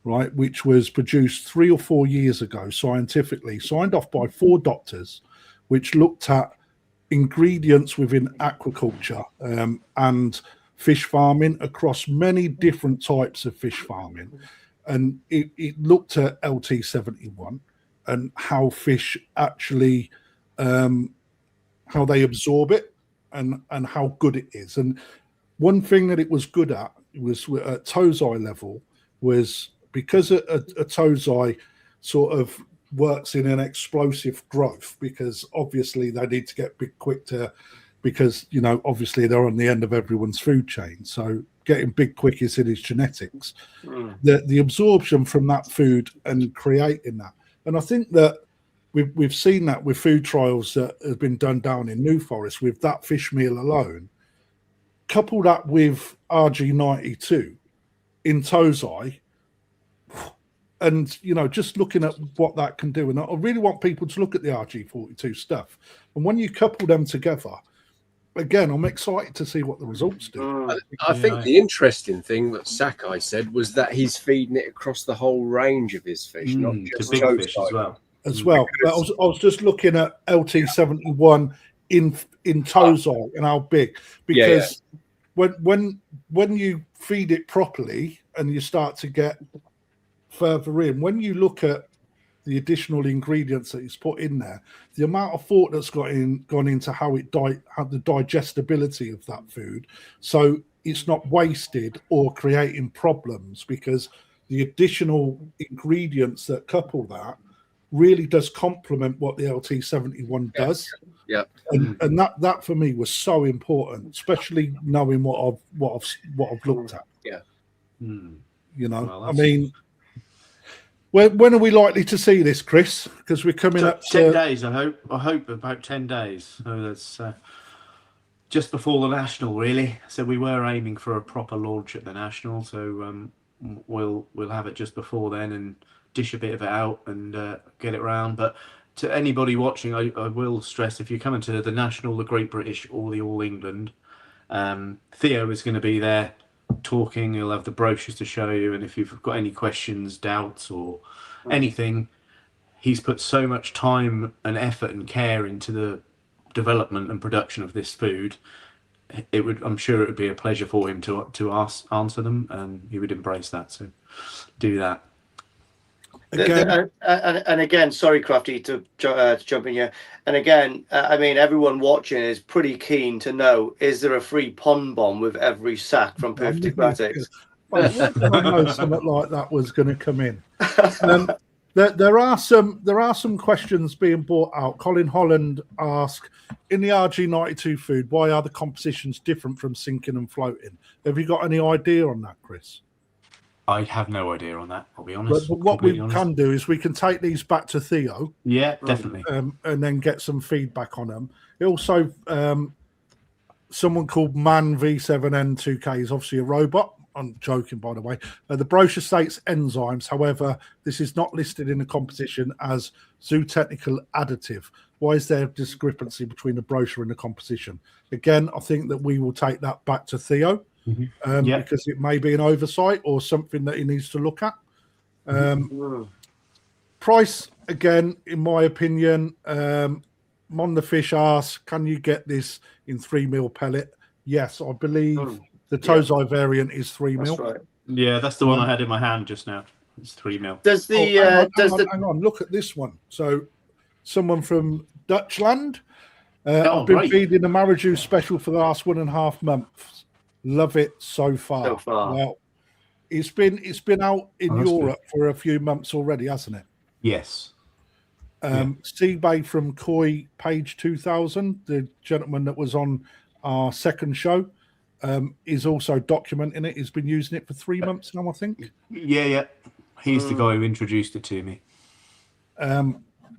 right, which was produced 3 or 4 years ago, scientifically, signed off by 4 doctors, which looked at ingredients within aquaculture and fish farming across many different types of fish farming. And it looked at LT71 and how fish actually, how they absorb it and how good it is. And one thing that it was good at was at Tozai level was because a Tozai sort of works in an explosive growth, because obviously they need to get big quick because, you know, obviously they're on the end of everyone's food chain. So getting big quick is in his genetics. The absorption from that food and creating that. And I think that we've seen that with food trials that have been done down in New Forest with that fish meal alone. Couple that with RG92 in Tozai, and, you know, just looking at what that can do. And I really want people to look at the RG42 stuff. And when you couple them together, again, I'm excited to see what the results do. I think the interesting thing that Sakai said was that he's feeding it across the whole range of his fish, not just big Tozai fish as well. But I was just looking at LT71 in Tozai and how big, because when you feed it properly and you start to get further in, when you look at the additional ingredients that he's put in there, the amount of thought that's gone into how the digestibility of that food, so it's not wasted or creating problems, because the additional ingredients that couple that really does complement what the LT71 does. Yeah. And that for me was so important, especially knowing what I've looked at. Yeah. You know, I mean, when are we likely to see this, Chris? Because we're coming up to 10 days. I hope about 10 days. So that's just before the National, really. So we were aiming for a proper launch at the National. So we'll have it just before then and dish a bit of it out and get it around. But to anybody watching, I will stress, if you're coming to the National, the Great British, or the All England, Theo is going to be there talking. He'll have the brochures to show you, and if you've got any questions, doubts, or anything, he's put so much time and effort and care into the development and production of this food. I'm sure it would be a pleasure for him to answer them, and he would embrace that. So do that. Again, and again, sorry, Crafty, to jump in here. And again, I mean, everyone watching is pretty keen to know: is there a free pond bomb with every sack from Perfect Aquatics? I know something like that was going to come in. There are some questions being brought out. Colin Holland asked, in the RG92 food, why are the compositions different from sinking and floating? Have you got any idea on that, Chris? I have no idea on that, I'll be honest. But what we can do is we can take these back to Theo. Yeah, definitely. And then get some feedback on them. Also, someone called Man V7N2K is obviously a robot. I'm joking, by the way. The brochure states enzymes. However, this is not listed in the composition as zootechnical additive. Why is there a discrepancy between the brochure and the composition? Again, I think that we will take that back to Theo. Because it may be an oversight or something that he needs to look at. Price, again, in my opinion, Mon the Fish asks, can you get this in 3mm pellet? Yes, I believe the Tozai variant is 3mm. Right. Yeah, that's the one I had in my hand just now. It's 3mm. Does the hang on, look at this one. So someone from Dutchland. I've been great. feeding the Marajou special for the last 1.5 months. Love it so far. Well, it's been out in Europe for a few months already, hasn't it? Yes. Seabay from Koi Page 2000, the gentleman that was on our second show, is also documenting it. He's been using it for 3 months now, I think. Yeah. He's the guy who introduced it to me.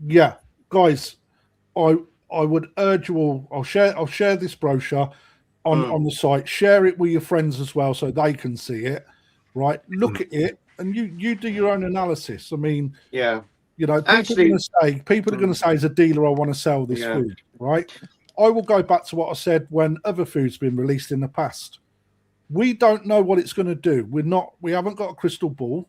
Yeah, guys, I would urge you all. I'll share this brochure on the site. Share it with your friends as well so they can see it. Right, look at it, and you do your own analysis. I mean, yeah, you know, people are going to say, as a dealer, I want to sell this food. Right, I will go back to what I said when other food's been released in the past. We don't know what it's going to do. We haven't got a crystal ball.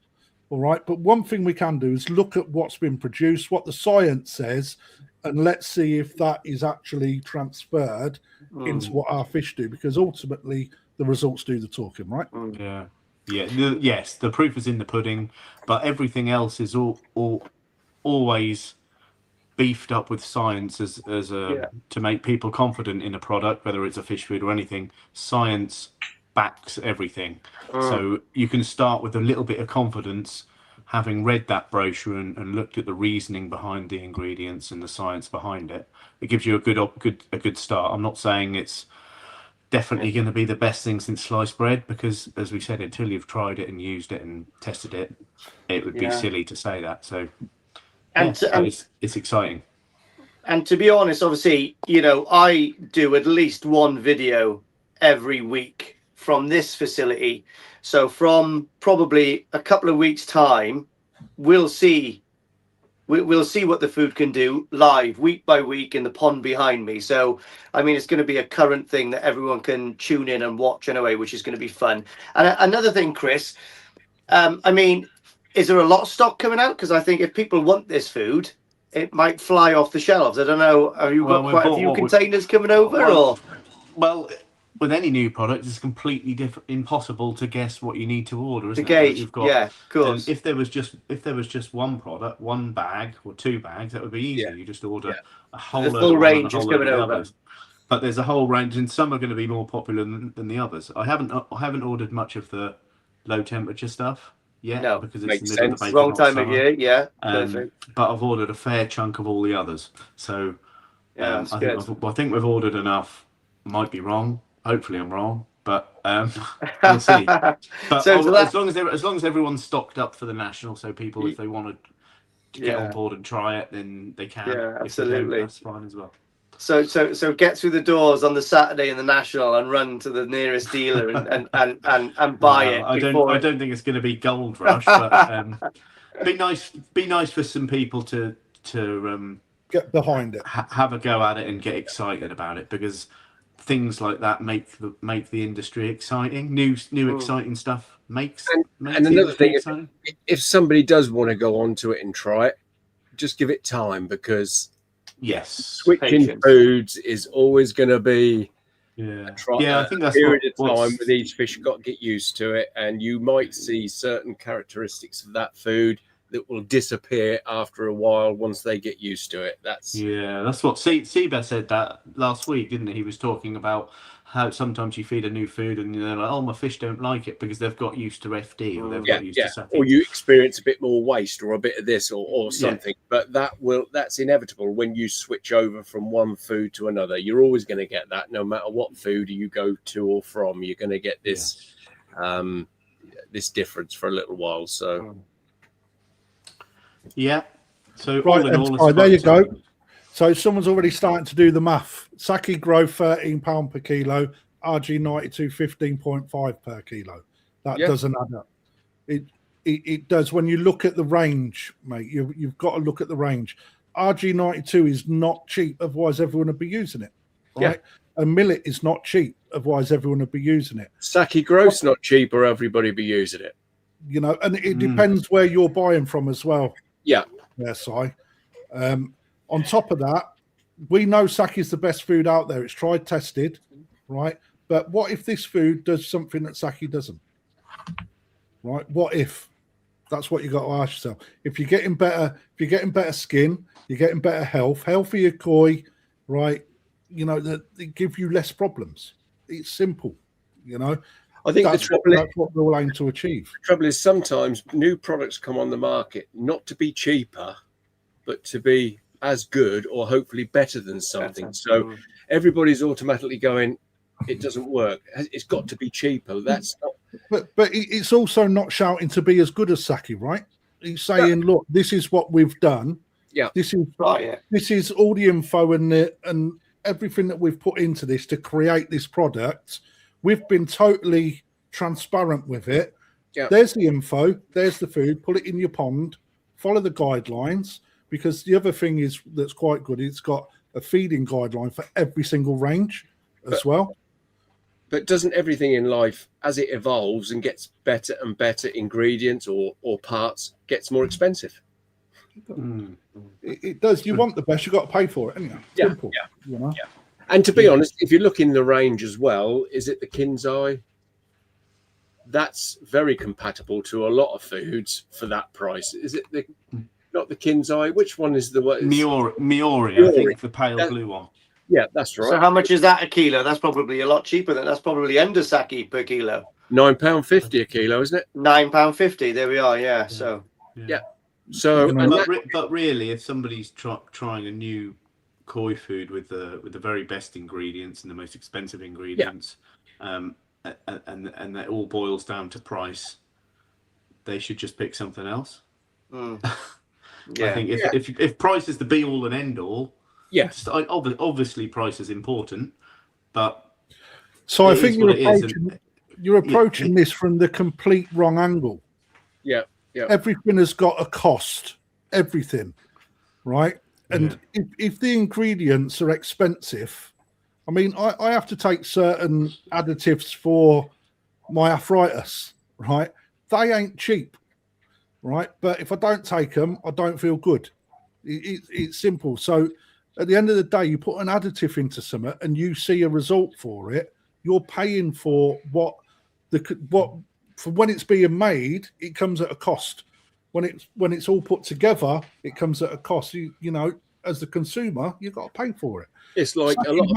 All right, but one thing we can do is look at what's been produced, what the science says, and let's see if that is actually transferred into what our fish do, because ultimately the results do the talking, right? Yes, the proof is in the pudding, but everything else is always beefed up with science to make people confident in a product, whether it's a fish food or anything. Science backs everything. So you can start with a little bit of confidence, having read that brochure and looked at the reasoning behind the ingredients and the science behind it. It gives you a good start. I'm not saying it's definitely going to be the best thing since sliced bread, because, as we said, until you've tried it and used it and tested it, it would be silly to say that. So, it's exciting. And to be honest, obviously, you know, I do at least one video every week from this facility. So from probably a couple of weeks' time, we'll see what the food can do live, week by week, in the pond behind me. So, I mean, it's going to be a current thing that everyone can tune in and watch anyway, which is going to be fun. And another thing, Chris, I mean, is there a lot of stock coming out? Because I think if people want this food, it might fly off the shelves. I don't know. Have you got quite a few containers coming over? Well, with any new product, it's completely impossible to guess what you need to order, isn't it? To gauge, of course. If there was just one product, one bag or 2 bags, that would be easy. You just order a whole the full range is coming over. Others. But there's a whole range, and some are going to be more popular than the others. I haven't ordered much of the low temperature stuff yet, because it's the middle of the baking wrong time of year. Perfect. But I've ordered a fair chunk of all the others. So I think we've ordered enough. Might be wrong. Hopefully I'm wrong, but we'll see. But as long as everyone's stocked up for the national, so people, if they want to get on board and try it, then they can. Yeah, absolutely. That's fine as well. So get through the doors on the Saturday in the national and run to the nearest dealer and buy it. I don't think it's going to be gold rush, but be nice for some people to get behind it, have a go at it and get excited about it, because things like that make the industry exciting. New exciting stuff makes and the another industry thing, exciting. if somebody does want to go onto it and try it, just give it time, because Yes, switching Patience. foods is always going to be yeah, a I think that's period of what's time with each fish. You've got to get used to it, and you might see certain characteristics of that food that will disappear after a while once they get used to it. That's what Seba said that last week, didn't he? He was talking about how sometimes you feed a new food and they're like, oh, my fish don't like it because they've got used to FD or they've got used to sake. Or you experience a bit more waste or a bit of this or something. But that's inevitable when you switch over from one food to another. You're always going to get that, no matter what food you go to or from. You're going to get this this difference for a little while. So so Right, all in all, there you go. So someone's already starting to do the math. Saki growth £13 per kilo, RG92 15.5 per kilo. That doesn't add up. It does. When you look at the range, mate, you've got to look at the range. RG92 is not cheap, otherwise everyone would be using it. Right? And millet is not cheap, otherwise everyone would be using it. Saki growth's not cheap, or everybody be using it. You know, and it depends where you're buying from as well. Yeah. Yes, on top of that, we know sake is the best food out there. It's tried, tested, right? But what if this food does something that sake doesn't? Right? What if? That's what you got to ask yourself. If you're getting better skin, you're getting better health, healthier koi, right? You know, that they give you less problems. It's simple, you know. I think that's what we'll aim to achieve. The trouble is sometimes new products come on the market not to be cheaper, but to be as good or hopefully better than something. So everybody's automatically going, it doesn't work. It's got to be cheaper. That's not. But it's also not shouting to be as good as sake, right? He's saying, look, this is what we've done. Yeah. This is all the info and everything that we've put into this to create this product. We've been totally transparent with it. Yeah. There's the info. There's the food. Put it in your pond. Follow the guidelines. Because the other thing is that's quite good. It's got a feeding guideline for every single range as well. But doesn't everything in life, as it evolves and gets better and better ingredients or parts, gets more expensive? It does. You want the best, you've got to pay for it, haven't you? Simple. You know? And to be honest, if you look in the range as well, is it the Kinzai? That's very compatible to a lot of foods for that price. Is it not the Kinzai? Which one is the one? Miori, I think, the pale blue one. Yeah, that's right. So how much is that a kilo? That's probably a lot cheaper than that's probably under sake per kilo. £9.50 a kilo, isn't it? £9.50. There we are. Yeah. So. Yeah. So, but really, if somebody's trying a new koi food with the very best ingredients and the most expensive ingredients, and that all boils down to price, they should just pick something else. I think if price is the be all and end all, yes, obviously price is important, but so I think you're approaching this from the complete wrong angle. Yeah. Everything has got a cost. Everything, right? And if the ingredients are expensive, I mean, I have to take certain additives for my arthritis, right? They ain't cheap. Right, but if I don't take them, I don't feel good. It's simple. So at the end of the day, you put an additive into something and you see a result for it. You're paying for what for when it's being made. It comes at a cost. When it's all put together, it comes at a cost. You know, as the consumer, you've got to pay for it. It's like sake a lot.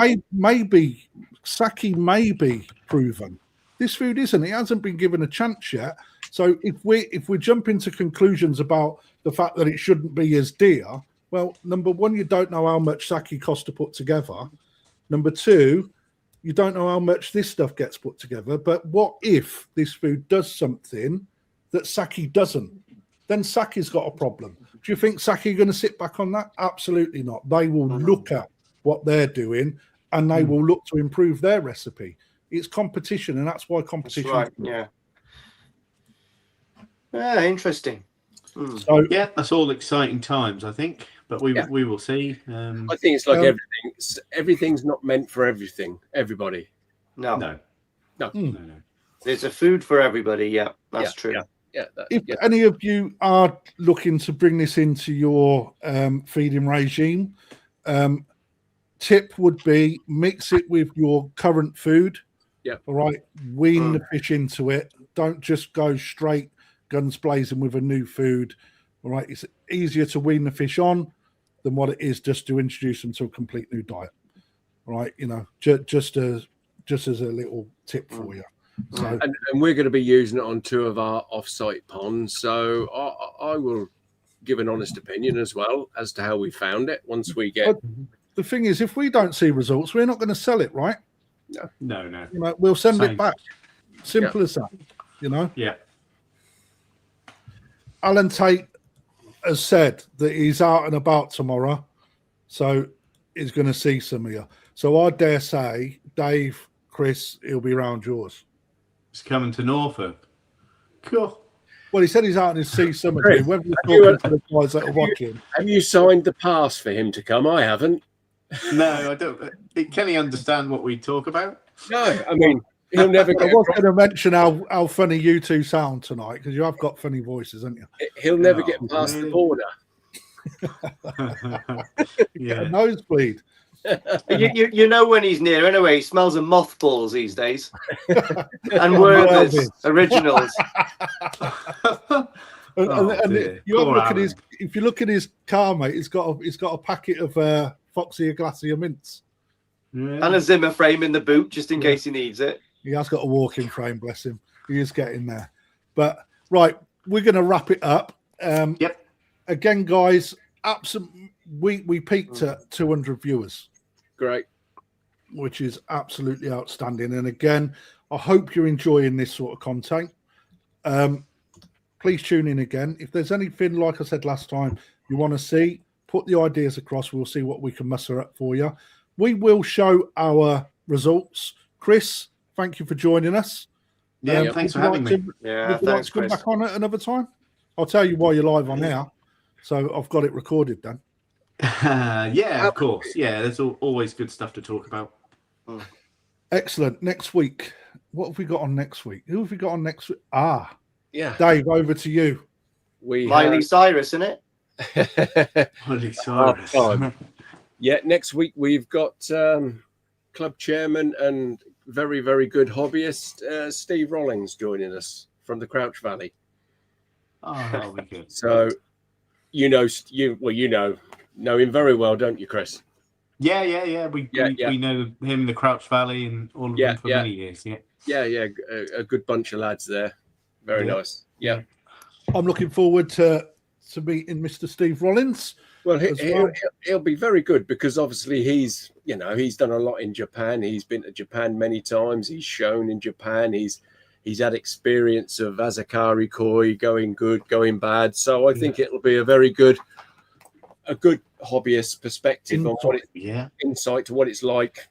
Sake may be proven. This food isn't. It hasn't been given a chance yet. So if we jump into conclusions about the fact that it shouldn't be as dear, well, number one, you don't know how much sake costs to put together. Number two, you don't know how much this stuff gets put together. But what if this food does something that sake doesn't? Then sake's got a problem. Do you think sake are going to sit back on that? Absolutely not. They will look at what they're doing and they will look to improve their recipe. It's competition, and that's why competition. That's right. Yeah, interesting. So that's all exciting times, I think. but we will see. I think it's like everything's not meant for everybody. No. No. There's a food for everybody. Yeah, that's true. If any of you are looking to bring this into your feeding regime, tip would be mix it with your current food. Yeah. All right. Wean the fish into it. Don't just go straight guns blazing with a new food. All right. It's easier to wean the fish on than what it is just to introduce them to a complete new diet. All right. You know, just as a little tip for you. So, and we're going to be using it on 2 of our off-site ponds. So I will give an honest opinion as well as to how we found it once we get. But the thing is, if we don't see results, we're not going to sell it, right? No. You know, we'll send Same. it back. Simple as that. You know. Yeah. Alan Tate has said that he's out and about tomorrow, so he's going to see some of you. So I dare say, Dave, Chris, he'll be around yours. He's coming to Norfolk. Cool. Well, he said he's out and see some of you. Whether you're talking to the guys that are watching. Have you signed the pass for him to come? I haven't. No, I don't. Can he understand what we talk about? No, I mean, he'll never I get. was going to mention how funny you two sound tonight, because you have got funny voices, haven't you? He'll never get past the border. Yeah. Nosebleed. You know when he's near anyway. He smells of mothballs these days, and Werther's originals. And you have a look at his. If you look at his car, mate, he's got a packet of Foxy Glacier mints. And a Zimmer frame in the boot just in case he needs it. He has got a walking frame, bless him. He is getting there. But right, we're going to wrap it up. Yep. Again, guys, we peaked at 200 viewers. Great. Which is absolutely outstanding. And again, I hope you're enjoying this sort of content. Please tune in again. If there's anything, like I said last time, you want to see, put the ideas across. We'll see what we can muster up for you. We will show our results. Chris, thank you for joining us. Yeah, thanks for having me. Yeah, would you like thanks, to come Chris. back on it another time? I'll tell you why you're live on air. So I've got it recorded then. Yeah, of course. Yeah, there's always good stuff to talk about. Excellent. Next week. What have we got on next week? Who have we got on next week? Yeah. Dave, over to you. Miley Cyrus, isn't it? Miley Cyrus. Yeah, next week we've got club chairman and very, very good hobbyist Steve Rollins joining us from the Crouch Valley. Oh, that'll be good. So you know him very well, don't you, Chris? Yeah. We know him, the Crouch Valley, and all of them for many years. Yeah. A good bunch of lads there. Very nice. Yeah. I'm looking forward to meeting Mr. Steve Rollins. Well, he'll be very good because obviously he's done a lot in Japan. He's been to Japan many times. He's shown in Japan. He's had experience of Azakari koi, going good, going bad. So I think it'll be a good hobbyist perspective on insight to what it's like,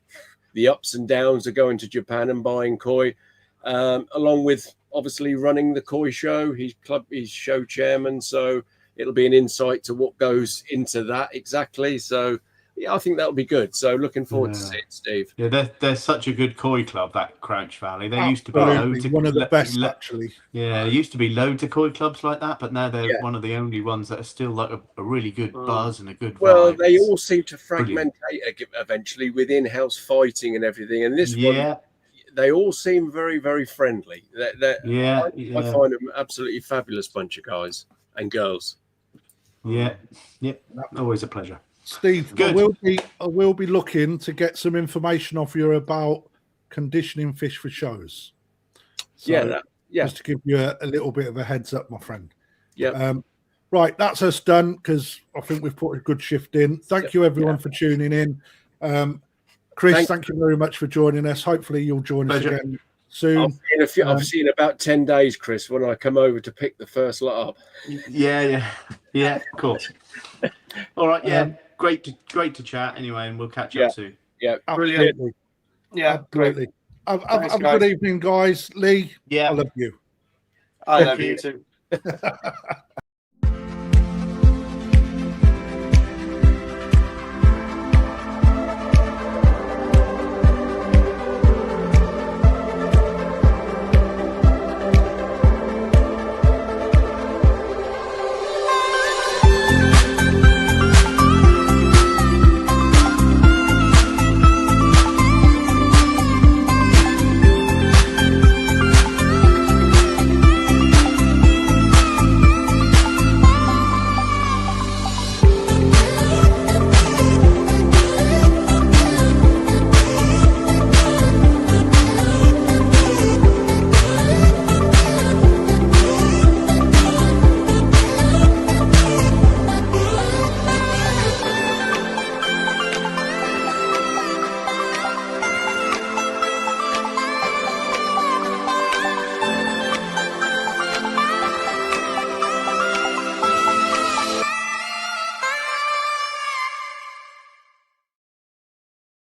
the ups and downs of going to Japan and buying koi, along with obviously running the koi show. He's show chairman, so it'll be an insight to what goes into that exactly. So yeah, I think that'll be good. So looking forward to seeing Steve. Yeah, they're such a good koi club, that Crouch Valley. There used to be one of the best actually. Yeah, there used to be loads of koi clubs like that, but now they're one of the only ones that are still like a really good buzz and a good vibe. Well, they all seem to fragmentate eventually with in-house fighting and everything. And this one, they all seem very, very friendly. I find them absolutely fabulous bunch of guys and girls. Yeah, always a pleasure. Steve, I will be looking to get some information off you about conditioning fish for shows. So, just to give you a little bit of a heads up, my friend. Yeah. Right, that's us done because I think we've put a good shift in. Thank you, everyone, for tuning in. Chris, thank you very much for joining us. Hopefully, you'll join us again soon. I'll see you in about 10 days, Chris, when I come over to pick the first lot up. Yeah, of course. All right, great to chat anyway, and we'll catch up soon. Yeah, brilliant. Yeah, absolutely. Have a good evening, guys. Lee, I love you. I love you too.